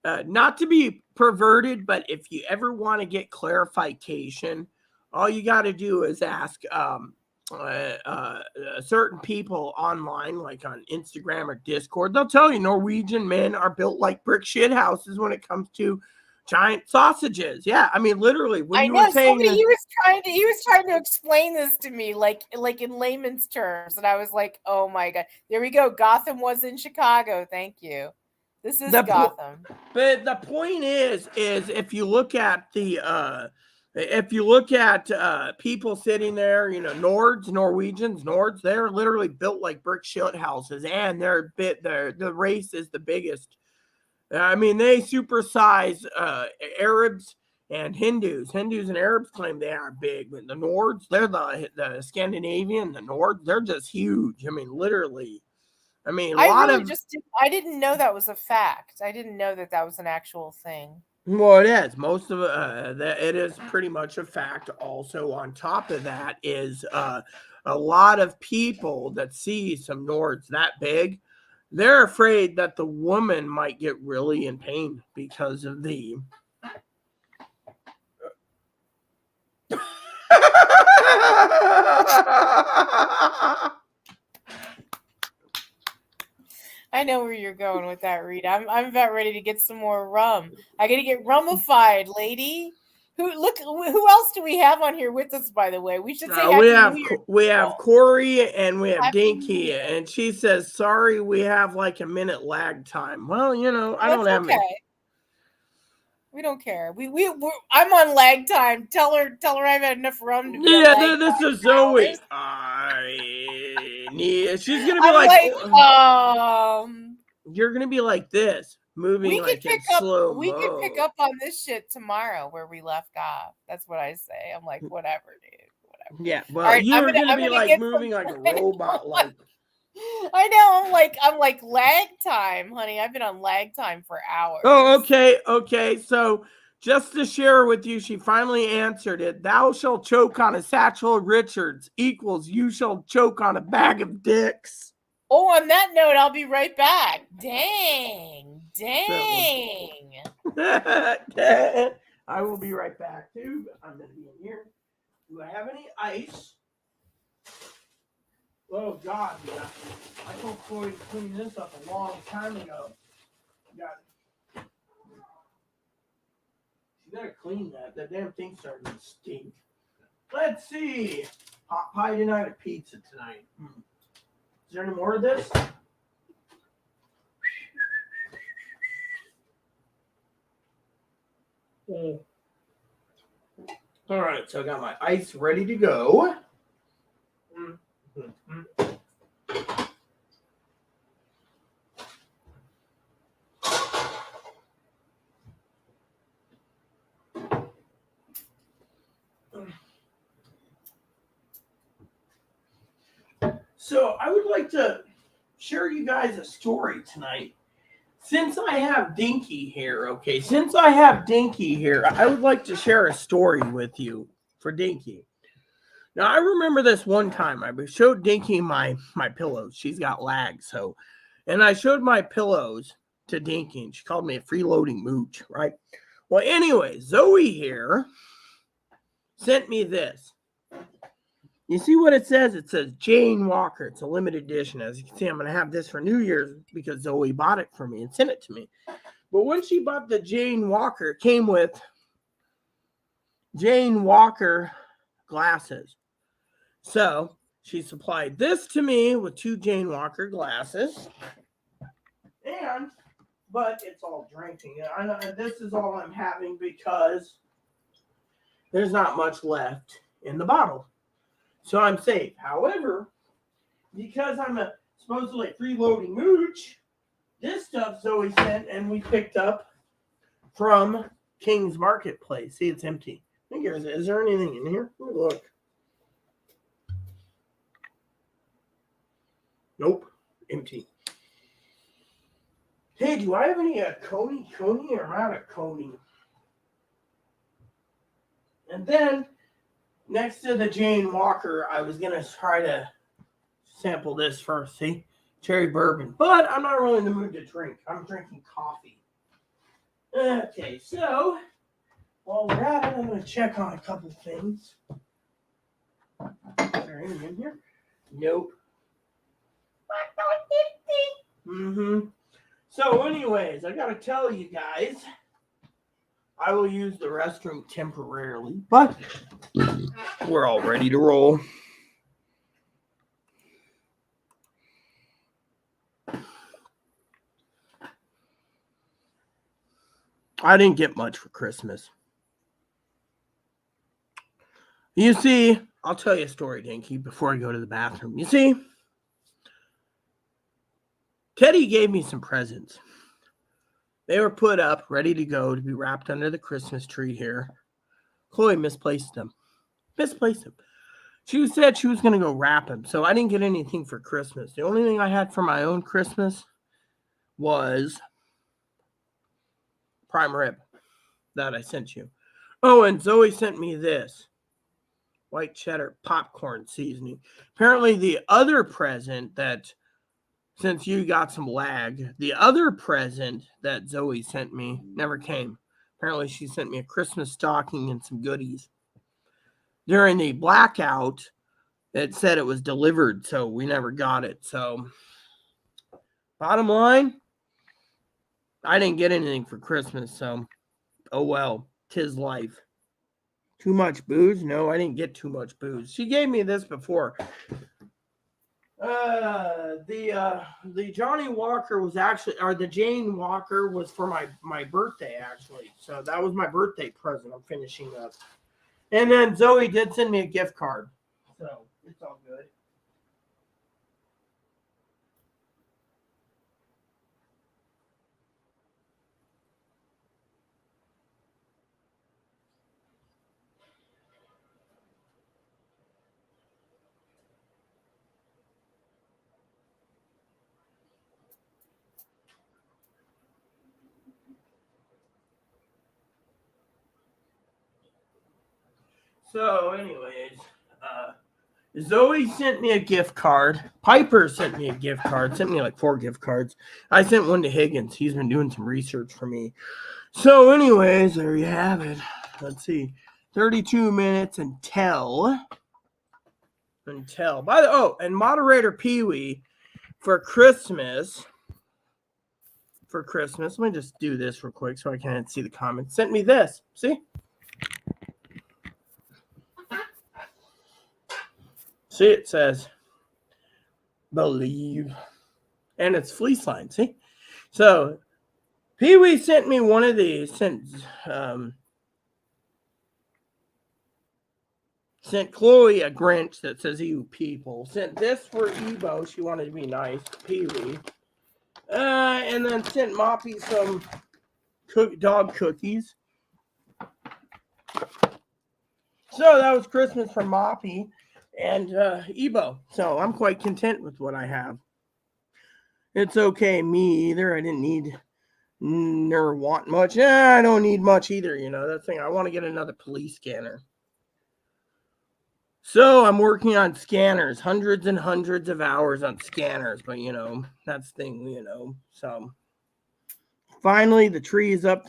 Not to be perverted, but if you ever want to get clarification, all you got to do is ask certain people online, like on Instagram or Discord. They'll tell you Norwegian men are built like brick shit houses when it comes to giant sausages. Yeah, I mean, literally. When you were saying he was trying to explain this to me, like in layman's terms, and I was like, oh my god, there we go. Gotham was in Chicago. Thank you. This is Gotham. But the point is if you look at people sitting there, Norwegians, they're literally built like brick shit houses, and the race is the biggest. I mean, they supersize Arabs and Hindus. Hindus and Arabs claim they are big, but the Nords, they're the Scandinavian, the Nords, they're just huge. I mean, literally. I mean, I didn't know that was a fact. I didn't know that was an actual thing. Well, it is. Most of it is pretty much a fact. Also, on top of that is a lot of people that see some Nords that big, they're afraid that the woman might get really in pain because of the I know where you're going with that, Rita. I'm about ready to get some more rum. I gotta get rummified, lady. Who else do we have on here with us, by the way? We should say we have Corey and we have Dinky, and she says, sorry, we have like a minute lag time. Well, I don't have okay. We don't care. I'm on lag time. Tell her I've had enough rum to be on lag this time. is Zoe. She's gonna be like, you're gonna be like this. moving like in slow mo. We could pick up on this shit tomorrow where we left off. That's what I say. I'm like, whatever, dude. Whatever. Yeah, well, All right, you're gonna be gonna like get moving like a robot, like. I know. I'm like lag time, honey. I've been on lag time for hours. Oh, okay. So just to share with you, she finally answered it. Thou shalt choke on a satchel of Richards equals you shall choke on a bag of dicks. Oh, on that note, I'll be right back. Dang. I will be right back too. I'm gonna be in here. Do I have any ice? Oh God, yeah. I told Chloe to clean this up a long time ago. Got it. You gotta clean that. That damn thing's starting to stink. Let's see. Hot pie tonight or pizza tonight? Is there any more of this? All right, so I got my ice ready to go. So I would like to share you guys a story tonight. Since I have Dinky here, I would like to share a story with you for Dinky. Now, I remember this one time. I showed Dinky my pillows. She's got lag, and I showed my pillows to Dinky, and she called me a freeloading mooch, right? Well, anyway, Zoe here sent me this. You see what it says? It says Jane Walker. It's a limited edition. As you can see, I'm going to have this for New Year's because Zoe bought it for me and sent it to me. But when she bought the Jane Walker, it came with Jane Walker glasses. So she supplied this to me with 2 Jane Walker glasses. But it's all drinking. This is all I'm having because there's not much left in the bottle. So I'm safe. However, because I'm a supposedly freeloading mooch, this stuff Zoe sent and we picked up from King's Marketplace. See, it's empty. I think is there anything in here? Let me look. Nope, empty. Hey, do I have any Coney or am I out of Coney? And then next to the Jane Walker, I was going to try to sample this first. See? Cherry bourbon. But I'm not really in the mood to drink. I'm drinking coffee. Okay, so while we're at it, I'm going to check on a couple things. Is there anything in here? Nope. So anyways, I got to tell you guys, I will use the restroom temporarily, but we're all ready to roll. I didn't get much for Christmas. You see, I'll tell you a story, Dinky, before I go to the bathroom. You see, Teddy gave me some presents. They were put up, ready to go, to be wrapped under the Christmas tree here. Chloe misplaced them. She said she was going to go wrap them, so I didn't get anything for Christmas. The only thing I had for my own Christmas was prime rib that I sent you. Oh, and Zoe sent me this. White cheddar popcorn seasoning. Apparently the other present that, since you got some lag, the other present that Zoe sent me never came. Apparently she sent me a Christmas stocking and some goodies. During the blackout, it said it was delivered, so we never got it. So, bottom line, I didn't get anything for Christmas, so, oh well, 'tis life. Too much booze? No, I didn't get too much booze. She gave me this before. The Johnny Walker was actually, or the Jane Walker was for my birthday, actually. So that was my birthday present. I'm finishing up. And then Zoe did send me a gift card. So it's all good. So, anyways, Zoe sent me a gift card. Piper sent me a gift card. Sent me like 4 gift cards. I sent one to Higgins. He's been doing some research for me. So, anyways, there you have it. Let's see. 32 minutes until. And moderator Pee Wee for Christmas. Let me just do this real quick so I can see the comments. Sent me this. See? See, it says believe. And it's fleece line. See? So, Pee Wee sent me one of these. Sent Chloe a Grinch that says "You people." Sent this for Ebo. She wanted to be nice. Pee Wee. And then sent Moppy some dog cookies. So that was Christmas for Moppy and Ebo. So I'm quite content with what I have. It's okay, me either. I didn't need nor want much. I don't need much either, that thing. I want to get another police scanner. So I'm working on scanners, hundreds and hundreds of hours on scanners, but that's the thing, So finally the tree is up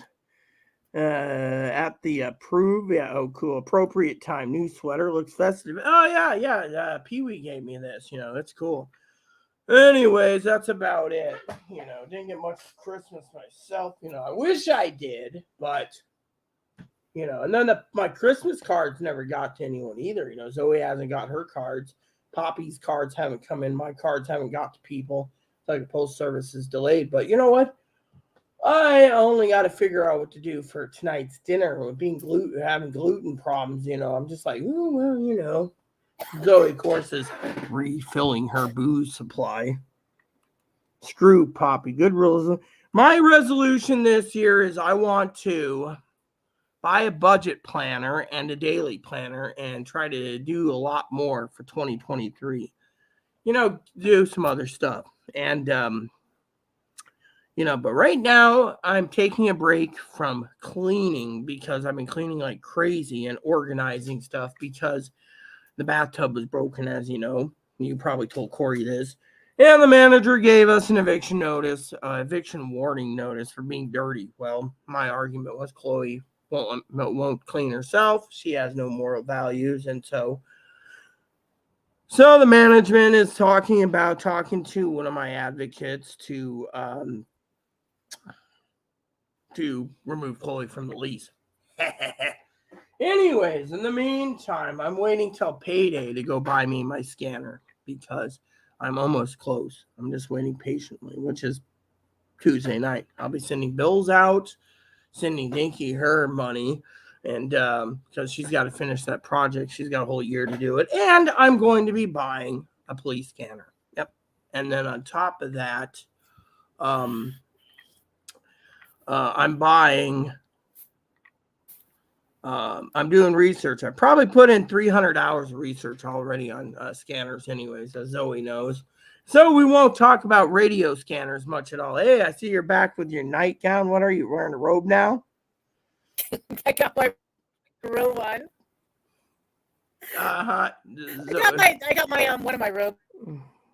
at the approved. Yeah, oh cool. Appropriate time. New sweater, looks festive. Oh yeah. Pee Wee gave me this, it's cool. Anyways, that's about it. Didn't get much Christmas myself. I wish I did, but and then my Christmas cards never got to anyone either. Zoe hasn't got her cards. Poppy's cards haven't come in. My cards haven't got to people. It's like the post service is delayed. But you know what? I only got to figure out what to do for tonight's dinner. With having gluten problems, I'm just like, oh, well, Zoe, of course, is refilling her booze supply. Screw Poppy. Good rules. My resolution this year is I want to buy a budget planner and a daily planner and try to do a lot more for 2023. Do some other stuff. And, but right now I'm taking a break from cleaning because I've been cleaning like crazy and organizing stuff because the bathtub was broken, as you know. You probably told Corey this. And the manager gave us an eviction warning notice for being dirty. Well, my argument was Chloe won't clean herself. She has no moral values. And so the management is talking to one of my advocates to remove Chloe from the lease. Anyways, in the meantime, I'm waiting till payday to go buy me my scanner because I'm almost close. I'm just waiting patiently, which is Tuesday night. I'll be sending bills out, sending Dinky her money, and because she's got to finish that project. She's got a whole year to do it. And I'm going to be buying a police scanner. Yep. And then on top of that, I'm doing research. I probably put in 300 hours of research already on scanners anyways, as Zoe knows. So we won't talk about radio scanners much at all. Hey, I see you're back with your nightgown. What are you, wearing a robe now? I got my robe on. I got my one of my robes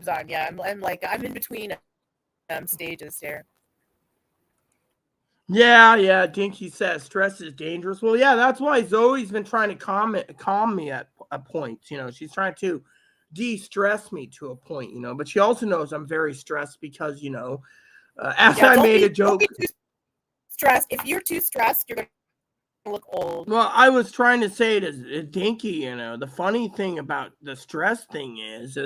on. Yeah, I'm in between stages here. Yeah. Dinky says stress is dangerous. Well, yeah, that's why Zoe's been trying to calm me at a point. She's trying to de-stress me to a point, but she also knows I'm very stressed because, I made a joke. Stressed. If you're too stressed, you're going to look old. Well, I was trying to say to Dinky, the funny thing about the stress thing is,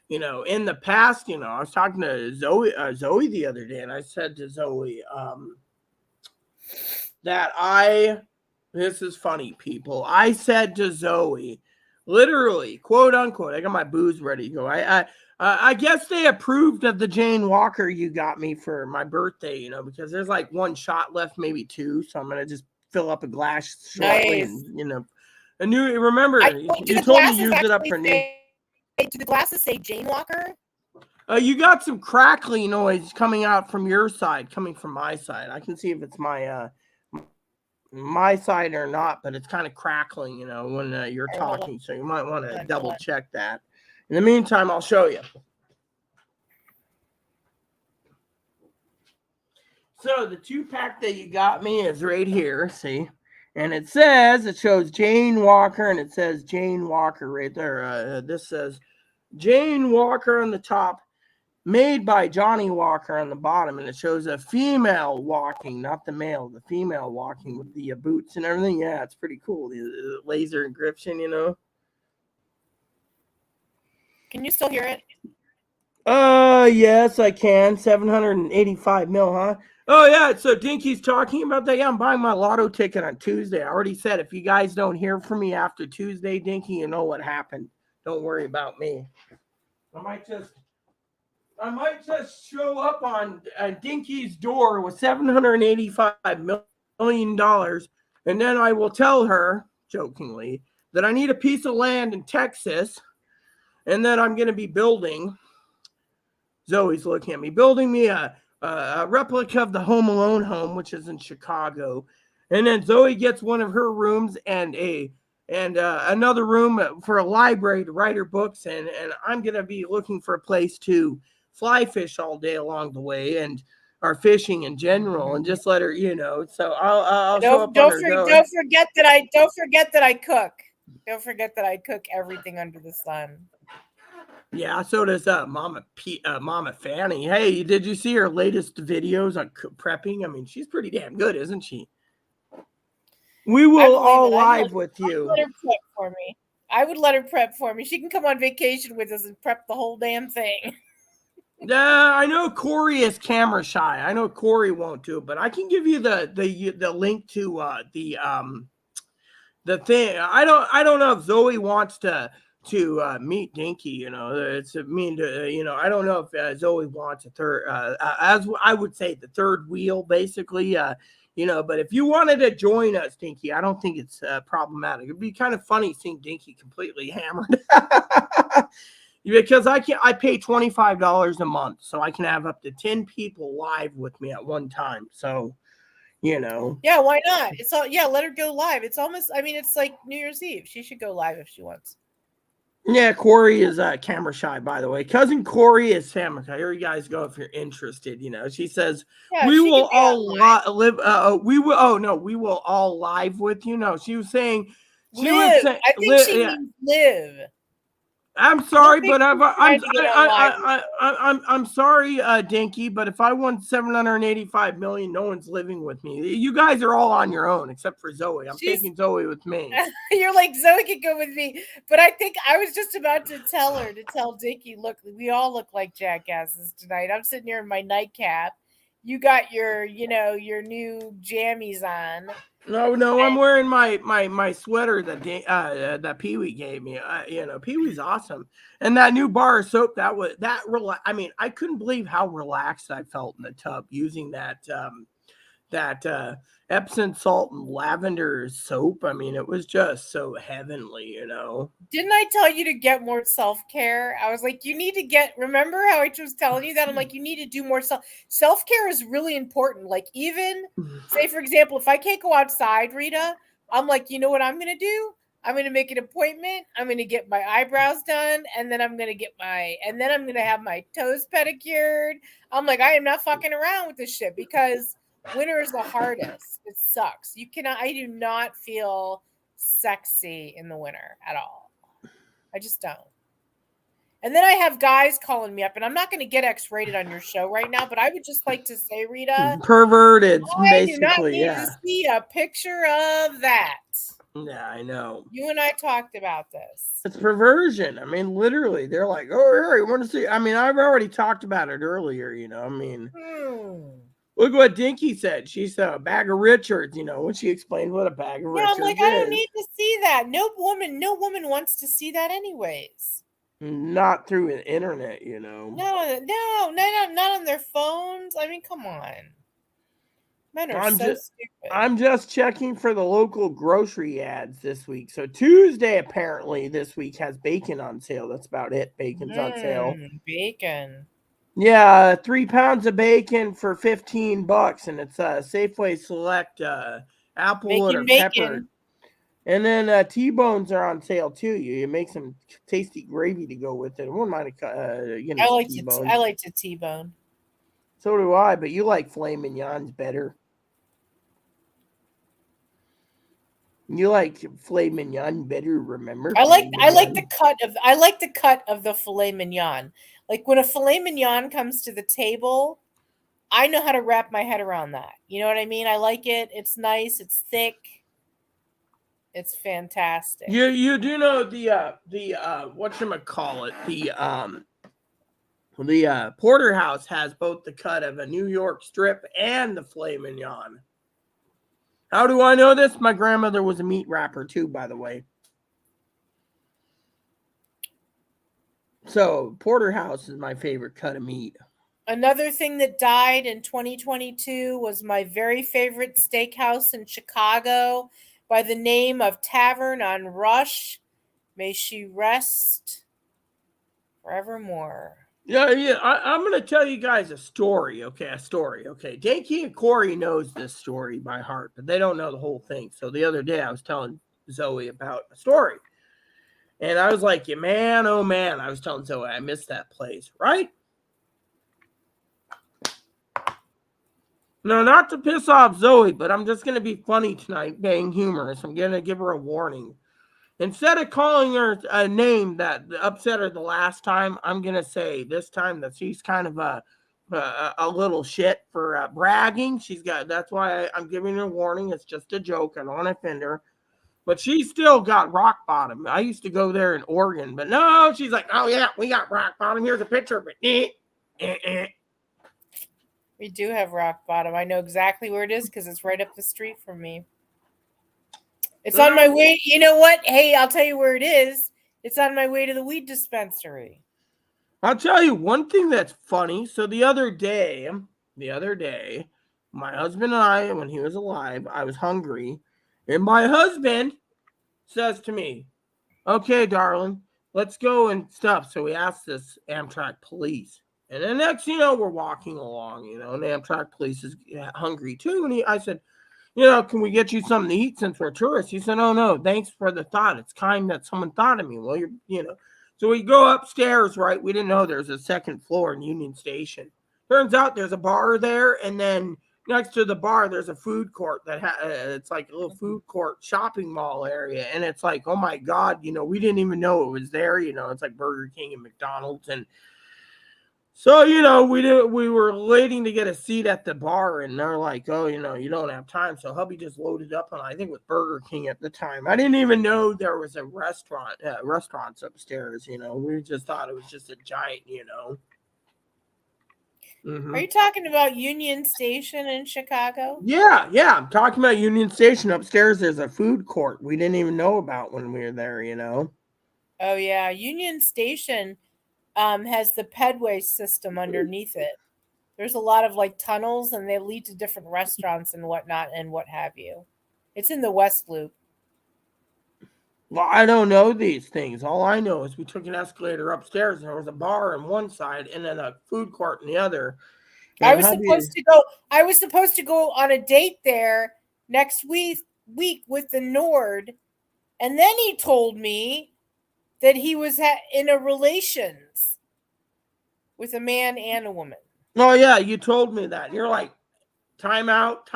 in the past, I was talking to Zoe the other day, and I said to Zoe, this is funny, people. I said to Zoe, literally, quote unquote, I got my booze ready to go. I guess they approved of the Jane Walker you got me for my birthday, because there's like one shot left, maybe 2. So I'm going to just fill up a glass shortly. Nice. And, remember, you told me to use it up for new. Do the glasses say Jane Walker? You got some crackly noise coming out from your side, coming from my side. I can see if it's my my side or not, but it's kind of crackling, you know, when you're Okay, hold talking. So you might want to hold double on. check that. In the meantime, I'll show you. So the 2-pack that you got me is right here, see? And it shows Jane Walker, and it says Jane Walker right there. This says Jane Walker on the top, made by Johnny Walker on the bottom, and it shows a female walking, not the male, the female walking with the boots and everything. Yeah, it's pretty cool. The laser encryption, you know. Can you still hear it? Yes, I can. 785 mil, huh? Oh, yeah. So Dinky's talking about that. Yeah, I'm buying my lotto ticket on Tuesday. I already said if you guys don't hear from me after Tuesday, Dinky, you know what happened. Don't worry about me. I might just show up on Dinky's door with $785 million, and then I will tell her, jokingly, that I need a piece of land in Texas, and that I'm going to be building. Zoe's looking at me, building me a replica of the Home Alone home, which is in Chicago, and then Zoe gets one of her rooms and another room for a library to write her books in, and I'm gonna be looking for a place to fly fish all day along the way and our fishing in general, and just let her, you know. So I'll show up on her door. Don't forget that I cook. Don't forget that I cook everything under the sun. Yeah, so does Mama Fanny. Hey, did you see her latest videos on prepping? I mean, she's pretty damn good, isn't she? We will all live with you. Let her prep for me. I would let her prep for me. She can come on vacation with us and prep the whole damn thing. I know Corey is camera shy. I know Corey won't do it, but I can give you the link to the thing. I don't know if Zoe wants to meet Dinky, you know. It's mean to you know. I don't know if Zoe wants a third, as I would say, the third wheel, basically. You know, but if you wanted to join us, Dinky, I don't think it's problematic. It'd be kind of funny seeing Dinky completely hammered. Because I pay $25 a month, so I can have up to 10 people live with me at one time. So, you know. Yeah, why not? It's all let her go live. It's almost, I mean, it's like New Year's Eve. She should go live if she wants. Yeah, Corey is camera shy, by the way. Cousin Corey is camera shy. Here you guys go if you're interested. You know, she says we will all live. We will. Oh no, we will all live with you. No, she was saying. She live. was saying, I think she means live. I'm sorry, but I'm sorry, Dinky, but if I won 785 million, no one's living with me. You guys are all on your own except for Zoe. I'm taking Zoe with me. You're like, Zoe could go with me, but I think I was just about to tell Dinky, look, we all look like jackasses tonight. I'm sitting here in my nightcap. You got your, you know, your new jammies on. No, I'm wearing my sweater that Pee-wee gave me. You know, Pee-wee's awesome, and that new bar of soap I mean, I couldn't believe how relaxed I felt in the tub using that Epsom salt and lavender soap. I mean, it was just so heavenly, you know. Didn't I tell you to get more self-care? I was like, you need to remember how I was telling you that? I'm like, you need to do more self-care is really important. Like, even say, for example, if I can't go outside, Rita, I'm like, you know what I'm going to do? I'm going to make an appointment. I'm going to get my eyebrows done. And then I'm going to have my toes pedicured. I'm like, I am not fucking around with this shit because winter is the hardest. It sucks. I do not feel sexy in the winter at all. I just don't. And then I have guys calling me up, and I'm not going to get X-rated on your show right now, but I would just like to say, Rita, perverted, I do not need to see a picture of that. Yeah, I know. You and I talked about this. It's perversion. I mean, literally, they're like, "Oh, Harry, want to see?" I mean, I've already talked about it earlier. You know, I mean, look what Dinky said. She said a bag of Richards. You know, when she explained what a bag of Richards is. I'm like, I don't need to see that. No woman wants to see that, anyways. Not through an internet, you know. No, not on their phones. I mean, come on. Men are so stupid. I'm just checking for the local grocery ads this week. So Tuesday, apparently, this week has bacon on sale. That's about it. Bacon's on sale. Bacon. Yeah, 3 pounds of bacon for $15, and it's Safeway Select apple and pepper. And then T-bones are on sale too. You make some tasty gravy to go with it. I wouldn't mind I like T-bone. I like to T-bone. So do I, but you like filet mignons better. You like filet mignon better, remember? I like the cut of the filet mignon. Like when a filet mignon comes to the table, I know how to wrap my head around that. You know what I mean? I like it. It's nice. It's thick. It's fantastic. You do know the whatchamacallit, the porterhouse has both the cut of a New York strip and the filet mignon. How do I know this? My grandmother was a meat wrapper too, by the way. So porterhouse is my favorite cut of meat. Another thing that died in 2022 was my very favorite steakhouse in Chicago by the name of Tavern on Rush. May she rest forevermore. Yeah. I'm going to tell you guys a story. Okay, Danky and Corey knows this story by heart, but they don't know the whole thing. So the other day I was telling Zoe about a story. And I was like, yeah, man, oh man. I was telling Zoe I missed that place, right? No, not to piss off Zoe, but I'm just going to be funny tonight, being humorous. I'm going to give her a warning. Instead of calling her a name that upset her the last time, I'm going to say this time that she's kind of a little shit for bragging. That's why I'm giving her a warning. It's just a joke. I don't want to offend her. But she still got rock bottom. I used to go there in Oregon, but no, she's like, oh yeah, we got rock bottom. Here's a picture of it. We do have rock bottom. I know exactly where it is because it's right up the street from me. It's on my way. You know what? Hey, I'll tell you where it is. It's on my way to the weed dispensary. I'll tell you one thing that's funny. So the other day, my husband and I, when he was alive, I was hungry. And my husband says to me, okay, darling, let's go and stuff. So we asked this Amtrak police. And then next, we're walking along, and the Amtrak police is hungry too. And I said, can we get you something to eat since we're tourists? He said, oh, no, thanks for the thought. It's kind that someone thought of me. Well, So we go upstairs, right? We didn't know there's a second floor in Union Station. Turns out there's a bar there. And then next to the bar, there's a food court that it's like a little food court shopping mall area. And it's like, oh, my God, we didn't even know it was there. It's like Burger King and McDonald's. And so, we were waiting to get a seat at the bar, and they're like, oh, you don't have time. So hubby just loaded up on, I think, with Burger King at the time. I didn't even know there was a restaurants upstairs, We just thought it was just a giant, Are you talking about Union Station in Chicago? Yeah. I'm talking about Union Station. Upstairs, there's a food court we didn't even know about when we were there, Oh, yeah. Union Station has the pedway system underneath it. There's a lot of like tunnels, and they lead to different restaurants and whatnot and what have you. It's in the West Loop. Well, I don't know these things. All I know is we took an escalator upstairs, and there was a bar on one side and then a food court on the other. I was supposed to go on a date there next week with the Nord, and then he told me that he was in a relations with a man and a woman. Oh, yeah, you told me that. You're like, time out,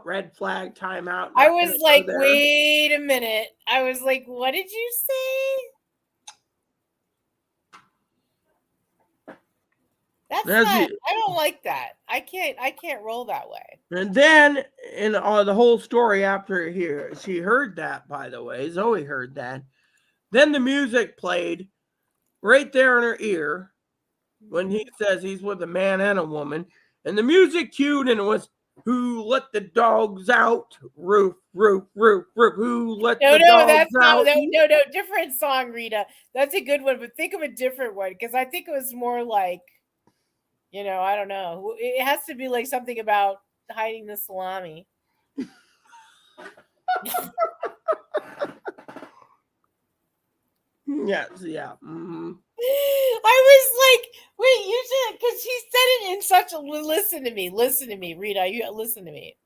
red flag, time out. I was like, wait a minute. I was like, what did you say? I don't like that. I can't roll that way. And then in the whole story after she heard that, by the way, Zoe heard that. Then the music played right there in her ear when he says he's with a man and a woman. And the music cued, and it was, who let the dogs out? Roof, roof, roof, roof. Who let the dogs out? No, different song, Rita. That's a good one, but think of a different one, because I think it was more like, I don't know. It has to be like something about hiding the salami. Yes, yeah. Mm-hmm. I was like, wait, you should, because he said it in such a, listen to me, Rita, you listen to me.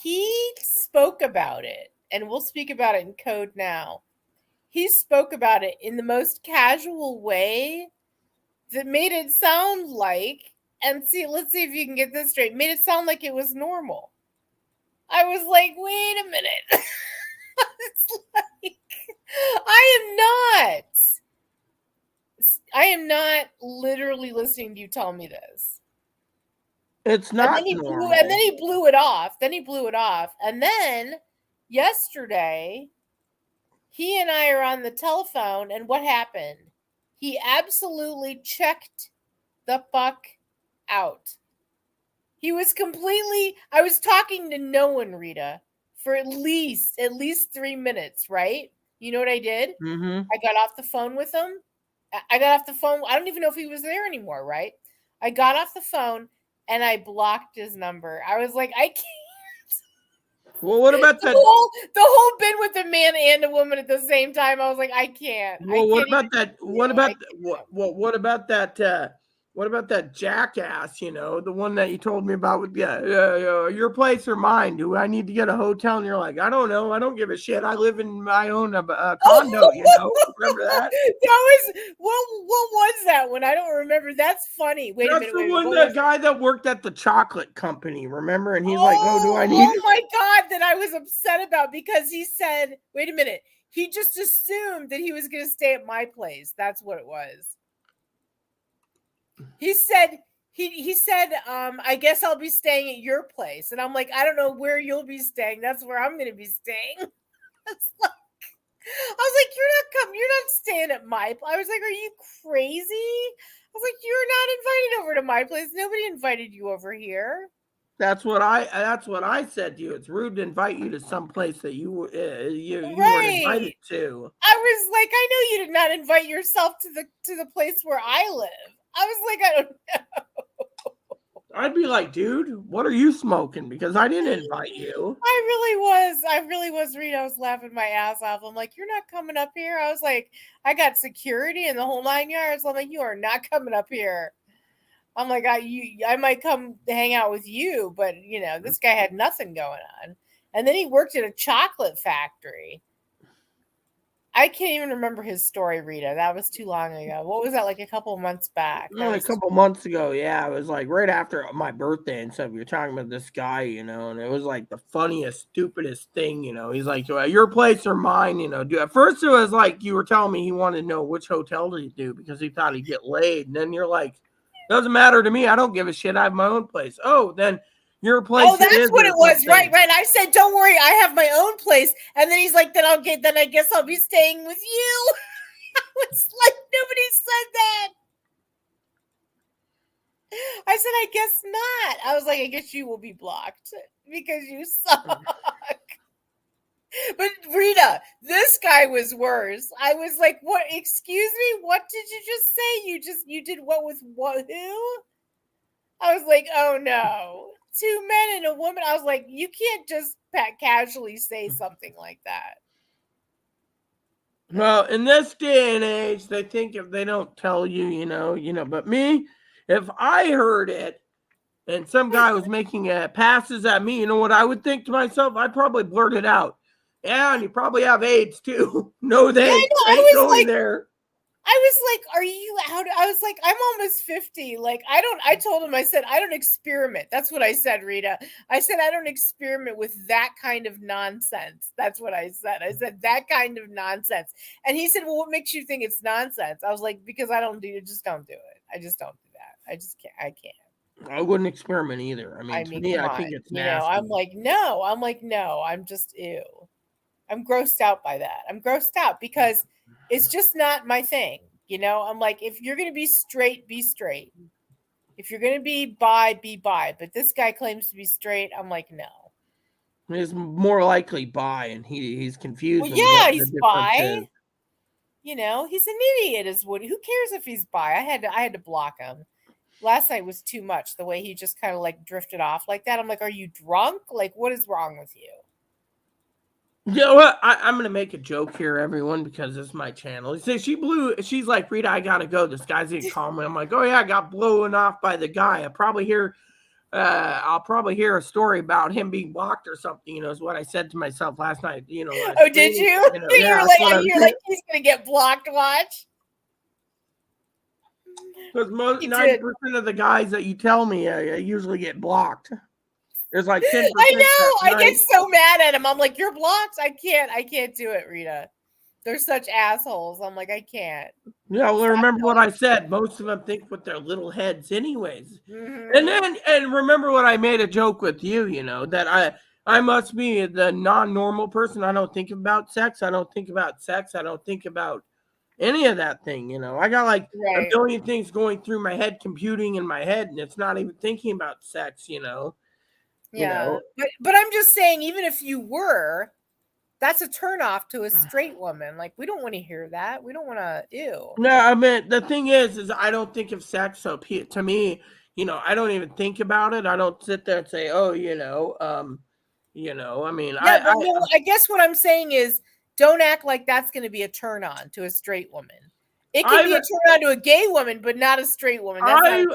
he spoke about it, and we'll speak about it in code now. He spoke about it in the most casual way that made it sound like, and see, let's see if you can get this straight, made it sound like it was normal. I was like, wait a minute. It's like, I am not literally listening to you tell me this. It's not and then normal. he blew it off. And then yesterday, he and I are on the telephone, and what happened? He absolutely checked the fuck out. He was completely, I was talking to no one, Rita, for at least 3 minutes, right? You know what I did? Mm-hmm. I got off the phone with him. I got off the phone. I don't even know if he was there anymore, right? I got off the phone and I blocked his number. I was like, I can't. Well, what about the whole bit with a man and a woman at the same time? I was like, I can't. Well, what about that? What about that? What about that jackass? You know, the one that you told me about with your place or mine? Do I need to get a hotel? And you're like, I don't know. I don't give a shit. I live in my own condo. You know, remember that? What was that one? I don't remember. That's funny. Wait a minute. That's the one, the guy that worked at the chocolate company. Remember? And he's like, oh, do I need? Oh my God! That I was upset about because he said, wait a minute. He just assumed that he was going to stay at my place. That's what it was. He said, I guess I'll be staying at your place. And I'm like, I don't know where you'll be staying. That's where I'm going to be staying. It's like, I was like, you're not staying at my place. I was like, are you crazy? I was like, you're not invited over to my place. Nobody invited you over here. That's what I said to you. It's rude to invite you to some place that you weren't invited to. I was like, I know you did not invite yourself to the place where I live. I was like, I don't know. I'd be like, dude, what are you smoking? Because I didn't invite you. I really was, Rita. I was laughing my ass off. I'm like, you're not coming up here. I was like, I got security and the whole 9 yards. I'm like, you are not coming up here. I'm like, I might come hang out with you, but you know, this guy had nothing going on. And then he worked at a chocolate factory. I can't even remember his story, Rita. That was too long ago. What was that, like a couple of months back? A couple months ago, yeah. It was like right after my birthday and stuff. You're talking about this guy, you know, and it was like the funniest, stupidest thing, you know. He's like, your place or mine, you know. At first it was like you were telling me he wanted to know which hotel did he do because he thought he'd get laid. And then you're like, doesn't matter to me. I don't give a shit. I have my own place. Oh, then your place. Oh, that's what it was. Right. I said, don't worry, I have my own place. And then he's like, then I guess I'll be staying with you. I was like, nobody said that. I said, I guess not. I was like, I guess you will be blocked because you suck. But Rita, this guy was worse. I was like, what? Excuse me? What did you just say? You did what with what? Who? I was like, oh no. 2 men and a woman. I was like, you can't just casually say something like that. Well, in this day and age, they think if they don't tell you, you know, but me, if I heard it and some guy was making passes at me, you know what I would think to myself? I'd probably blurt it out. Yeah, and you probably have AIDS too. No thanks. Yeah, I ain't going there. I was like, are you out? I was like, I'm almost 50. Like, I told him, I said, I don't experiment. That's what I said, Rita. I said, I don't experiment with that kind of nonsense. That's what I said. I said, that kind of nonsense. And he said, well, what makes you think it's nonsense? I was like, because I just don't do it. I just don't do that. I just can't. I can't. I wouldn't experiment either. I mean to me, I think it's nasty. You know, I'm like, no, I'm just ew. I'm grossed out by that. I'm grossed out because it's just not my thing. You know, I'm like, if you're going to be straight, be straight. If you're going to be bi, be bi. But this guy claims to be straight. I'm like, no. He's more likely bi, and he's confused. Well, yeah, he's bi. You know, he's an idiot. Is what? Who cares if he's bi? I had to block him. Last night was too much. The way he just kind of like drifted off like that. I'm like, are you drunk? Like, what is wrong with you? You know what? I'm going to make a joke here, everyone, because this is my channel. She's like, Rita, I got to go. This guy's going to call me. I'm like, oh, yeah, I got blown off by the guy. I probably hear I'll probably hear a story about him being blocked or something. Is what I said to myself last night. Oh, did you? Yeah, you're like he's gonna get blocked. Watch. Because 90% of the guys that you tell me usually get blocked. There's like 10%. I know. I get so mad at him. I'm like, you're blocked. I can't do it, Rita. They're such assholes. I'm like, I can't. Yeah, well, remember what I said. Most of them think with their little heads, anyways. Mm-hmm. And remember what I made a joke with you. That I must be the non-normal person. I don't think about sex. I don't think about sex. I don't think about any of that thing. I got like a billion things going through my head, computing in my head, and it's not even thinking about sex. Yeah, but I'm just saying, even if you were, that's a turnoff to a straight woman. Like, we don't want to hear that. We don't want to. Ew. No, I mean, the thing is I don't think of sex. So to me, I don't even think about it. I don't sit there and say, oh, I mean, yeah, I guess what I'm saying is, don't act like that's going to be a turn on to a straight woman. It can be a turn on to a gay woman, but not a straight woman. I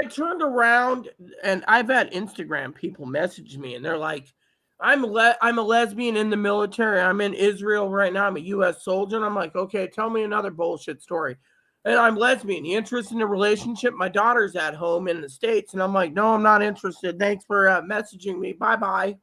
turned around and I've had Instagram people message me and they're like, I'm a lesbian in the military. I'm in Israel right now. I'm a U.S. soldier. And I'm like, okay, tell me another bullshit story. And I'm lesbian. You interested in a relationship? My daughter's at home in the States. And I'm like, no, I'm not interested. Thanks for messaging me. Bye-bye.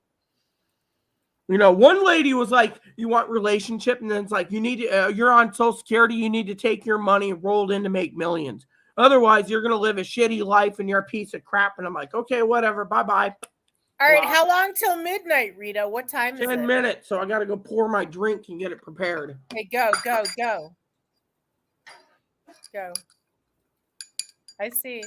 One lady was like, you want relationship? And then it's like, you need to, you're on Social Security. You need to take your money rolled in to make millions. Otherwise, you're going to live a shitty life and you're a piece of crap. And I'm like, okay, whatever. Bye-bye. All right. How long till midnight, Rita? What time is it? 10 minutes. So I got to go pour my drink and get it prepared. Okay, go. Go. I see.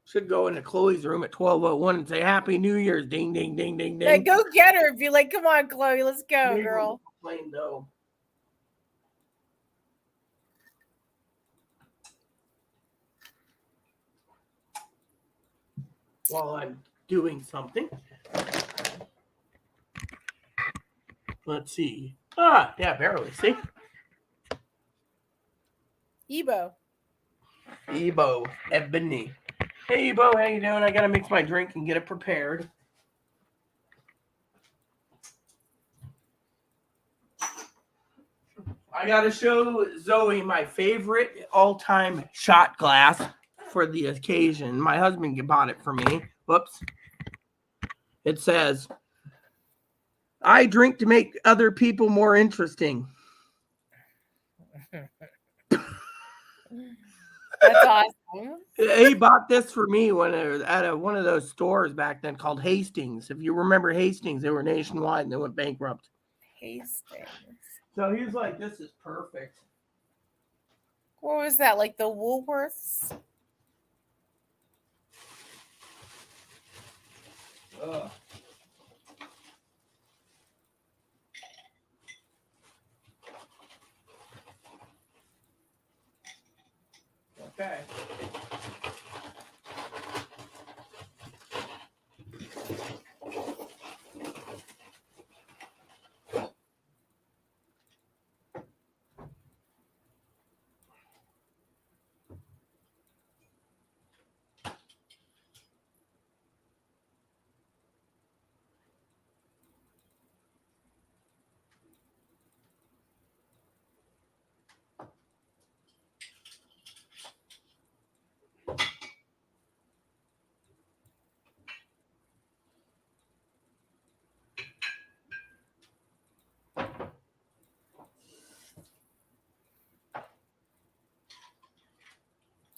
Should go into Chloe's room at 12:01 and say Happy New Year's. Ding, ding, ding, ding, ding. Yeah, go get her. Be like, come on, Chloe, let's go, girl. Plain dough. While I'm doing something. Let's see. Yeah, barely. See? Ebo, Ebony. Hey, Ebo, how you doing? I gotta mix my drink and get it prepared. I gotta show Zoe my favorite all-time shot glass for the occasion. My husband bought it for me. Whoops. It says, I drink to make other people more interesting. That's awesome. He bought this for me when it was at one of those stores back then called Hastings. If you remember Hastings, they were nationwide and they went bankrupt. Hastings. So he was like, this is perfect. What was that? Like the Woolworths? Ugh. Okay.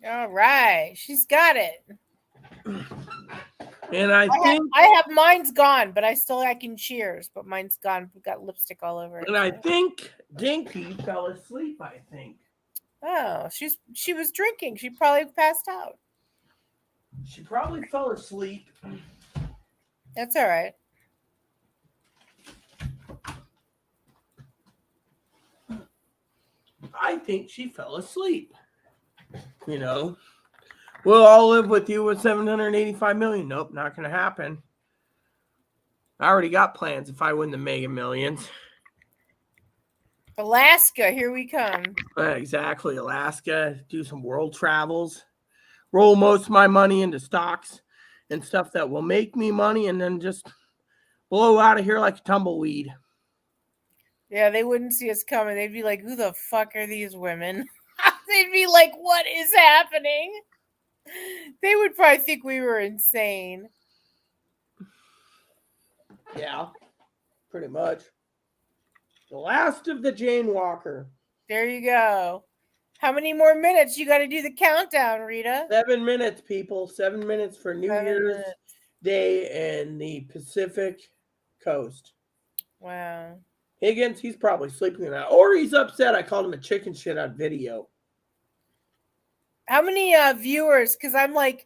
All right. She's got it. And I have mine's gone, but I can cheers, but mine's gone. We've got lipstick all over it. And I think Dinky fell asleep, I think. Oh, she was drinking. She probably passed out. She probably fell asleep. That's all right. I think she fell asleep. We'll all live with you with $785 million. Nope, not going to happen. I already got plans if I win the Mega Millions. Alaska, here we come. Exactly, Alaska. Do some world travels. roll most of my money into stocks and stuff that will make me money, and then just blow out of here like a tumbleweed. Yeah, they wouldn't see us coming. They'd be like, who the fuck are these women? They'd be like, what is happening? They would probably think we were insane. Yeah, pretty much. The last of the Jane Walker. There you go. How many more minutes? You got to do the countdown, Rita. 7 minutes, people. 7 minutes for New 7 Year's minutes. Day in the Pacific Coast. Wow. Higgins, he's probably sleeping now. Or he's upset I called him a chicken shit on video. How many viewers? Because I'm like,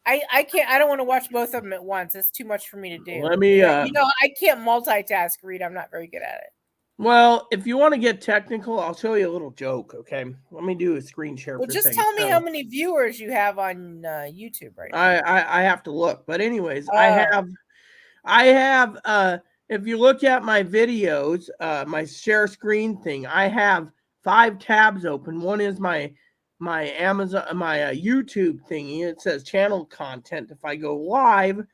I can't. I don't want to watch both of them at once. It's too much for me to do. Let me. You know, I can't multitask. Rita, I'm not very good at it. Well, if you want to get technical, I'll show you a little joke. Okay, let me do a screen share. Well, for just things. tell me how many viewers you have on YouTube right now. I have to look, but anyways, I have. If you look at my videos, my share screen thing, I have 5 tabs open. One is my Amazon, my YouTube thingy. It says channel content. If I go live,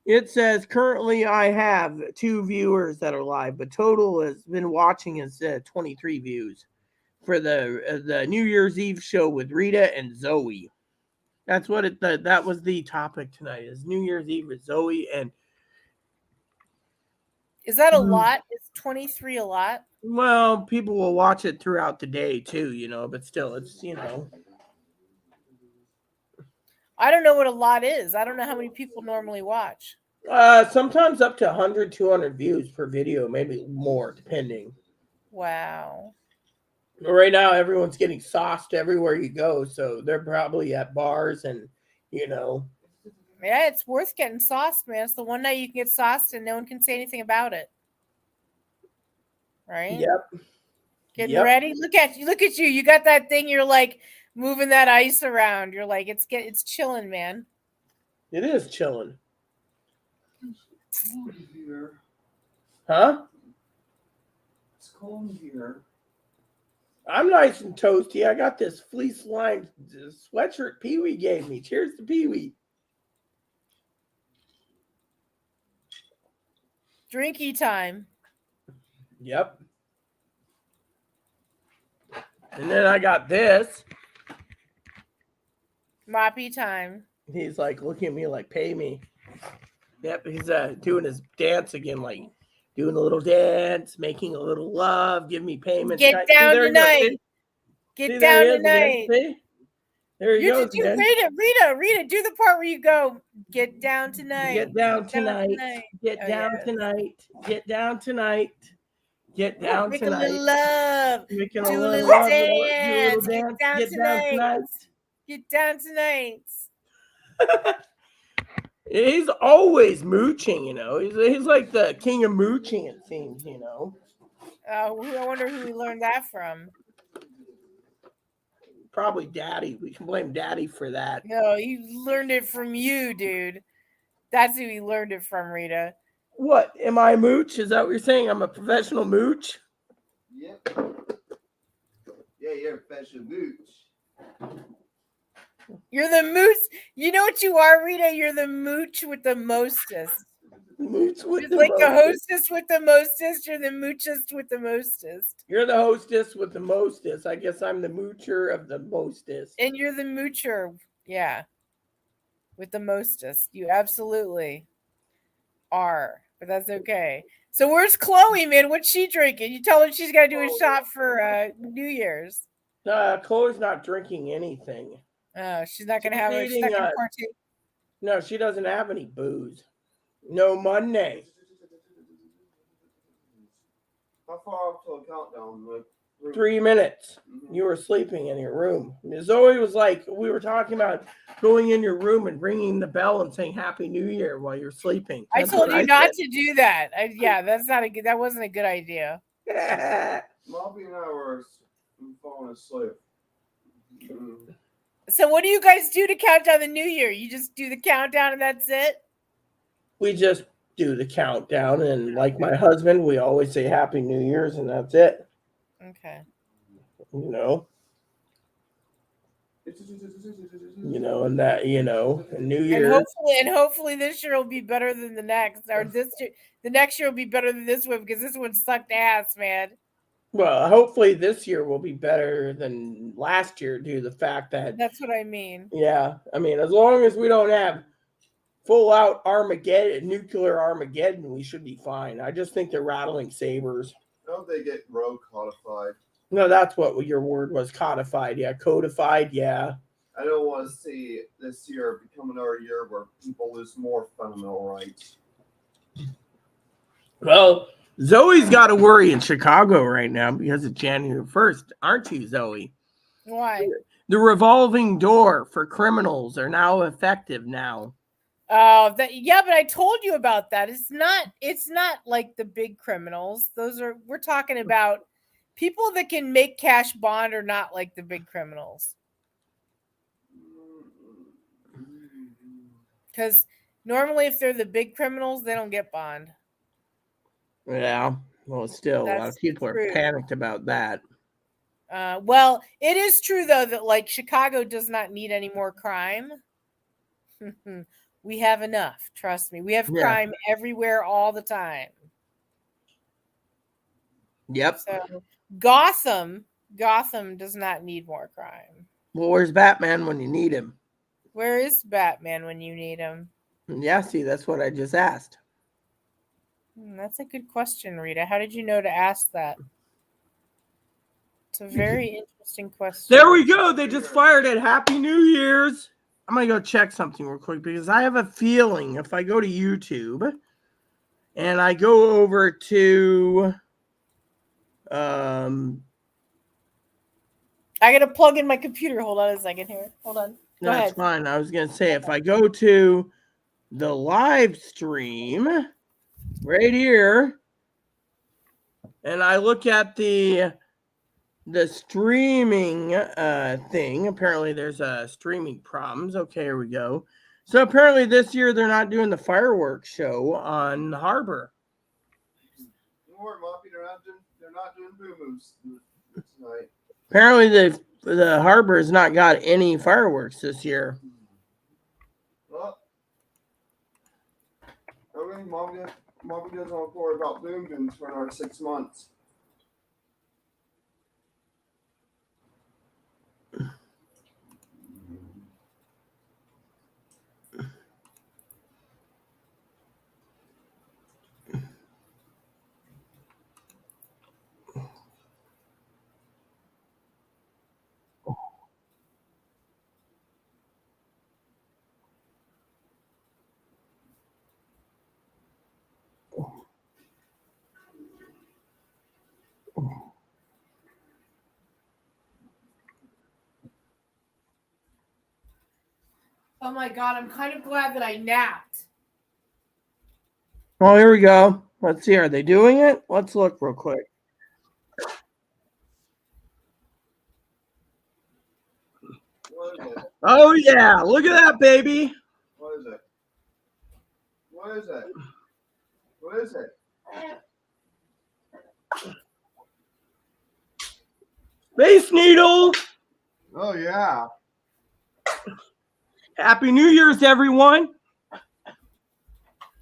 it says currently I have 2 viewers that are live, but total has been watching is 23 views for the New Year's Eve show with Rita and Zoe. That's what that was the topic tonight, is New Year's Eve with Zoe. And is that a lot? Is 23 a lot? well, people will watch it throughout the day too, but still, it's, I don't know what a lot is. I don't know how many people normally watch. Sometimes up to 100, 200 views per video, maybe more, depending. Wow. Right now, everyone's getting sauced everywhere you go, so they're probably at bars and, Yeah, it's worth getting sauced, man. It's the one night you can get sauced and no one can say anything about it. Right? Yep. Getting ready. Look at you. You got that thing. You're like moving that ice around. You're like, it's chilling, man. It is chilling. It's cold here. Huh? It's cold here. I'm nice and toasty. I got this fleece lined sweatshirt Pee-wee gave me. Cheers to Pee-wee. Drinky time. Yep. And then I got this. Moppy time. He's like looking at me like, pay me. Yep, he's doing his dance again, like doing a little dance, making a little love, give me payment. Get down tonight. Get down tonight. There he goes. Rita, do the part where you go, get down tonight. Get down tonight. Get down tonight. Get down tonight. Get down Make tonight. A little love. Making do a little love. dance. Do a little dance. Get down tonight. Get down tonight. He's always mooching, He's like the king of mooching, it seems, I wonder who he learned that from. Probably Daddy. We can blame Daddy for that. No, he learned it from you, dude. That's who he learned it from, Rita. What? Am I a mooch? Is that what you're saying? I'm a professional mooch? Yep. Yeah, you're a professional mooch. You're the mooch. You know what you are, Rita? You're the mooch with the mostest. Mooch with It's the like mostest. the hostess with the mostest. You're the moochest with the mostest. You're the hostess with the mostest. I guess I'm the moocher of the mostest. And you're the moocher, yeah, with the mostest. You absolutely are, but that's okay. So where's Chloe, man? What's she drinking? You tell her she's got to do a shot for New Year's. Chloe's not drinking anything. Oh, she's not going to have she's not gonna partake. No, she doesn't have any booze. No Monday. How far up to a countdown? Like 3 minutes. You were sleeping in your room. Zoe was like, we were talking about going in your room and ringing the bell and saying Happy New Year while you're sleeping. I told you not to do that. That wasn't a good idea. Moppy and I were falling asleep. So what do you guys do to count down the New Year? You just do the countdown and that's it? We just do the countdown, and like my husband, we always say Happy New Year's, and that's it. Okay. And that, and New And Year's. hopefully this year will be better than the next, or the next year will be better than this one, because this one sucked ass, man. Well, hopefully this year will be better than last year due to the fact that, That's what I mean. yeah, I mean, as long as we don't have full out Armageddon, nuclear Armageddon, we should be fine. I just think they're rattling sabers. Don't they get rogue codified? No, that's what your word was, codified. Yeah, codified, yeah. I don't want to see this year become another year where people lose more fundamental rights. Well, Zoe's got to worry in Chicago right now because it's January 1st, aren't you, Zoe? Why? The revolving door for criminals are now effective now. Oh, yeah, but I told you about that. It's not like the big criminals. We're talking about people that can make cash bond are not like the big criminals. Because normally if they're the big criminals, they don't get bond. Yeah, well, still, a lot of people are panicked about that. Well, it is true, though, that like Chicago does not need any more crime. We have enough. Trust me. We have crime everywhere all the time. Yep. So Gotham does not need more crime. Well, where's Batman when you need him? Where is Batman when you need him? Yeah, see, that's what I just asked. That's a good question, Rita. How did you know to ask that? It's a very interesting question. There we go. They just fired it. Happy New Year's. I'm going to go check something real quick because I have a feeling if I go to YouTube and I go over to I got to plug in my computer. Hold on a second here. Hold on. Go ahead. That's fine. I was going to say if I go to the live stream right here and I look at the streaming thing, apparently there's streaming problems. Okay, here we go. So apparently this year they're not doing the fireworks show on the harbor. Don't worry, Moppy, they're not doing boo-boos tonight. Apparently the harbor has not got any fireworks this year. Well, okay, Moppy doesn't want to worry about boom-booms for another 6 months. Oh my God, I'm kind of glad that I napped. Oh, here we go. Let's see. Are they doing it? Let's look real quick. What is it? Oh, yeah. Look at that, baby. What is it? What is it? What is it? Space Needle. Oh, yeah. Happy New Year's, everyone.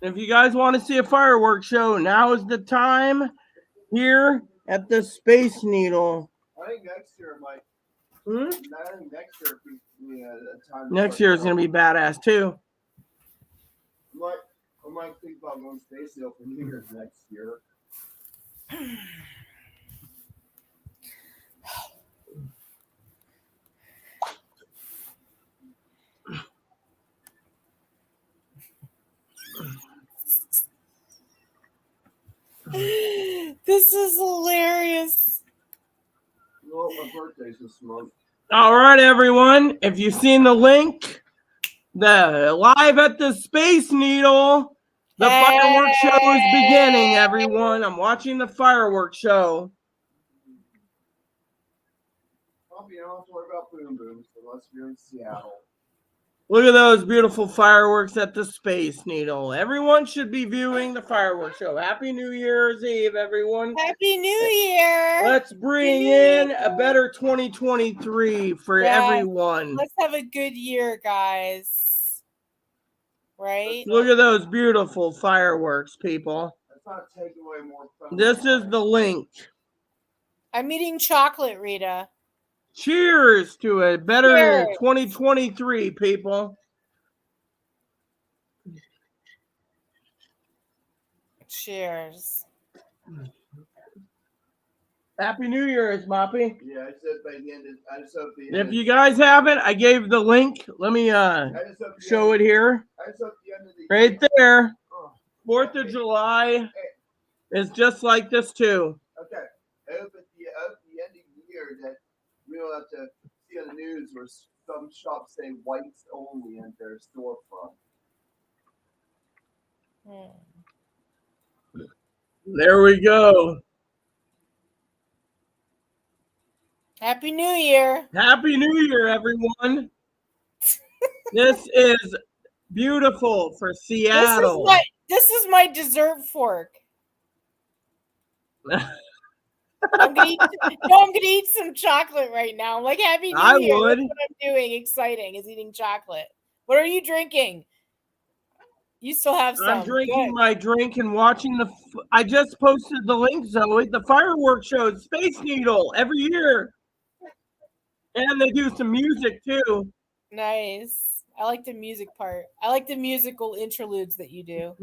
If you guys want to see a fireworks show, now is the time here at the Space Needle. I think next year might. I think next year be a time. Next year is going to be badass, too. I might think about going Space Needle for New Year's next year. This is hilarious. Well, my birthday's this month. All right, everyone. If you've seen the link, the live at the Space Needle, the fireworks show is beginning, everyone. I'm watching the fireworks show. I'll be honest, what about boom booms unless you're in Seattle? Look at those beautiful fireworks at the Space Needle. Everyone should be viewing the fireworks show. Happy New Year's Eve, everyone. Happy New Year. Let's bring in a better 2023 for everyone. Let's have a good year, guys. Right? Look at those beautiful fireworks, people. Let's not take away more fun. This is the link. I'm eating chocolate, Rita. Cheers to a better 2023, people. Cheers. Happy New Year's, Moppy. Yeah, I said by the end. I just hope the If you guys haven't, I gave the link. Let me show it here. I just hope the end of the Right there. 4th of July is just like this too. Okay. I hope at the end of the year that we don't have to see on the news where some shops say whites only at their storefront. There we go. Happy New Year. Happy New Year, everyone. This is beautiful for Seattle. This is my dessert fork. I'm gonna eat some chocolate right now. I'm like, Happy New Year. Would. That's what I'm doing. Exciting is eating chocolate. What are you drinking? You still have some. I'm drinking my drink and watching I just posted the link, Zoe. The fireworks show, Space Needle, every year. And they do some music too. Nice. I like the music part. I like the musical interludes that you do.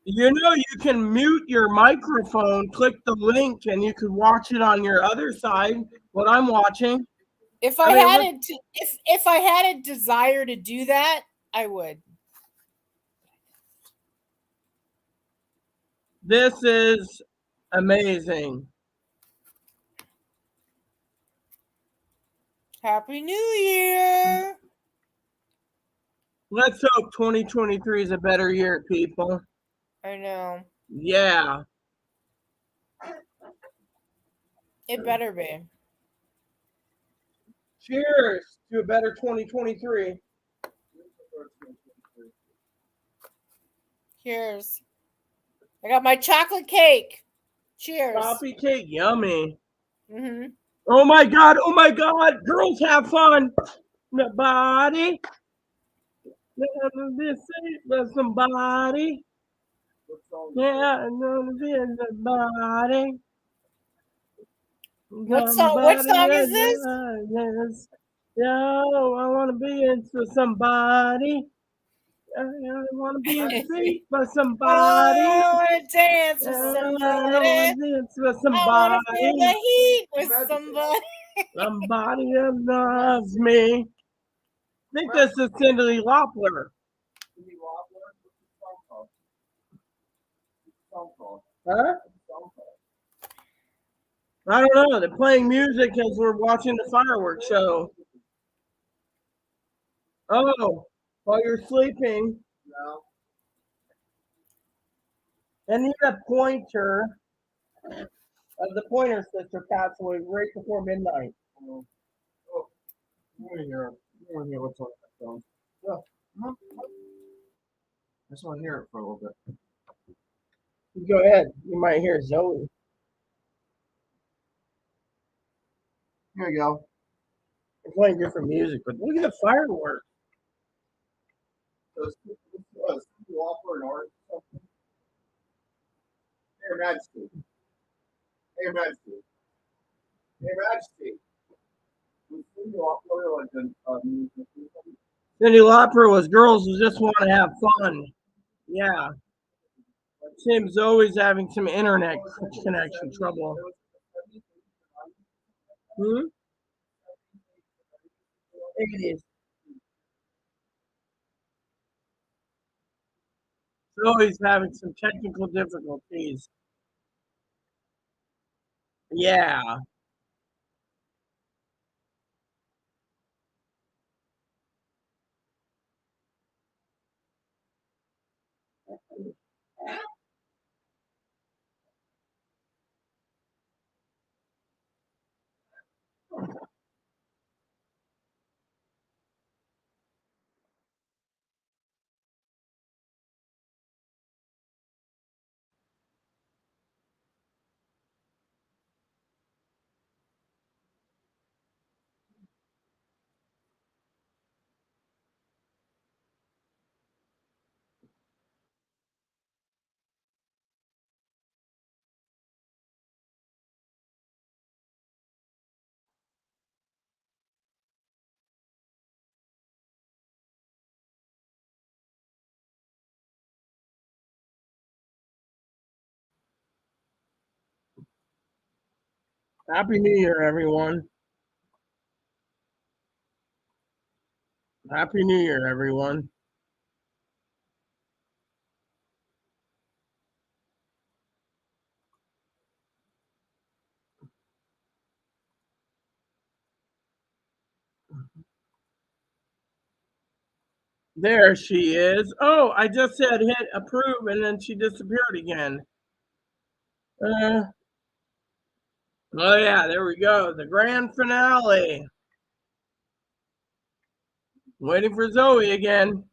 You know, you can mute your microphone, click the link, and you can watch it on your other side. What I'm watching. If I had a desire to do that, I would. This is amazing. Happy New Year. Let's hope 2023 is a better year, people. I know. Yeah. It better be. Cheers to a better 2023. Cheers. I got my chocolate cake. Cheers. Coffee cake, yummy. Mm-hmm. Oh my God, girls have fun. The body. This is somebody. Yeah, the body. What song is this? Yo, I want to be into somebody. I want to be in the street for somebody. I want to dance with somebody. I want to feel the heat with somebody. Somebody that loves me. I think this is Cyndi Lauper. Huh? I don't know. They're playing music as we're watching the fireworks show. Oh, while you're sleeping. No. I need a pointer. The Pointer Sister passed away right before midnight. Oh. I want to hear what's on that phone. Yeah. I just want to hear it for a little bit. Go ahead. You might hear Zoe. Here we go. They're playing different music, but look at the fireworks. Offer an art something. Hey, Your Majesty. Hey, Your Majesty. Hey, Your Majesty. Cyndi Lauper was girls who just want to have fun. Yeah. Tim Zoe's having some internet connection trouble. It is. Zoe's having some technical difficulties. Yeah. Happy New Year, everyone. Happy New Year, everyone. There she is. Oh, I just said hit approve and then she disappeared again. Uh, oh, yeah, there we go. The grand finale. Waiting for Zoe again.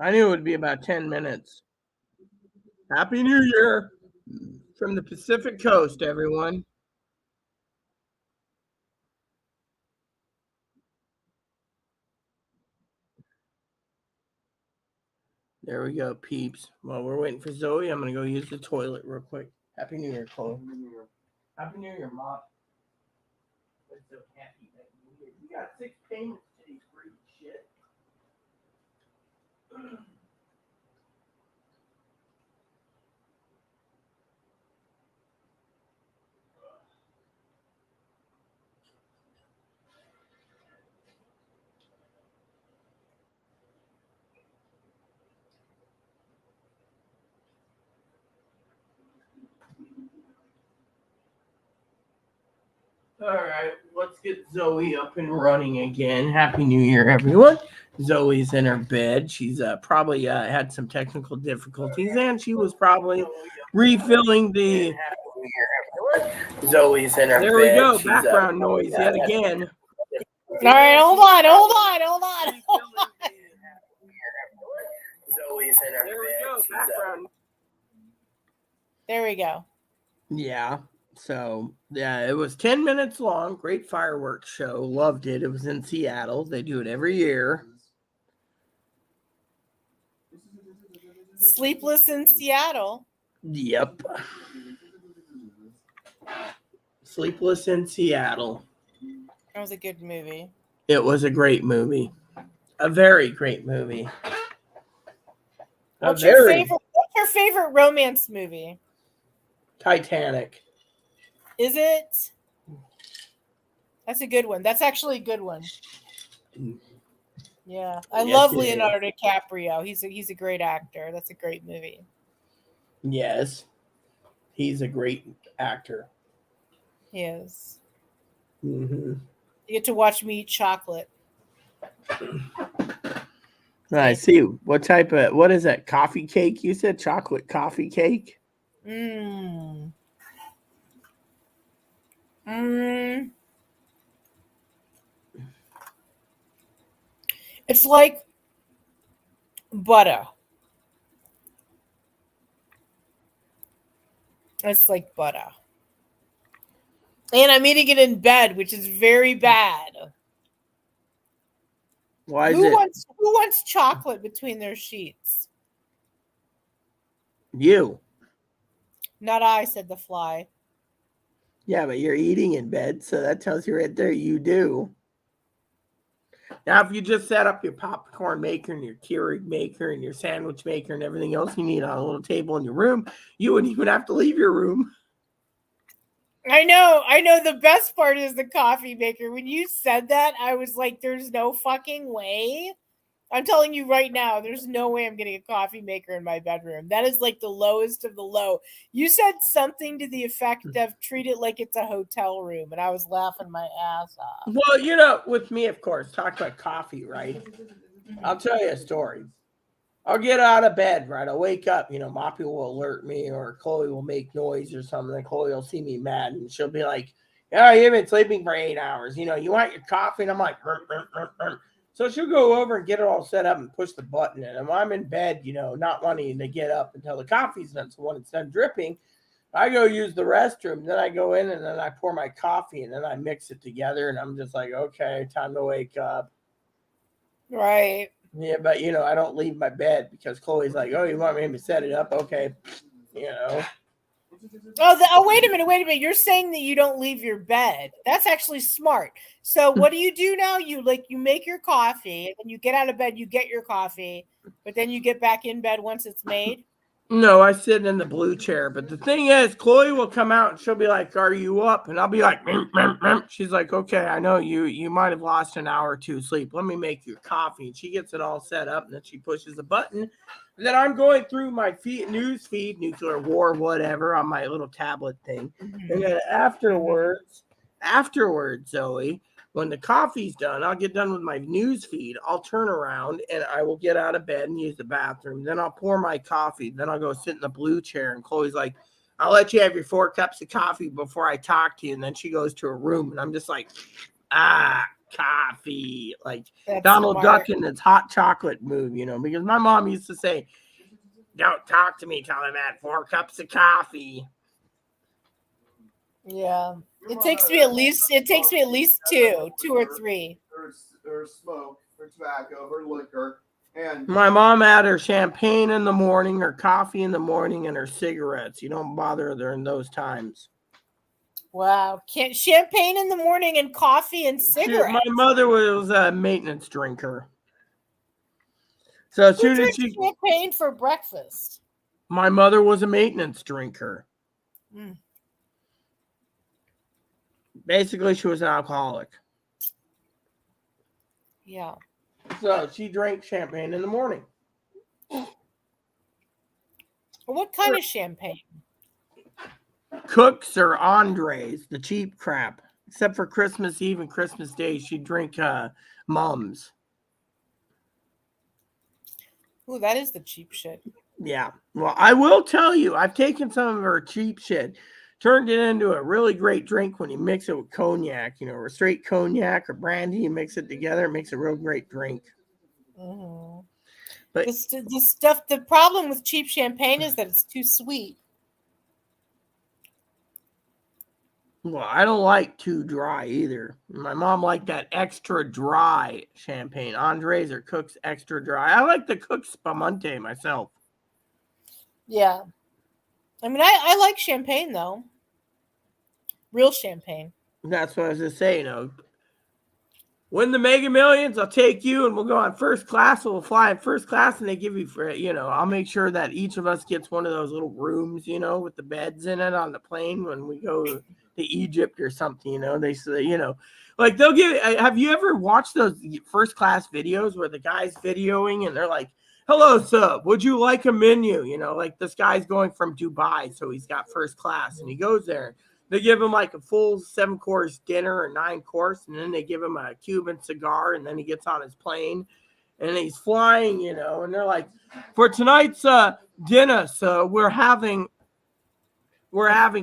I knew it would be about 10 minutes. Happy New Year from the Pacific Coast, everyone. There we go, peeps. While we're waiting for Zoe, I'm going to go use the toilet real quick. Happy New Year, Chloe. Happy New Year, Mom. I'm so happy that you got 6 payments to these free shit. All right, let's get Zoe up and running again. Happy New Year, everyone. Zoe's in her bed. She's probably had some technical difficulties, and she was probably refilling the. Zoe's in her bed. There we go. She's, background noise yet again. All right, hold on. Zoe's in her bed. Background. There we go. Yeah. So, yeah, it was 10 minutes long. Great fireworks show. Loved it. It was in Seattle. They do it every year. Sleepless in Seattle. Yep. Sleepless in Seattle. That was a good movie. It was a great movie. A very great movie. What's your favorite romance movie? Titanic. Is it? That's a good one. That's actually a good one. Yeah, I love Leonardo DiCaprio. He's a great actor. That's a great movie. Yes, he's a great actor. He is. Mm-hmm. You get to watch me eat chocolate. I see. What is that? Coffee cake? You said chocolate coffee cake? It's like butter. It's like butter. And I'm eating it in bed, which is very bad. Why is who wants chocolate between their sheets? You. Not I, said the fly. Yeah, but you're eating in bed, so that tells you right there you do. Now, if you just set up your popcorn maker and your Keurig maker and your sandwich maker and everything else you need on a little table in your room, you wouldn't even have to leave your room. I know. The best part is the coffee maker. When you said that, I was like, there's no fucking way. I'm telling you right now, there's no way I'm getting a coffee maker in my bedroom. That is like the lowest of the low. You said something to the effect of treat it like it's a hotel room, and I was laughing my ass off. Well, with me, of course, talk about coffee, right? I'll tell you a story. I'll get out of bed, right? I'll wake up, Moppy will alert me or Chloe will make noise or something. And Chloe will see me mad and she'll be like, "Oh, you've been sleeping for 8 hours. You want your coffee?" And I'm like, "Burp, burp, burp, burp." So she'll go over and get it all set up and push the button in. And when I'm in bed, not wanting to get up until the coffee's done. So when it's done dripping, I go use the restroom. Then I go in and then I pour my coffee and then I mix it together. And I'm just like, okay, time to wake up. Right. Yeah, but I don't leave my bed because Chloe's like, "Oh, you want me to set it up? Okay." Oh, wait a minute. You're saying that you don't leave your bed. That's actually smart. So what do you do now? You make your coffee and then you get out of bed, you get your coffee, but then you get back in bed once it's made. No, I sit in the blue chair. But the thing is, Chloe will come out and she'll be like, "Are you up?" And I'll be like, "Mmm, mmm, mmm." She's like, "Okay, I know you might have lost an hour or two of sleep. Let me make you coffee." And she gets it all set up, and then she pushes a button. And then I'm going through my news feed, nuclear war, whatever, on my little tablet thing. And then afterwards, Zoe, when the coffee's done, I'll get done with my news feed. I'll turn around and I will get out of bed and use the bathroom. Then I'll pour my coffee. Then I'll go sit in the blue chair. And Chloe's like, "I'll let you have your 4 cups of coffee before I talk to you." And then she goes to her room. And I'm just like, coffee. Like That's Donald smart. Duck in his hot chocolate move, because my mom used to say, "Don't talk to me till I've had 4 cups of coffee." Yeah. It takes me at least 2 or 3. Or smoke, or tobacco, or liquor, and My mom had her champagne in the morning, her coffee in the morning, and her cigarettes. You don't bother her during those times. Wow. Champagne in the morning and coffee and cigarettes. My mother was a maintenance drinker. So as Who soon as drinks champagne for breakfast? my mother was a maintenance drinker. Mm. Basically, she was an alcoholic. Yeah. So she drank champagne in the morning. What kind of champagne? Cook's or Andre's, the cheap crap. Except for Christmas Eve and Christmas Day, she'd drink Mum's. Ooh, that is the cheap shit. Yeah. Well, I will tell you, I've taken some of her cheap shit, turned it into a really great drink when you mix it with cognac, or straight cognac or brandy. You mix it together, it makes a real great drink. Mm-hmm. But the problem with cheap champagne is that it's too sweet. well, I don't like too dry either. My mom liked that extra dry champagne. Andre's or Cook's extra dry. I like the Cook's Spumante myself. Yeah. I mean, I like champagne, though. Real champagne. That's what I was just saying. Win the Mega Millions, I'll take you and we'll go on first class. We'll fly in first class and they give you, I'll make sure that each of us gets one of those little rooms, with the beds in it on the plane when we go to Egypt or something, They say, like they'll give, have you ever watched those first class videos where the guy's videoing and they're like, "Hello, sir, would you like a menu?" Like this guy's going from Dubai, so he's got first class and he goes there. They give him like a full 7-course dinner or 9-course, and then they give him a Cuban cigar, and then he gets on his plane, and he's flying, and they're like, "For tonight's dinner, so we're having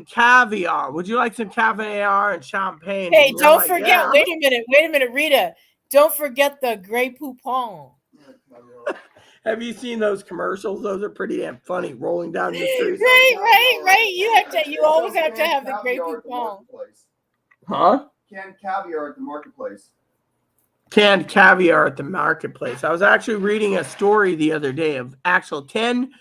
caviar. Would you like some caviar and champagne?" Hey, And don't like, forget. "Yeah." Wait a minute, Rita. Don't forget the Grey Poupon. Have you seen those commercials? Those are pretty damn funny. Rolling down the street. Right. You always have to have the Grey Poupon. Huh? Canned caviar at the marketplace. Canned caviar at the marketplace. I was actually reading a story the other day of actual 10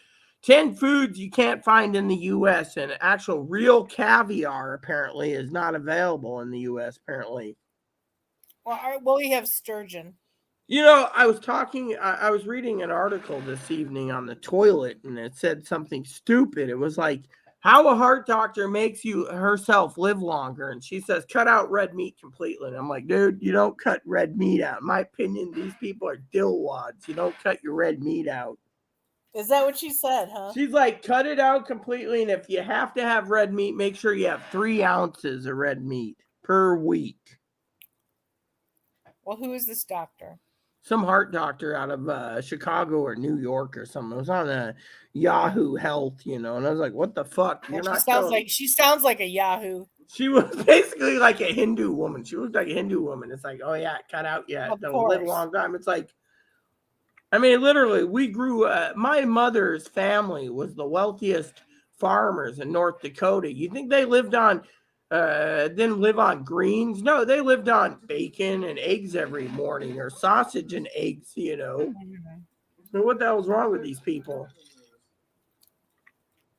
foods you can't find in the U.S. and actual real caviar apparently is not available in the U.S. apparently. Well, we have sturgeon. I was reading an article this evening on the toilet and it said something stupid. It was like how a heart doctor makes herself live longer. And she says, cut out red meat completely. And I'm like, dude, you don't cut red meat out. In my opinion, these people are dillwads. You don't cut your red meat out. Is that what she said, huh? She's like, cut it out completely. And if you have to have red meat, make sure you have 3 ounces of red meat per week. Well, who is this doctor? Some heart doctor out of Chicago or New York or something. It was on Yahoo Health, and I was like, what the fuck? She sounds like a Yahoo. She was basically like a Hindu woman. She looked like a Hindu woman. It's like, oh yeah, cut out, yeah, don't live a long time. It's like, I mean, literally, we grew. My mother's family was the wealthiest farmers in North Dakota. You think they lived on? Didn't live on greens? No, they lived on bacon and eggs every morning, or sausage and eggs. Mm-hmm. So what the hell's wrong with these people?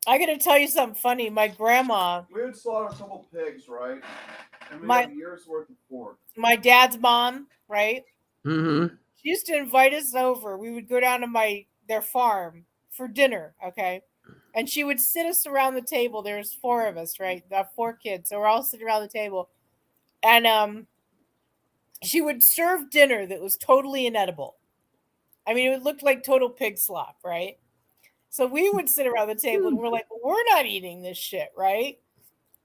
I got to tell you something funny. My grandma. We would slaughter a couple pigs, right? And we have a year's worth of pork. My dad's mom, right? Mm-hmm. She used to invite us over. We would go down to their farm for dinner, okay? And she would sit us around the table. There's 4 of us, right? 4 kids. So we're all sitting around the table. And she would serve dinner that was totally inedible. I mean, it looked like total pig slop, right? So we would sit around the table and we're like, well, we're not eating this shit, right?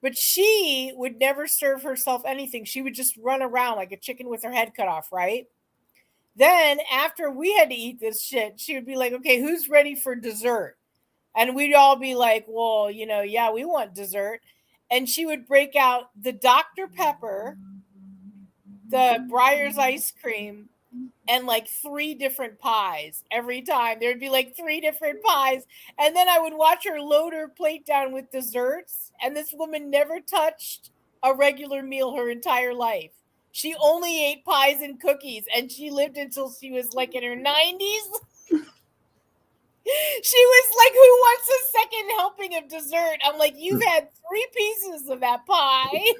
But she would never serve herself anything. She would just run around like a chicken with her head cut off, right? Then after we had to eat this shit, she would be like, okay, who's ready for dessert? And we'd all be like, well, yeah, we want dessert. And she would break out the Dr. Pepper, the Breyer's ice cream, and like 3 different pies every time. There'd be like 3 different pies. And then I would watch her load her plate down with desserts. And this woman never touched a regular meal her entire life. She only ate pies and cookies. And she lived until she was like in her 90s. She was like, who wants a second helping of dessert? I'm like, you've had 3 pieces of that pie.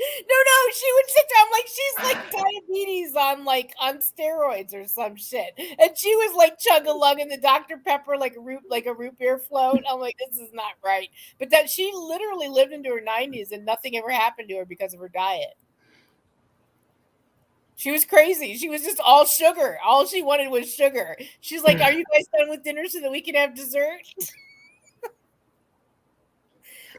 No, she would sit there. I'm like, she's like diabetes on steroids or some shit. And she was like chug-a-lugging the Dr. Pepper like a root beer float. I'm like, this is not right. But that she literally lived into her 90s and nothing ever happened to her because of her diet. She was crazy. She was just all sugar. All she wanted was sugar. She's like, are you guys done with dinner so that we can have dessert?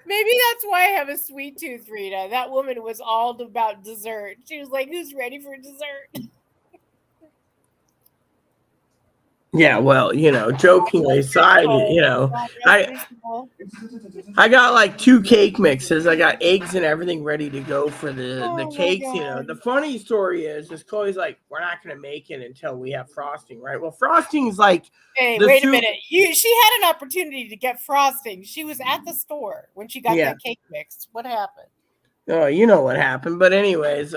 Maybe that's why I have a sweet tooth, Rita. That woman was all about dessert. She was like, who's ready for dessert? Yeah, well, jokingly aside, I got like 2 cake mixes. I got eggs and everything ready to go for the cakes. The funny story is Chloe's like, we're not going to make it until we have frosting, right? Well, frosting is like, hey, wait a minute. She had an opportunity to get frosting. She was at the store when she got that cake mix. What happened? Oh, you know what happened. But anyways,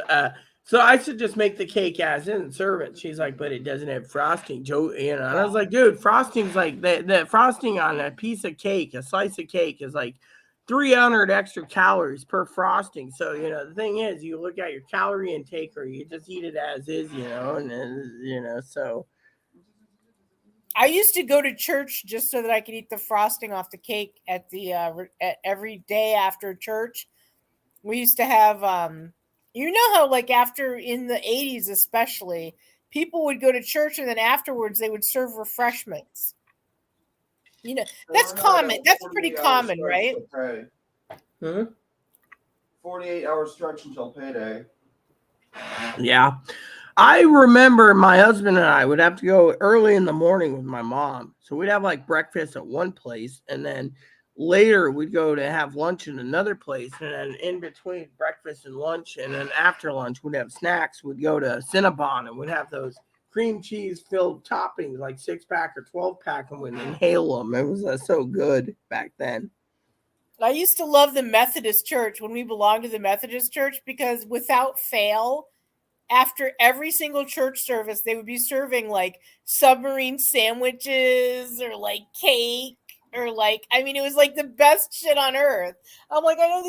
so I should just make the cake as in and serve it. She's like, but it doesn't have frosting, Joe. And I was like, dude, frosting's like the frosting on a piece of cake, a slice of cake is like 300 extra calories per frosting. So, the thing is, you look at your calorie intake or you just eat it as is, and so. I used to go to church just so that I could eat the frosting off the cake at every day after church. We used to have, how like after in the 80s, especially, people would go to church and then afterwards they would serve refreshments. That's common. That's pretty common, right? 48-hour stretch until payday. Yeah. I remember my husband and I would have to go early in the morning with my mom. So we'd have like breakfast at one place and then later we'd go to have lunch in another place. And then in between breakfast and lunch and then after lunch we'd have snacks. We'd go to Cinnabon and we'd have those cream cheese filled toppings like 6-pack or 12-pack and we'd inhale them. It was so good back then. I used to love the Methodist church when we belonged to the Methodist church because without fail, after every single church service, they would be serving like submarine sandwiches or like cake or it was like the best shit on earth. I'm like, I know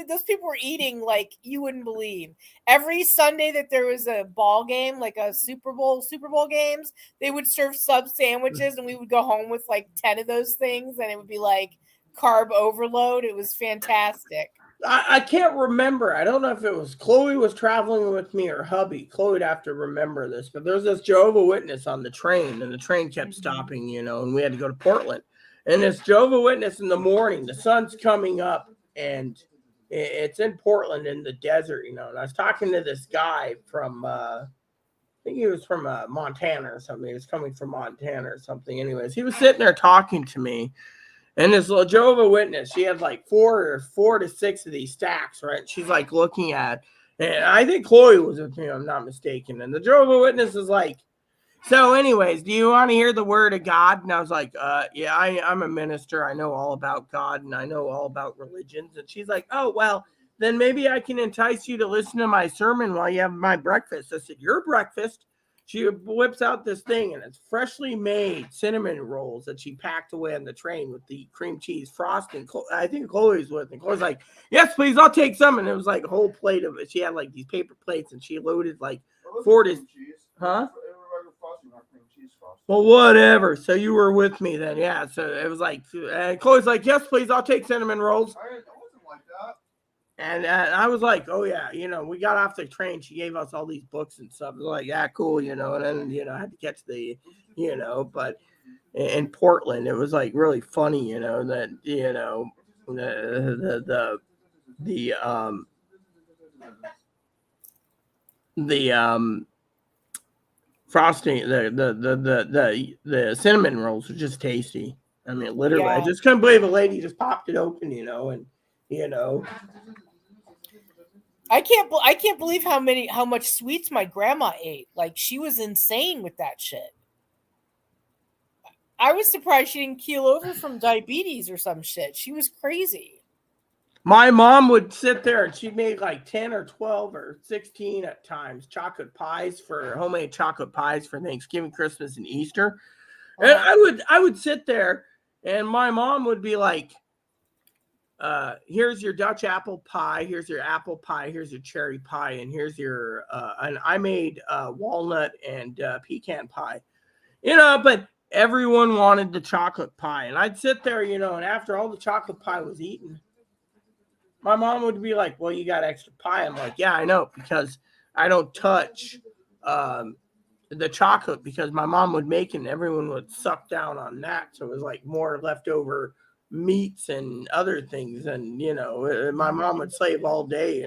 those people were eating like you wouldn't believe. Every Sunday that there was a ball game, like a Super Bowl games, they would serve sub sandwiches and we would go home with like 10 of those things and it would be like carb overload. It was fantastic. I can't remember. I don't know if it was Chloe was traveling with me or hubby. Chloe would have to remember this, but there's this Jehovah Witness on the train, and the train kept stopping, and we had to go to Portland. And this Jehovah Witness in the morning, the sun's coming up, and it's in Portland in the desert, And I was talking to this guy from, I think he was from Montana or something. He was coming from Montana or something. Anyways, he was sitting there talking to me. And this little Jehovah Witness, she had like 4 to 6 of these stacks, right? She's like looking at, and I think Chloe was with me, I'm not mistaken. And the Jehovah Witness is like, so anyways, do you want to hear the word of God? And I was like, yeah, I'm a minister. I know all about God and I know all about religions. And she's like, oh, well, then maybe I can entice you to listen to my sermon while you have my breakfast. I said, your breakfast? She whips out this thing, and it's freshly made cinnamon rolls that she packed away on the train with the cream cheese frosting. I think Chloe's with me. Chloe's like, yes, please, I'll take some. And it was like a whole plate of it. She had like these paper plates, and she loaded like 4 to... Huh? Well, whatever. So you were with me then, yeah. So it was like, and Chloe's like, yes, please, I'll take cinnamon rolls. I wasn't like that. And I was like, oh yeah, we got off the train. She gave us all these books and stuff. I was like, yeah, cool, And then I had to catch the, but in Portland, it was like really funny, that the frosting, the cinnamon rolls were just tasty. I mean, literally, I just couldn't believe a lady just popped it open, and I can't believe how much sweets my grandma ate. Like, she was insane with that shit. I was surprised she didn't keel over from diabetes or some shit. She was crazy. My mom would sit there and she'd make like 10 or 12 or 16 at times homemade chocolate pies for Thanksgiving, Christmas, and Easter. And I would sit there and my mom would be like, here's your Dutch apple pie, here's your apple pie, here's your cherry pie, and here's your and I made walnut and pecan pie. But everyone wanted the chocolate pie. And I'd sit there, and after all the chocolate pie was eaten, my mom would be like, well, you got extra pie. I'm like, yeah, I know, because I don't touch the chocolate, because my mom would make it and everyone would suck down on that. So it was like more leftover meats and other things. And, my mom would slave all day,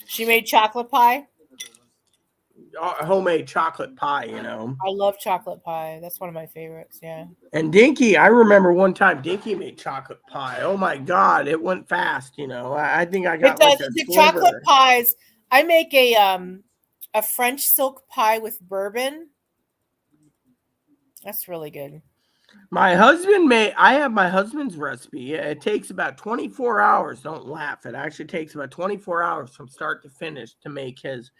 She made chocolate pie? Homemade chocolate pie, I love chocolate pie. That's one of my favorites, yeah. And Dinky, I remember one time Dinky made chocolate pie. Oh my God, it went fast, I think I got the chocolate pies. I make a French silk pie with bourbon. That's really good. I have my husband's recipe. It takes about 24 hours. Don't laugh. It actually takes about 24 hours from start to finish to make his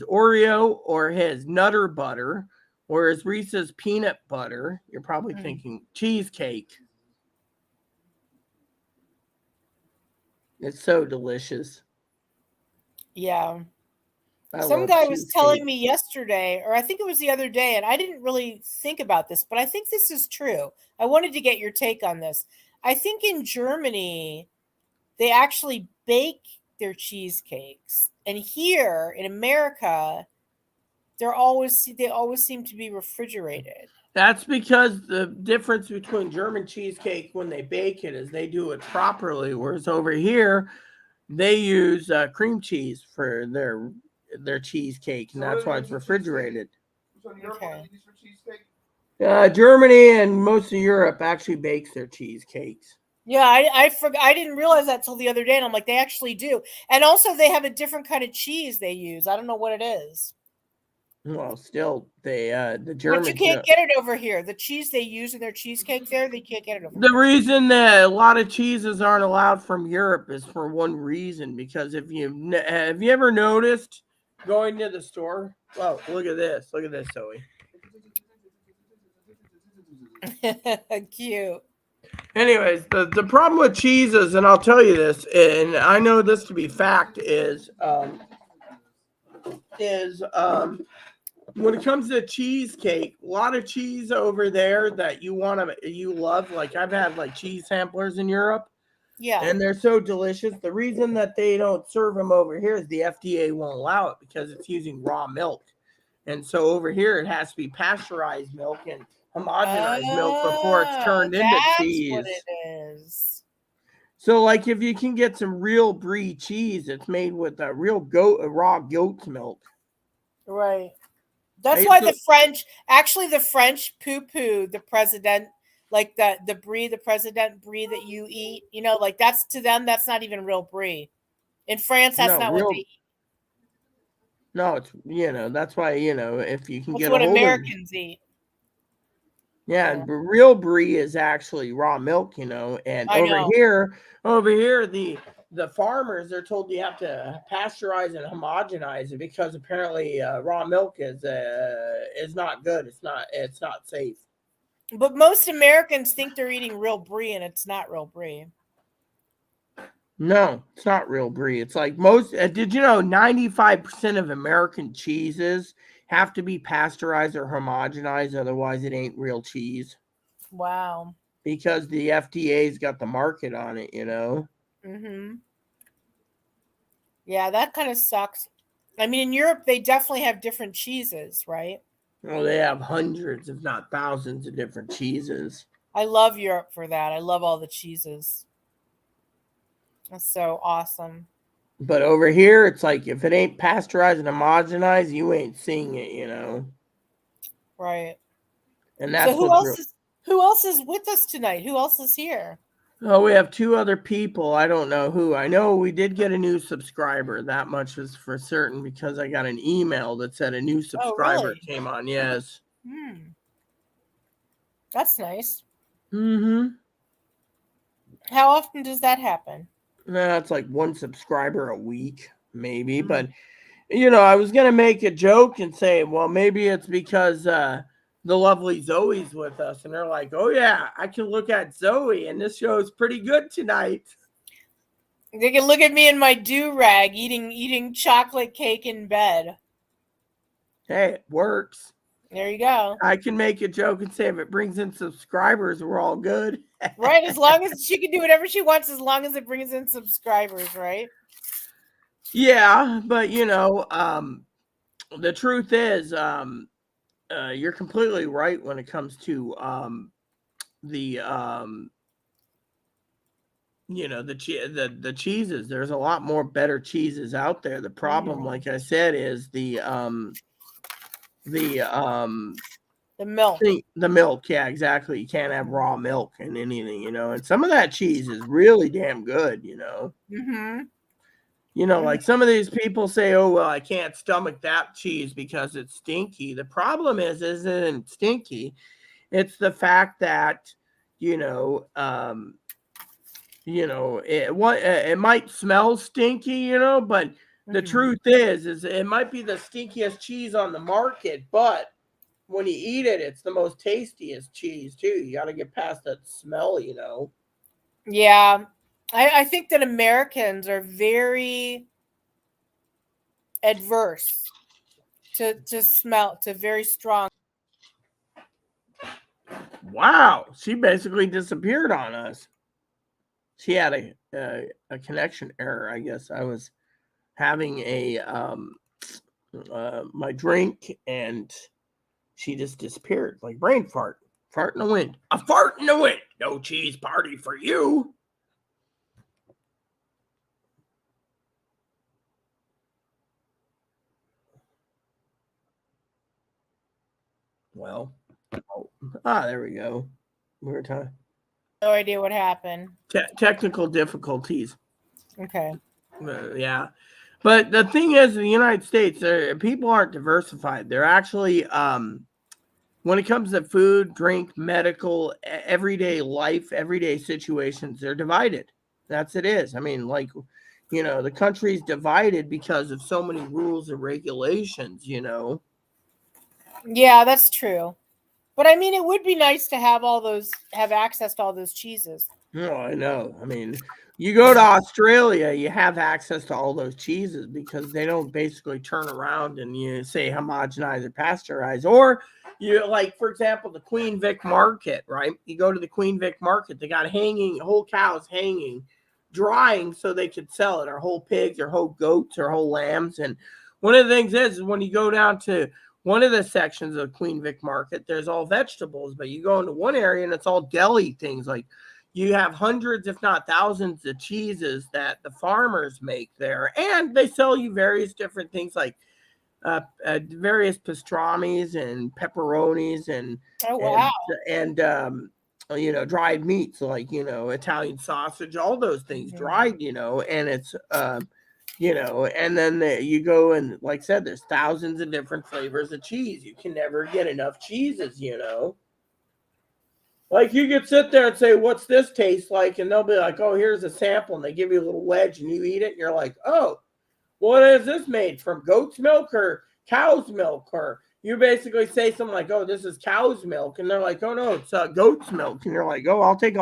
Oreo or his Nutter Butter or his Reese's peanut butter. You're probably thinking cheesecake. It's so delicious. Yeah. Some guy was telling me yesterday, or I think it was the other day, and I didn't really think about this, but I think this is true. I wanted to get your take on this. I think in Germany, they actually bake their cheesecakes. And here in America, they always seem to be refrigerated. That's because the difference between German cheesecake when they bake it is they do it properly, whereas over here they use cream cheese for their cheesecake, and that's why it's refrigerated. Okay. Germany and most of Europe actually bakes their cheesecakes. Yeah, I didn't realize that till the other day, and I'm like, they actually do. And also, they have a different kind of cheese they use. I don't know what it is. Well, still, the Germans. But you can't get it over here. The cheese they use in their cheesecake there, they can't get it over here. The reason that a lot of cheeses aren't allowed from Europe is for one reason, because have you ever noticed going to the store? Well, look at this, Zoe. Cute. Anyways, the problem with cheeses, and I'll tell you this, and I know this to be fact, is when it comes to cheesecake, a lot of cheese over there that you love, like I've had like cheese samplers in Europe. Yeah. And they're so delicious. The reason that they don't serve them over here is the FDA won't allow it because it's using raw milk. And so over here it has to be pasteurized milk and homogenized milk before it's turned into cheese. That's what it is. So like if you can get some real brie cheese, it's made with a real raw goat's milk. Right. That's why the French poo-poo the president, like the brie, the president brie that you eat, like that's, to them, that's not even real brie. In France, that's not what they eat. No, it's, that's why, if you can get what Americans eat. Yeah, but real brie is actually raw milk, and over here, the farmers are told you have to pasteurize and homogenize it because apparently raw milk is not good. It's not safe. But most Americans think they're eating real brie, and it's not real brie. No, it's not real brie. It's like most. Did you know 95% of American cheeses have to be pasteurized or homogenized, otherwise it ain't real cheese Wow. because the FDA's got the market on it. Mm-hmm. Yeah, that kind of sucks. I mean, in Europe, they definitely have different cheeses, right? Well, they have hundreds, if not thousands, of different cheeses. I love Europe for that. I love all the cheeses. That's so awesome. But over here, it's like if it ain't pasteurized and homogenized, you ain't seeing it. Right. And So that's what's real. who else is with us tonight? Who else is here? Oh, we have two other people. I don't know who. I know we did get a new subscriber. That much is for certain because I got an email that said a new subscriber really? came on. Yes. That's nice. Mm-hmm. How often does that happen? That's like one subscriber a week, maybe. But I was gonna make a joke and say, well, maybe it's because the lovely Zoe's with us, and they're like, oh yeah, I can look at Zoe, and this show is pretty good tonight. They can look at me in my do-rag eating chocolate cake in bed. Hey, it works. There you go. I can make a joke and say if it brings in subscribers, we're all good. Right, as long as she can do whatever she wants, as long as it brings in subscribers, right? Yeah, but the truth is, you're completely right when it comes to the the cheeses. There's a lot more better cheeses out there. The problem, like I said, is the milk. The milk, yeah, exactly. You can't have raw milk in anything, and some of that cheese is really damn good, Mm-hmm. Like some of these people say, oh, well, I can't stomach that cheese because it's stinky. The problem is it isn't stinky. It's the fact that, it might smell stinky, but the truth is it might be the stinkiest cheese on the market, but when you eat it, it's the most tastiest cheese too. You got to get past that smell, Yeah. I think that Americans are very adverse to smell, to very strong. Wow, she basically disappeared on us. She had a connection error, I guess. I was having my drink and she just disappeared like brain fart in the wind. A fart in the wind. No cheese party for you. Well, there we go. We were talking. No idea what happened. Technical difficulties. Okay. Yeah. But the thing is, in the United States, people aren't diversified. They're actually, when it comes to food, drink, medical, everyday life, everyday situations, they're divided. That's it is. I mean, like, the country's divided because of so many rules and regulations, Yeah, that's true. But I mean, it would be nice to have access to all those cheeses. Oh, I know. I mean, you go to Australia, you have access to all those cheeses because they don't basically turn around and say homogenize or pasteurize. Or you like, for example, the Queen Vic market, right? You go to the Queen Vic market, they got whole cows hanging, drying so they could sell it, or whole pigs, or whole goats, or whole lambs. And one of the things is when you go down to one of the sections of Queen Vic market, there's all vegetables, but you go into one area and it's all deli things. Like you have hundreds, if not thousands, of cheeses that the farmers make there, and they sell you various different things like various pastrami's and pepperonis and dried meats like Italian sausage, all those things dried, and it's and then you go and, like I said, there's thousands of different flavors of cheese. You can never get enough cheeses, Like you could sit there and say, what's this taste like? And they'll be like, oh, here's a sample. And they give you a little wedge and you eat it. And you're like, oh, what is this made from? Goat's milk or cow's milk? Or you basically say something like, oh, this is cow's milk. And they're like, oh, no, it's goat's milk. And you're like, oh, I'll take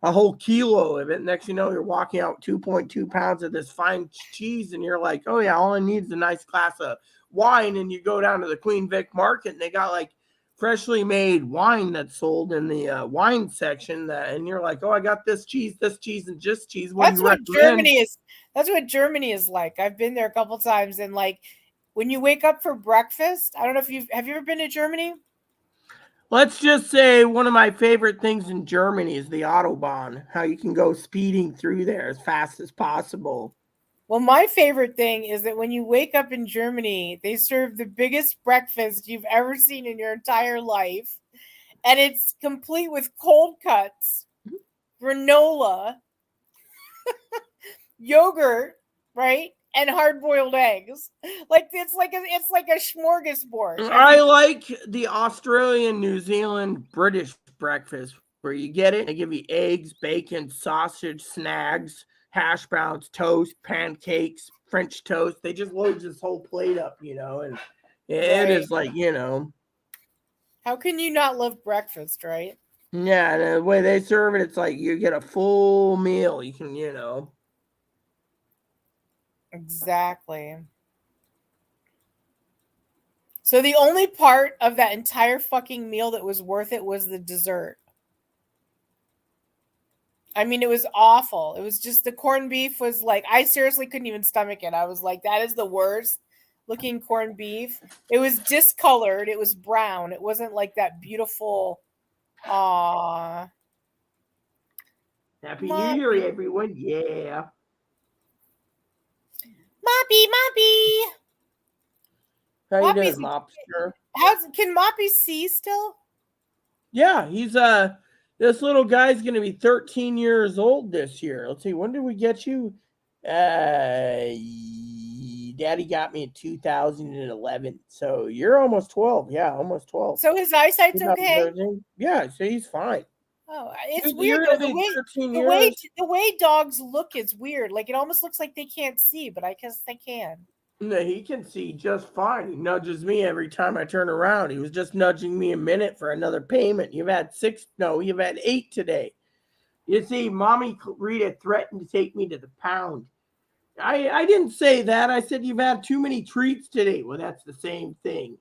a whole kilo of it. Next, you know, you're walking out 2.2 pounds of this fine cheese, and you're like, oh yeah, all I need is a nice glass of wine. And you go down to the Queen Vic Market, and they got like freshly made wine that's sold in the wine section. And you're like, oh, I got this cheese, and just cheese. What do you recommend? Germany is. That's what Germany is like. I've been there a couple times, and like when you wake up for breakfast, I don't know if have you ever been to Germany? Let's just say one of my favorite things in Germany is the Autobahn, how you can go speeding through there as fast as possible. Well, my favorite thing is that when you wake up in Germany, they serve the biggest breakfast you've ever seen in your entire life. And it's complete with cold cuts, granola, yogurt, right? And hard-boiled eggs. Like it's like a smorgasbord. I like the Australian, New Zealand, British breakfast where you get it, they give you eggs, bacon, sausage, snags, hash browns, toast, pancakes, French toast. They just load this whole plate up, you know, and it is like, you know. How can you not love breakfast, right? Yeah, and the way they serve it, it's like you get a full meal. You can, you know. Exactly. So the only part of that entire fucking meal that was worth it was the dessert. I mean, it was awful. It was just the corned beef was like, I seriously couldn't even stomach it. I was like, that is the worst looking corned beef. It was discolored. It was brown. It wasn't like that beautiful. Happy New Year, everyone. Yeah. Moppy. How you doing, Mopster? Can Moppy see still? Yeah, he's this little guy's gonna be 13 years old this year. Let's see, when did we get you? Daddy got me in 2011. So you're almost 12. Yeah, almost 12. So his eyesight's okay? Yeah, so he's fine. Oh, it's weird though. The way dogs look is weird. Like it almost looks like they can't see, but I guess they can. No, he can see just fine. He nudges me every time I turn around. He was just nudging me a minute for another payment. You've had 8 today. You see, Mommy Rita threatened to take me to the pound. I didn't say that. I said you've had too many treats today. Well, that's the same thing.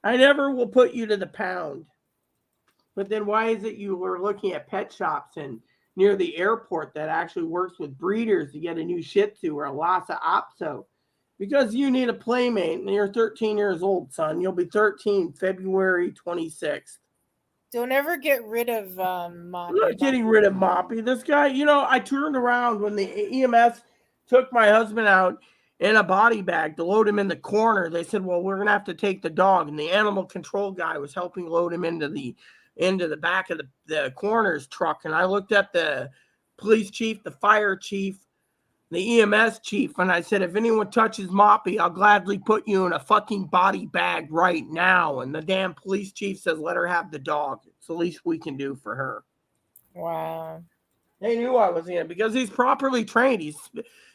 I never will put you to the pound. But then why is it you were looking at pet shops and near the airport that actually works with breeders to get a new Shih Tzu or a Lhasa Apso? Because you need a playmate and you're 13 years old, son. You'll be 13 February 26th. Don't ever get rid of Moppy. I'm not getting rid of Moppy. This guy, you know, I turned around when the EMS took my husband out in a body bag to load him in the corner. They said, well, we're going to have to take the dog. And the animal control guy was helping load him into the back of the coroner's truck. And I looked at the police chief, the fire chief, the EMS chief, and I said, if anyone touches Moppy, I'll gladly put you in a fucking body bag right now. And the damn police chief says, let her have the dog. It's the least we can do for her. Wow. They knew I was in because he's properly trained.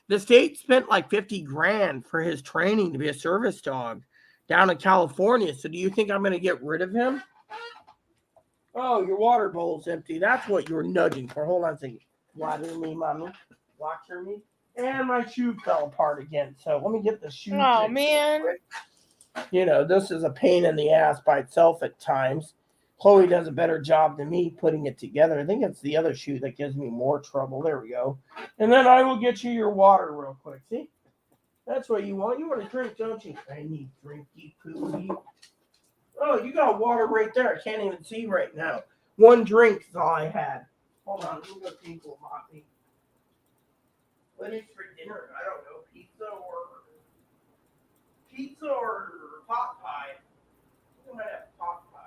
The state spent like $50,000 for his training to be a service dog down in California. So do you think I'm going to get rid of him? Oh, your water bowl's empty. That's what you were nudging for. Hold on a second. Water me, mommy. Water me. And my shoe fell apart again. So let me get the shoe. Oh, man. You know, this is a pain in the ass by itself at times. Chloe does a better job than me putting it together. I think it's the other shoe that gives me more trouble. There we go. And then I will get you your water real quick. See? That's what you want. You want to drink, don't you? I need drinky pooey. Oh, you got water right there. I can't even see right now. One drink is all I had. Hold on. Let me go people Moppy. What is for dinner? I don't know. Pizza or pot pie. I think I might have pot pie.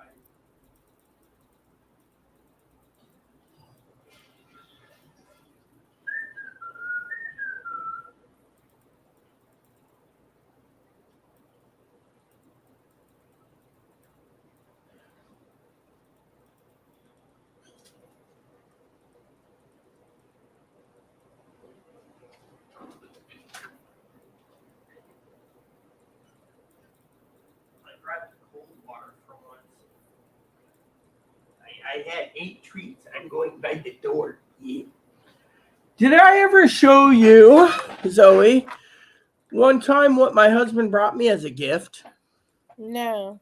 I had 8 treats. I'm going by the door. Yeah. Did I ever show you, Zoe, one time what my husband brought me as a gift? No.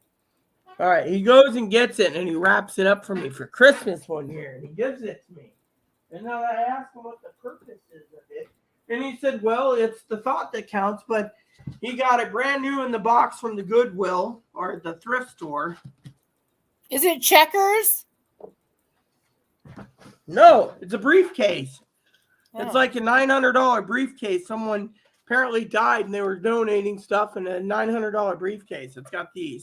All right, he goes and gets it, and he wraps it up for me for Christmas one year, and he gives it to me. And then I asked him what the purpose is of it, and he said, well, it's the thought that counts, but he got it brand new in the box from the Goodwill or the thrift store. Is it Checkers? No, it's a briefcase. Oh. It's like a $900 briefcase. Someone apparently died, and they were donating stuff in a $900 briefcase. It's got the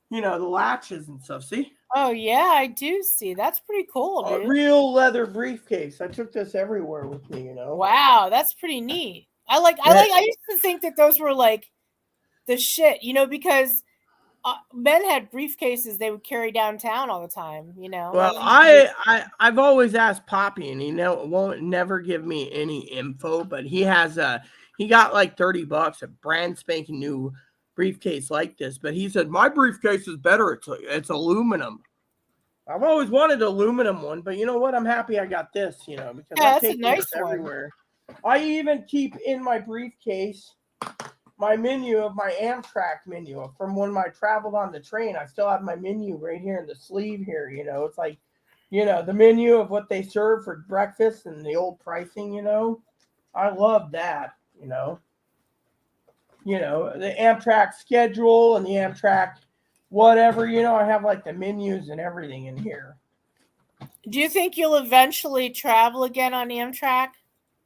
the latches and stuff. See? Oh yeah, I do see. That's pretty cool, dude. A real leather briefcase. I took this everywhere with me. Wow, that's pretty neat. I used to think that those were like the shit, because men had briefcases they would carry downtown all the time. Well, I've always asked Poppy, and he won't never give me any info, but he got like $30, a brand spanking new briefcase like this, but he said my briefcase is better. It's aluminum. I've always wanted an aluminum one, but you know what? I'm happy I got this. Because I take this everywhere. I even keep in my briefcase my menu of my Amtrak menu from when I traveled on the train. I still have my menu right here in the sleeve here. It's like, the menu of what they serve for breakfast and the old pricing. I love that. The Amtrak schedule and the Amtrak whatever, I have like the menus and everything in here. Do you think you'll eventually travel again on Amtrak?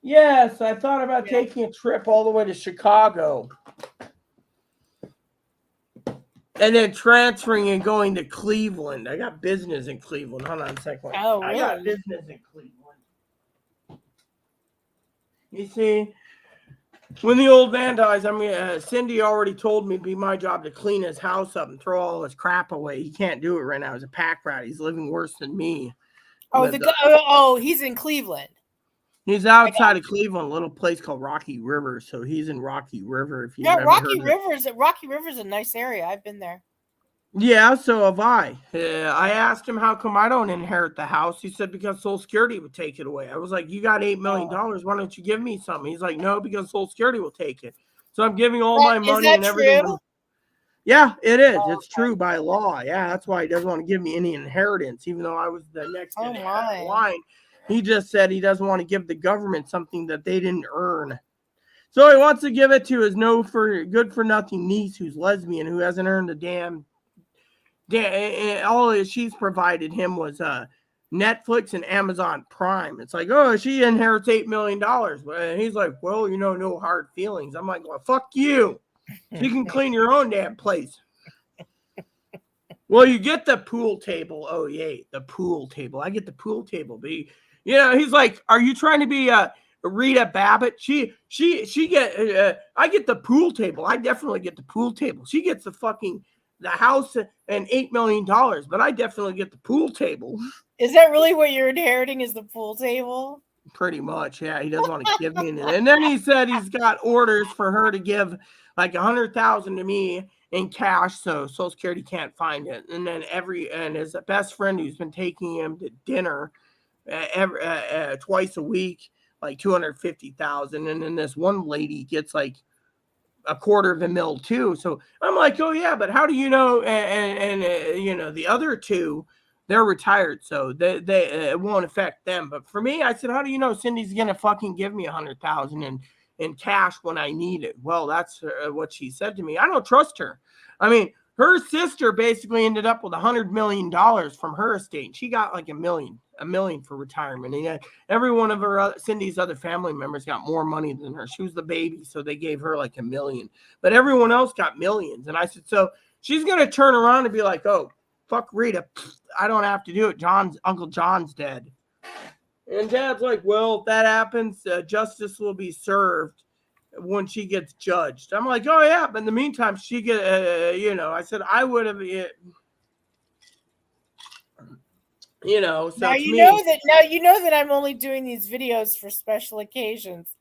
Yes, I thought about taking a trip all the way to Chicago. And then transferring and going to Cleveland. I got business in Cleveland. Hold on a second. Oh, really? I got business in Cleveland. You see, when the old man dies, Cindy already told me it'd be my job to clean his house up and throw all his crap away. He can't do it right now. He's a pack rat. He's living worse than me. He's in Cleveland. He's outside of Cleveland, a little place called Rocky River. So he's in Rocky River. If you Rocky River's a nice area. I've been there. Yeah, so have I. I asked him how come I don't inherit the house. He said because Social Security would take it away. I was like, you got $8 million. Why don't you give me something? He's like, no, because Social Security will take it. So I'm giving all my money and everything. True? Yeah, it is. It's true by law. Yeah, that's why he doesn't want to give me any inheritance, even though I was the next in line. He just said he doesn't want to give the government something that they didn't earn. So he wants to give it to his good for nothing niece who's lesbian, who hasn't earned a damn. All she's provided him was Netflix and Amazon Prime. It's like, oh, she inherits $8 million. And he's like, well, no hard feelings. I'm like, well, fuck you. You can clean your own damn place. Well, you get the pool table. Oh, yay, the pool table. I get the pool table, but he's like, are you trying to be Rita Babbitt? I get the pool table. I definitely get the pool table. She gets the house and $8 million, but I definitely get the pool table. Is that really what you're inheriting, is the pool table? Pretty much, yeah. He doesn't want to give me anything. And then he said he's got orders for her to give like $100,000 to me in cash, so Social Security can't find it. And then and his best friend who's been taking him to dinner twice a week, like $250,000. And then this one lady gets like $250,000 too. So I'm like, oh yeah, but how do you know? And the other two, they're retired, so they it won't affect them. But for me, I said, how do you know Cindy's gonna fucking give me $100,000 in cash when I need it? Well, that's what she said to me. I don't trust her. I mean, her sister basically ended up with $100 million from her estate. She got like $1 million for retirement. And every one of her Cindy's other family members got more money than her. She was the baby, so they gave her like $1 million. But everyone else got millions. And I said, so she's gonna turn around and be like, oh, fuck Rita, I don't have to do it. Uncle John's dead. And Dad's like, well, if that happens, justice will be served when she gets judged. I'm like, oh yeah, but in the meantime, she get, I said I would have, So now you know that I'm only doing these videos for special occasions.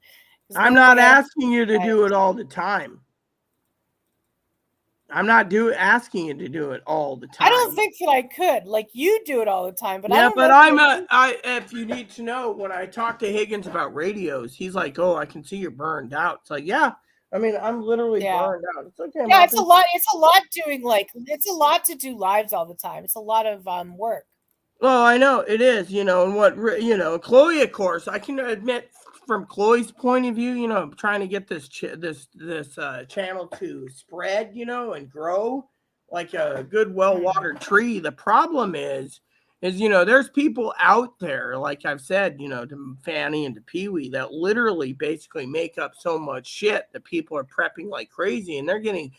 I'm not asking you to do it all the time. I'm not asking you to do it all the time. I don't think that I could. Like you do it all the time, but I Yeah, don't but know. if you need to know, when I talk to Higgins about radios, he's like, "Oh, I can see you're burned out." It's like, yeah, I mean, I'm literally burned out. It's okay. Yeah, it's a lot. It's a lot doing it's a lot to do lives all the time. It's a lot of work. Oh, I know it is, and what, Chloe, of course, I can admit from Chloe's point of view, trying to get this channel to spread, and grow like a good, well-watered tree. The problem is, there's people out there, like I've said, to Fanny and to Pee Wee, that literally basically make up so much shit that people are prepping like crazy, and they're getting.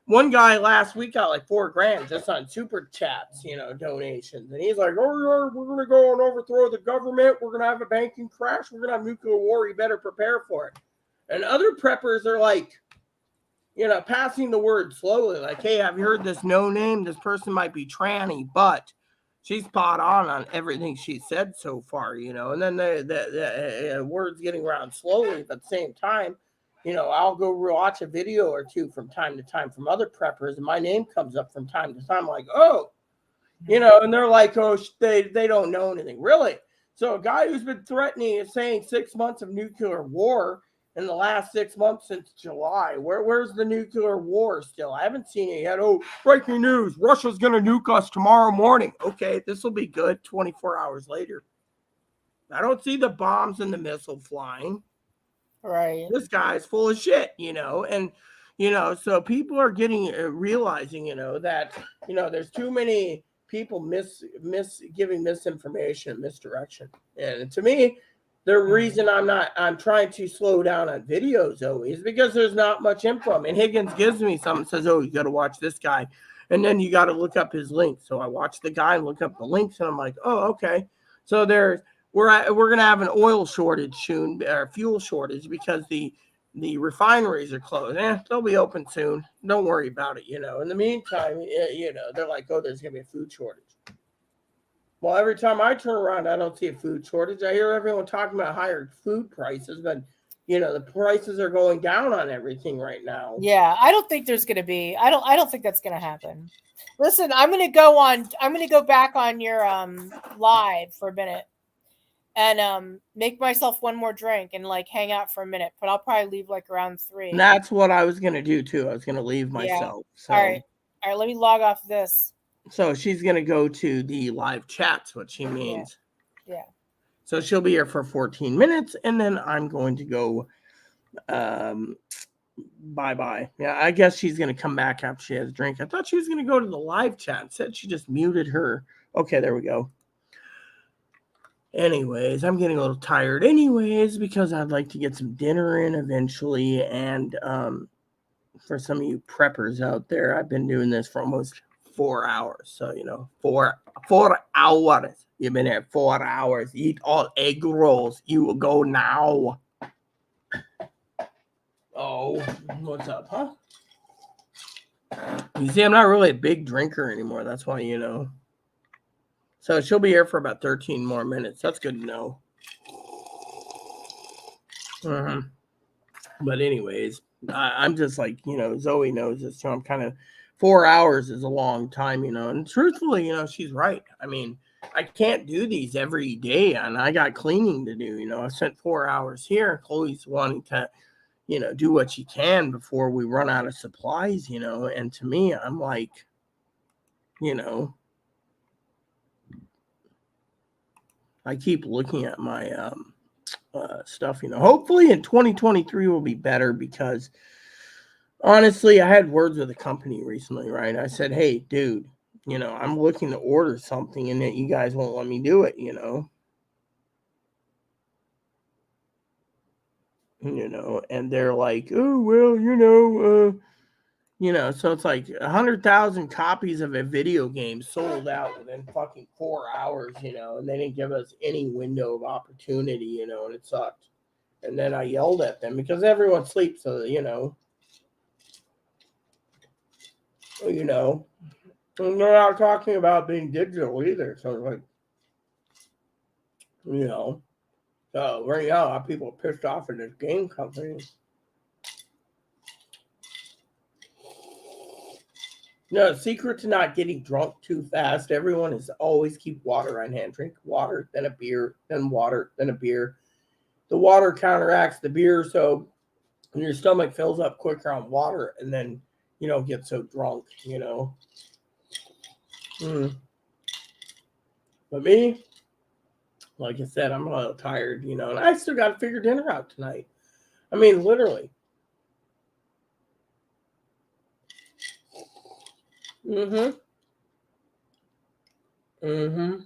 One guy last week got like $4,000 just on super chats, donations. And he's like, "Oh, we're going to go and overthrow the government. We're going to have a banking crash. We're going to have nuclear war. You better prepare for it." And other preppers are like, passing the word slowly. Like, "Hey, have you heard this no name? This person might be tranny, but she's spot on everything she said so far, And then the word's getting around slowly, but at the same time, I'll go watch a video or two from time to time from other preppers, and my name comes up from time to time, like, "Oh," and they're like, "Oh, they don't know anything." Really? So a guy who's been threatening and saying 6 months of nuclear war in the last 6 months since July, where's the nuclear war still? I haven't seen it yet. "Oh, breaking news, Russia's going to nuke us tomorrow morning." Okay, this will be good 24 hours later. I don't see the bombs and the missile flying. Right. This guy's full of shit, and so people are getting realizing, that there's too many people giving misinformation, misdirection, and to me, the reason I'm trying to slow down on videos always is because there's not much info. I mean, Higgins gives me something, says, "Oh, you got to watch this guy, and then you got to look up his links." So I watch the guy and look up the links, and I'm like, "Oh, okay." So we're going to have an oil shortage soon, or fuel shortage, because the refineries are closed. They'll be open soon. Don't worry about it. In the meantime, they're like, "Oh, there's going to be a food shortage." Well, every time I turn around, I don't see a food shortage. I hear everyone talking about higher food prices, but the prices are going down on everything right now. Yeah, I don't think there's going to be. I don't think that's going to happen. Listen, I'm going to go back on your live for a minute and make myself one more drink and like hang out for a minute, but I'll probably leave like around 3. And that's what I was going to do too. I was going to leave myself. Yeah. So. All right, let me log off this. So she's going to go to the live chats, what she means. Yeah. So she'll be here for 14 minutes, and then I'm going to go bye-bye. Yeah, I guess she's going to come back after she has a drink. I thought she was going to go to the live chat. Said she just muted her. Okay, there we go. Anyways, I'm getting a little tired anyways, because I'd like to get some dinner in eventually. And for some of you preppers out there, I've been doing this for almost 4 hours. So, 4 hours. You've been here 4 hours. Eat all egg rolls. You will go now. Oh, what's up, huh? You see, I'm not really a big drinker anymore. That's why, So she'll be here for about 13 more minutes. That's good to know. But anyways, I'm just like, Zoe knows this. So I'm kind of, 4 hours is a long time, and truthfully, she's right. I mean, I can't do these every day, and I got cleaning to do. I spent 4 hours here. Chloe's wanting to, do what she can before we run out of supplies, and to me, I'm like, I keep looking at my stuff, hopefully in 2023 will be better, because honestly, I had words with a company recently, right? I said, "Hey, dude, I'm looking to order something and that you guys won't let me do it, and they're like, "Oh, well, so it's like 100,000 copies of a video game sold out within fucking 4 hours, and they didn't give us any window of opportunity, and it sucked." And then I yelled at them because everyone sleeps, so, and they're not talking about being digital either. So like, so right now people are pissed off at this game company. No, secret to not getting drunk too fast. Everyone is always keep water on hand. Drink water, then a beer, then water, then a beer. The water counteracts the beer, so your stomach fills up quicker on water, and then you don't get so drunk. But me, like I said, I'm a little tired. And I still got to figure dinner out tonight. I mean, literally. Mm-hmm. Mm-hmm.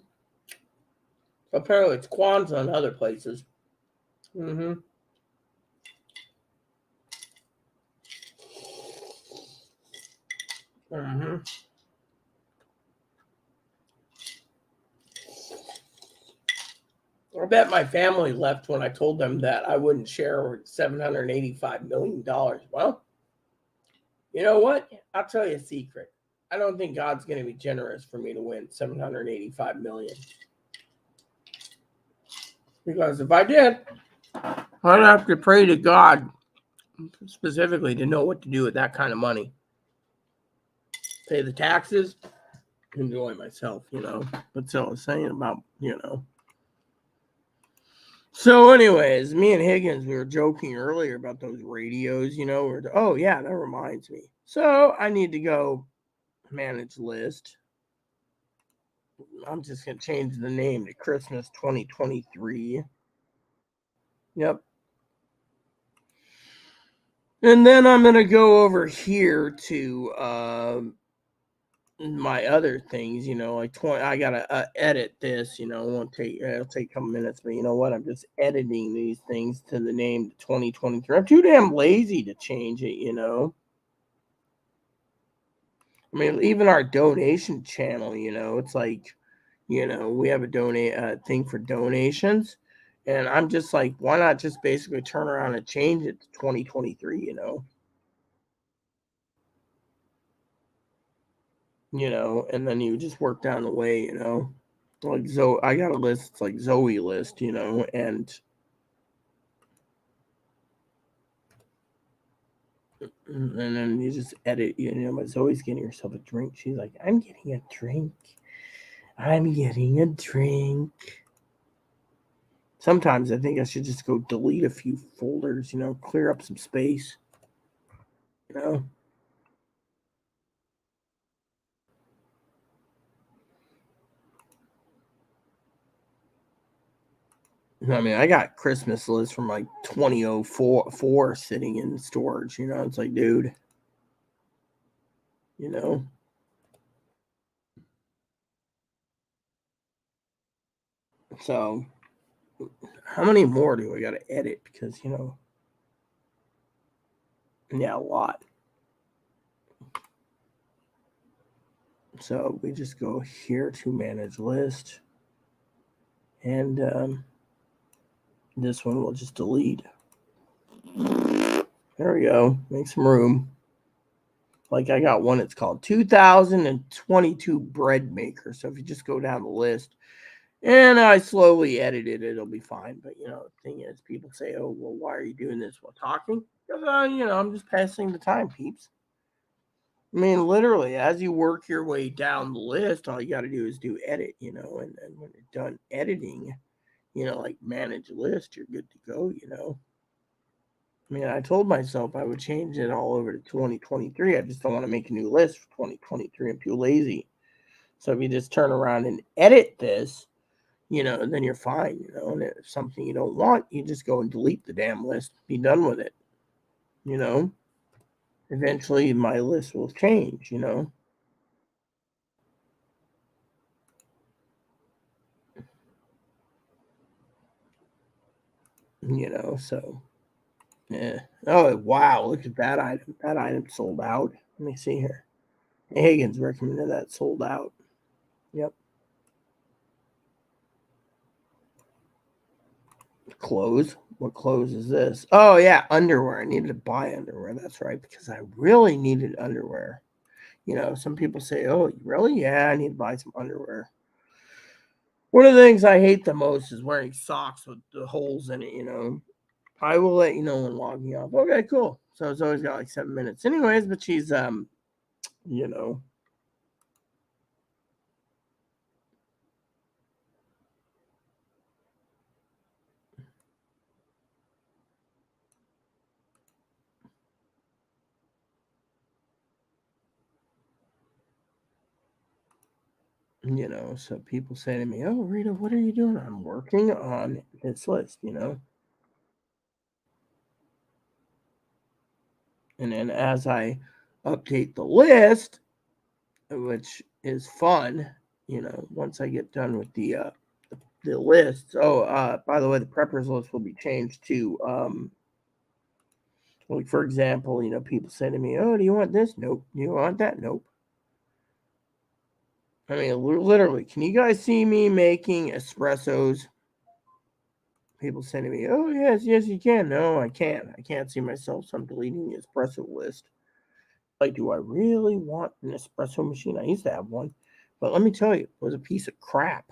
Apparently it's Kwanzaa in other places. Mm-hmm. Mm-hmm. I bet my family left when I told them that I wouldn't share $785 million. Well, you know what? I'll tell you a secret. I don't think God's going to be generous for me to win $785 million. Because if I did, I'd have to pray to God specifically to know what to do with that kind of money. Pay the taxes, enjoy myself, That's all I was saying about, So anyways, me and Higgins, we were joking earlier about those radios, oh yeah, that reminds me. So I need to go manage list. I'm just going to change the name to Christmas 2023. Yep. And then I'm going to go over here to my other things, like I got to edit this, it'll take a couple minutes, but you know what? I'm just editing these things to the name 2023. I'm too damn lazy to change it, I mean, even our donation channel, it's like, we have a donate thing for donations, and I'm just like, why not just basically turn around and change it to 2023, and then you just work down the way, like Zoe. I got a list, it's like Zoe list, and then you just edit, but Zoe's getting herself a drink. She's like, I'm getting a drink. Sometimes I think I should just go delete a few folders, clear up some space, I mean, I got Christmas lists from like 2004 sitting in storage, it's like, dude, So how many more do I got to edit? Because, yeah, a lot. So we just go here to manage list. And this one we'll just delete. There we go. Make some room. Like I got one, it's called 2022 bread maker. So if you just go down the list and I slowly edit it, it'll be fine. But, the thing is, people say, oh, well, why are you doing this while talking? Because, I'm just passing the time, peeps. I mean, literally, as you work your way down the list, all you got to do is do edit, and then when you're done editing, like manage list, you're good to go, I mean, I told myself I would change it all over to 2023. I just don't want to make a new list for 2023. I'm too lazy. So if you just turn around and edit this, then you're fine, and if it's something you don't want, you just go and delete the damn list, be done with it, Eventually my list will change, So yeah. Oh wow, look at that item. That item sold out. Let me see here. Higgins recommended that sold out. Yep. Clothes. What clothes is this? Oh yeah, underwear. I needed to buy underwear. That's right, because I really needed underwear. Some people say, "Oh, really? Yeah, I need to buy some underwear." One of the things I hate the most is wearing socks with the holes in it. I will let you know when logging off. Okay, cool. So it's always got like 7 minutes. Anyways, but she's You know, so people say to me, "Oh, Rita, what are you doing?" I'm working on this list, you know. And then as I update the list, which is fun, you know, once I get done with the list. Oh, by the way, the preppers list will be changed to like for example, you know, people say to me, "Oh, do you want this?" Nope. Do you want that? Nope. I mean, literally, can you guys see me making espressos? People say to me, "Oh, yes, yes, you can." No, I can't. I can't see myself, so I'm deleting the espresso list. Like, do I really want an espresso machine? I used to have one, but let me tell you, it was a piece of crap.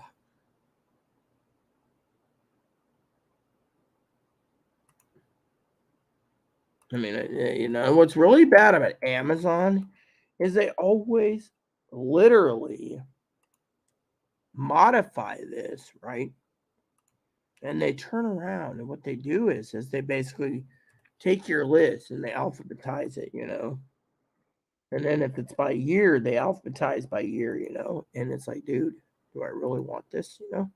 I mean, you know, what's really bad about Amazon is they always literally modify this, right? And they turn around and what they do is they basically take your list and they alphabetize it, you know. And then if it's by year, they alphabetize by year, you know. And it's like, dude, do I really want this, you know?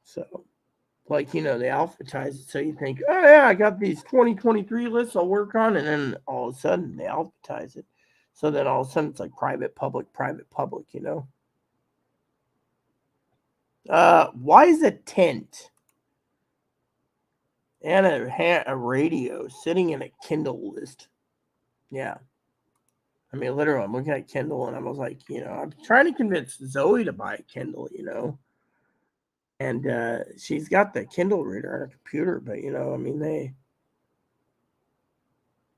So, like, you know, they alphabetize it so you think, oh, yeah, I got these 2023 lists I'll work on. And then all of a sudden they alphabetize it. So then all of a sudden it's like private, public, you know. Why is a tent and a radio sitting in a Kindle list? Yeah. I mean, literally, I'm looking at Kindle and I was like, you know, I'm trying to convince Zoe to buy a Kindle, you know. And she's got the Kindle reader on her computer, but, you know, I mean,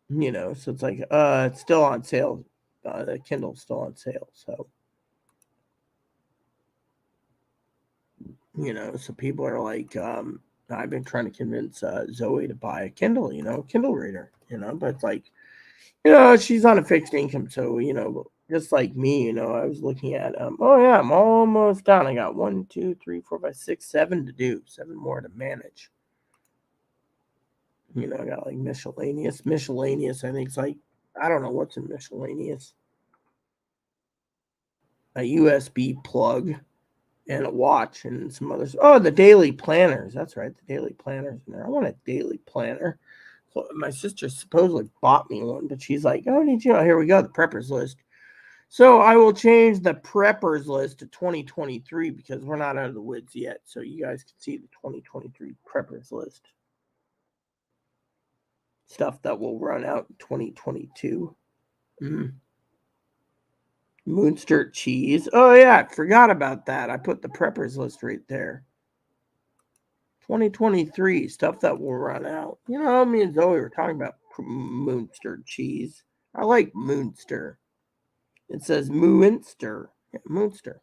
you know, so it's like, it's still on sale. The Kindle's still on sale. So, you know, so people are like, I've been trying to convince Zoe to buy a Kindle, you know, Kindle reader, you know, but it's like, you know, she's on a fixed income. So, you know, just like me, you know, I was looking at, oh, yeah, I'm almost done. I got 1, 2, 3, 4, 5, 6, 7 to do, 7 more to manage. You know, I got like miscellaneous. Miscellaneous, I think it's like, I don't know what's in miscellaneous. A USB plug and a watch and some others. Oh, the daily planners. That's right, the daily planners in there. I want a daily planner. So my sister supposedly bought me one, but she's like, "Oh, need you know? Here we go, the preppers list." So I will change the preppers list to 2023 because we're not out of the woods yet. So you guys can see the 2023 preppers list. Stuff that will run out in 2022. Moonstert cheese. Oh, yeah, I forgot about that. I put the preppers list right there. 2023, stuff that will run out. You know, me and Zoe were talking about Moonstert cheese. I like Moonster. It says Moonster. Yeah, Moonster.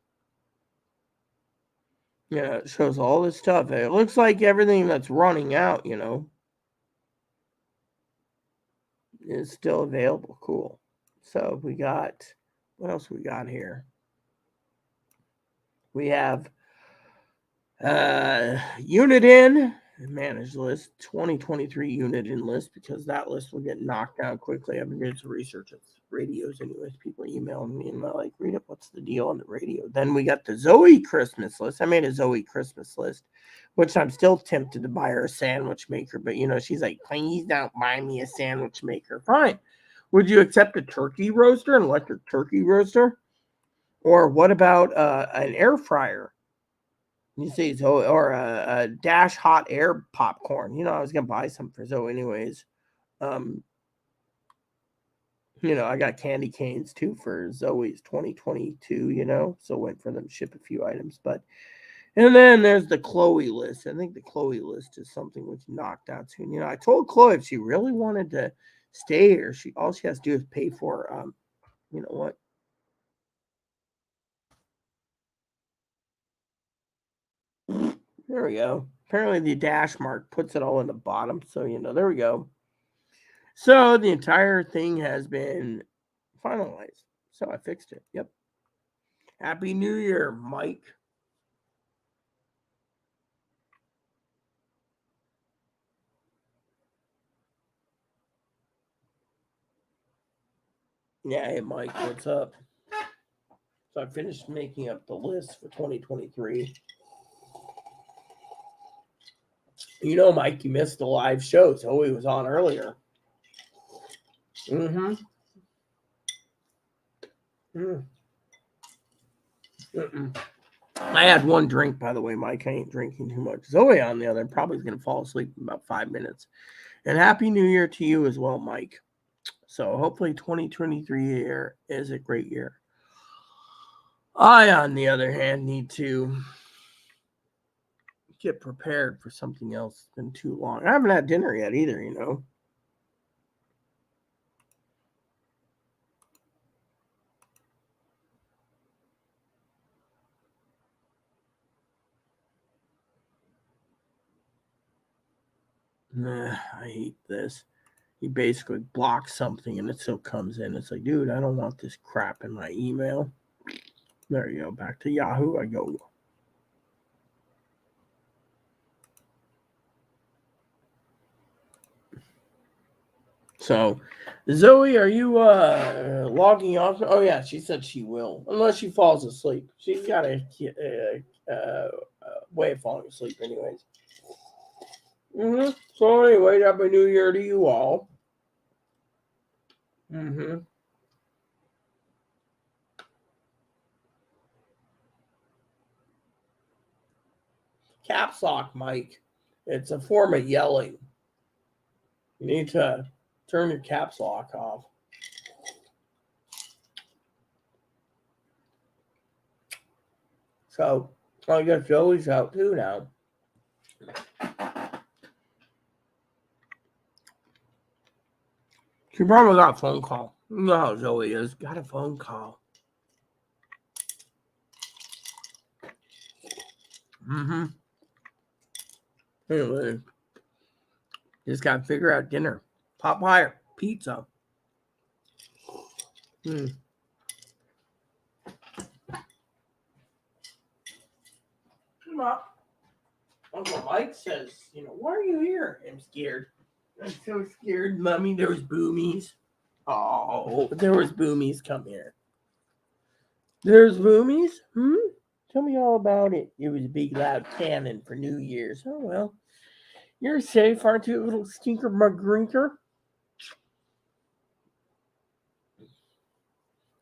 Yeah, it shows all this stuff. It looks like everything that's running out, you know, is still available. Cool. So we got, what else we got here? We have unit in managed list 2023 unit in list because that list will get knocked down quickly. I've been doing some research on radios anyways. People emailing me and they're like, Rita, what's the deal on the radio? Then we got the Zoe Christmas list. I made a Zoe Christmas list, which I'm still tempted to buy her a sandwich maker, but you know, she's like, please don't buy me a sandwich maker. Fine. Would you accept a turkey roaster, an electric turkey roaster? Or what about an air fryer? You see, so or a dash hot air popcorn. You know, I was gonna buy some for Zoe anyways. Um, you know, I got candy canes too for Zoe's 2022. You know, so went for them ship a few items, but and then there's the Chloe list. I think the Chloe list is something which knocked out soon. You know, I told Chloe if she really wanted to stay here, she all she has to do is pay for you know what? There we go. Apparently the dash mark puts it all in the bottom. So, you know, there we go. So the entire thing has been finalized. So I fixed it. Yep. Happy New Year, Mike. Yeah, hey Mike, what's up? So I finished making up the list for 2023. You know, Mike, you missed the live show. Zoe was on earlier. Mm-hmm. Mm-mm. I had one drink, by the way, Mike. I ain't drinking too much. Zoe, on the other, probably going to fall asleep in about 5 minutes. And Happy New Year to you as well, Mike. So hopefully 2023 year is a great year. I, on the other hand, need to get prepared for something else. It's been too long. I haven't had dinner yet either, you know. Nah, I hate this. You basically block something and it still comes in. It's like, dude, I don't want this crap in my email. There you go. Back to Yahoo I go. So, Zoe, are you logging off? Oh, yeah, she said she will. Unless she falls asleep. She's got a way of falling asleep anyways. So anyway, Happy New Year to you all. Caps lock, Mike. It's a form of yelling. You need to turn your caps lock off. So, I guess Joey's out too now. She probably got a phone call. You know how Zoe is. Got a phone call. Anyway, just got to figure out dinner. Pop higher. Pizza. Come on. Uncle Mike says, why are you here? I'm scared. I'm so scared, Mommy. There was boomies. Oh, there was boomies. Come here. There's boomies? Tell me all about it. It was a big, loud cannon for New Year's. Oh, well. You're safe, aren't you, little stinker mugrinker?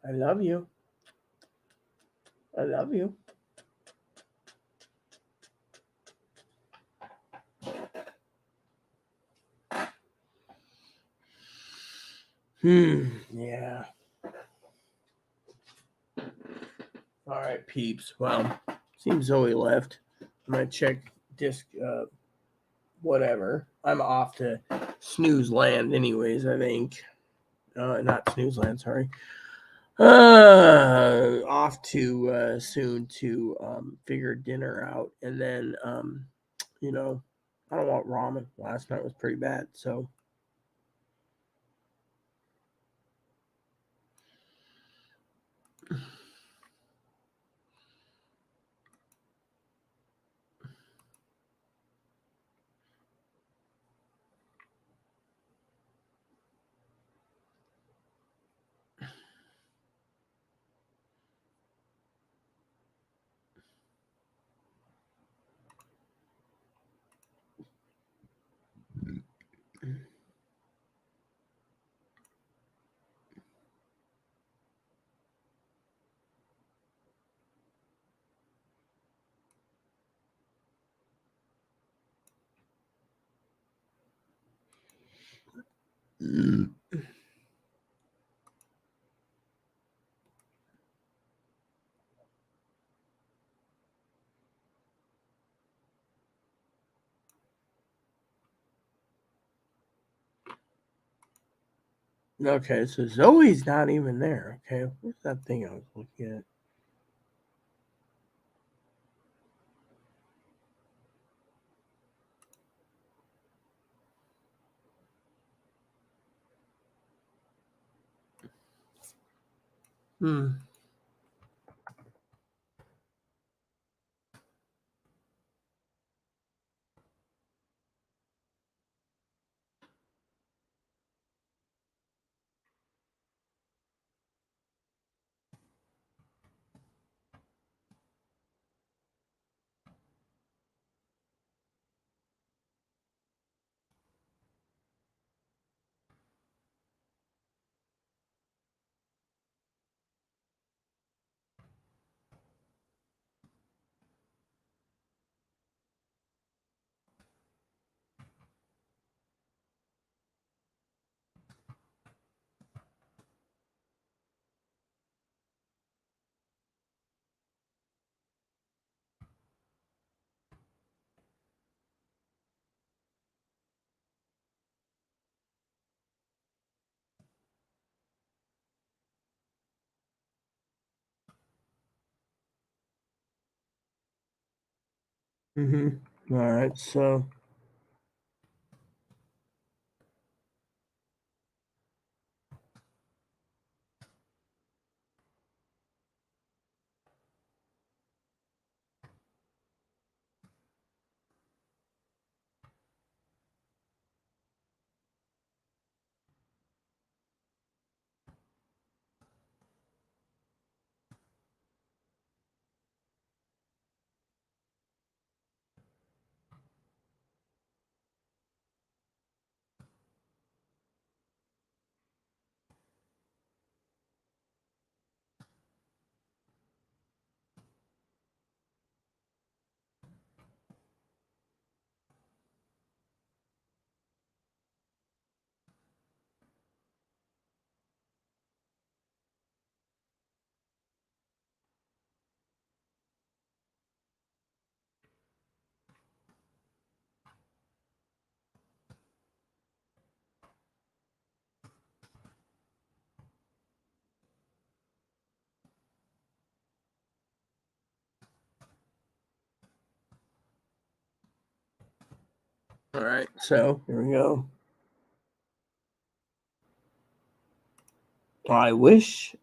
I love you. I love you. Yeah. All right, peeps. Well, seems Zoe left. I'm going to check disc, whatever. I'm off to snooze land anyways, I think. Not snooze land, sorry. Off to soon to figure dinner out. And then, I don't want ramen. Last night was pretty bad, so. Okay, so Zoe's not even there. Okay, where's that thing I was looking at? All right, so. All right, so here we go. I wish,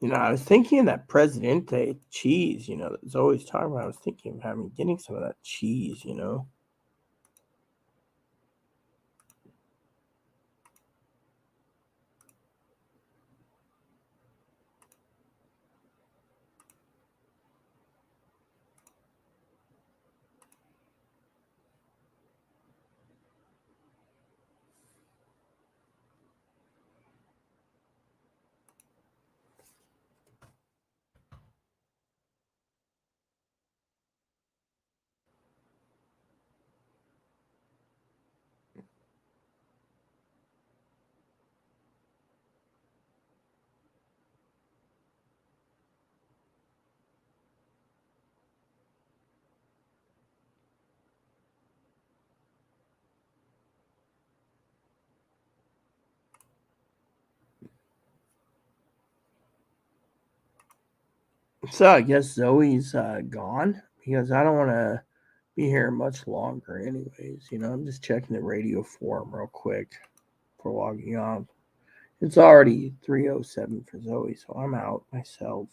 I was thinking that Presidente cheese, that's always talking about. I was thinking of getting some of that cheese, So I guess Zoe's gone because I don't want to be here much longer, anyways. I'm just checking the radio forum real quick for logging off. It's already 3:07 for Zoe, so I'm out myself.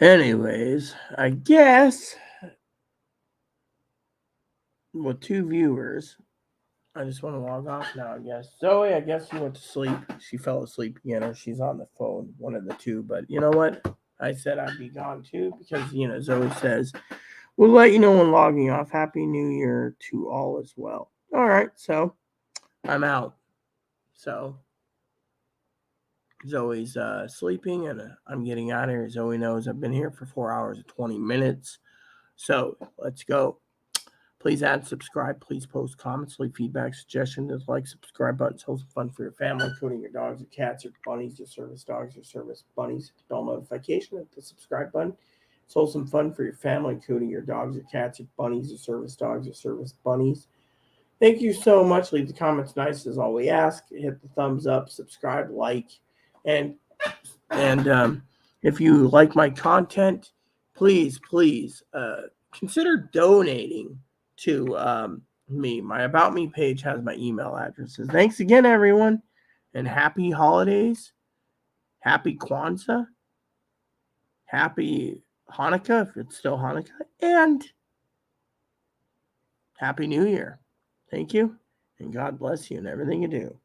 Anyways, I guess with 2 viewers, I just want to log off now, I guess. Zoe, I guess she went to sleep. She fell asleep again, or she's on the phone, one of the two. But you know what? I said I'd be gone too because, Zoe says, we'll let you know when logging off. Happy New Year to all as well. All right, so I'm out. So Zoe's sleeping, and I'm getting out of here. Zoe knows I've been here for 4 hours and 20 minutes. So let's go. Please add, subscribe. Please post comments, leave feedback, suggestions, like, subscribe buttons. Hold some fun for your family, including your dogs or cats or bunnies, your service dogs or service bunnies. Hit the bell notification at the subscribe button. Hold some fun for your family, including your dogs or cats or bunnies or service dogs or service bunnies. Thank you so much. Leave the comments nice is all we ask. Hit the thumbs up, subscribe, like, and if you like my content, please consider donating to me. My About Me page has my email addresses. Thanks again, everyone, and happy holidays. Happy Kwanzaa. Happy Hanukkah, if it's still Hanukkah. And Happy New Year. Thank you, and God bless you in everything you do.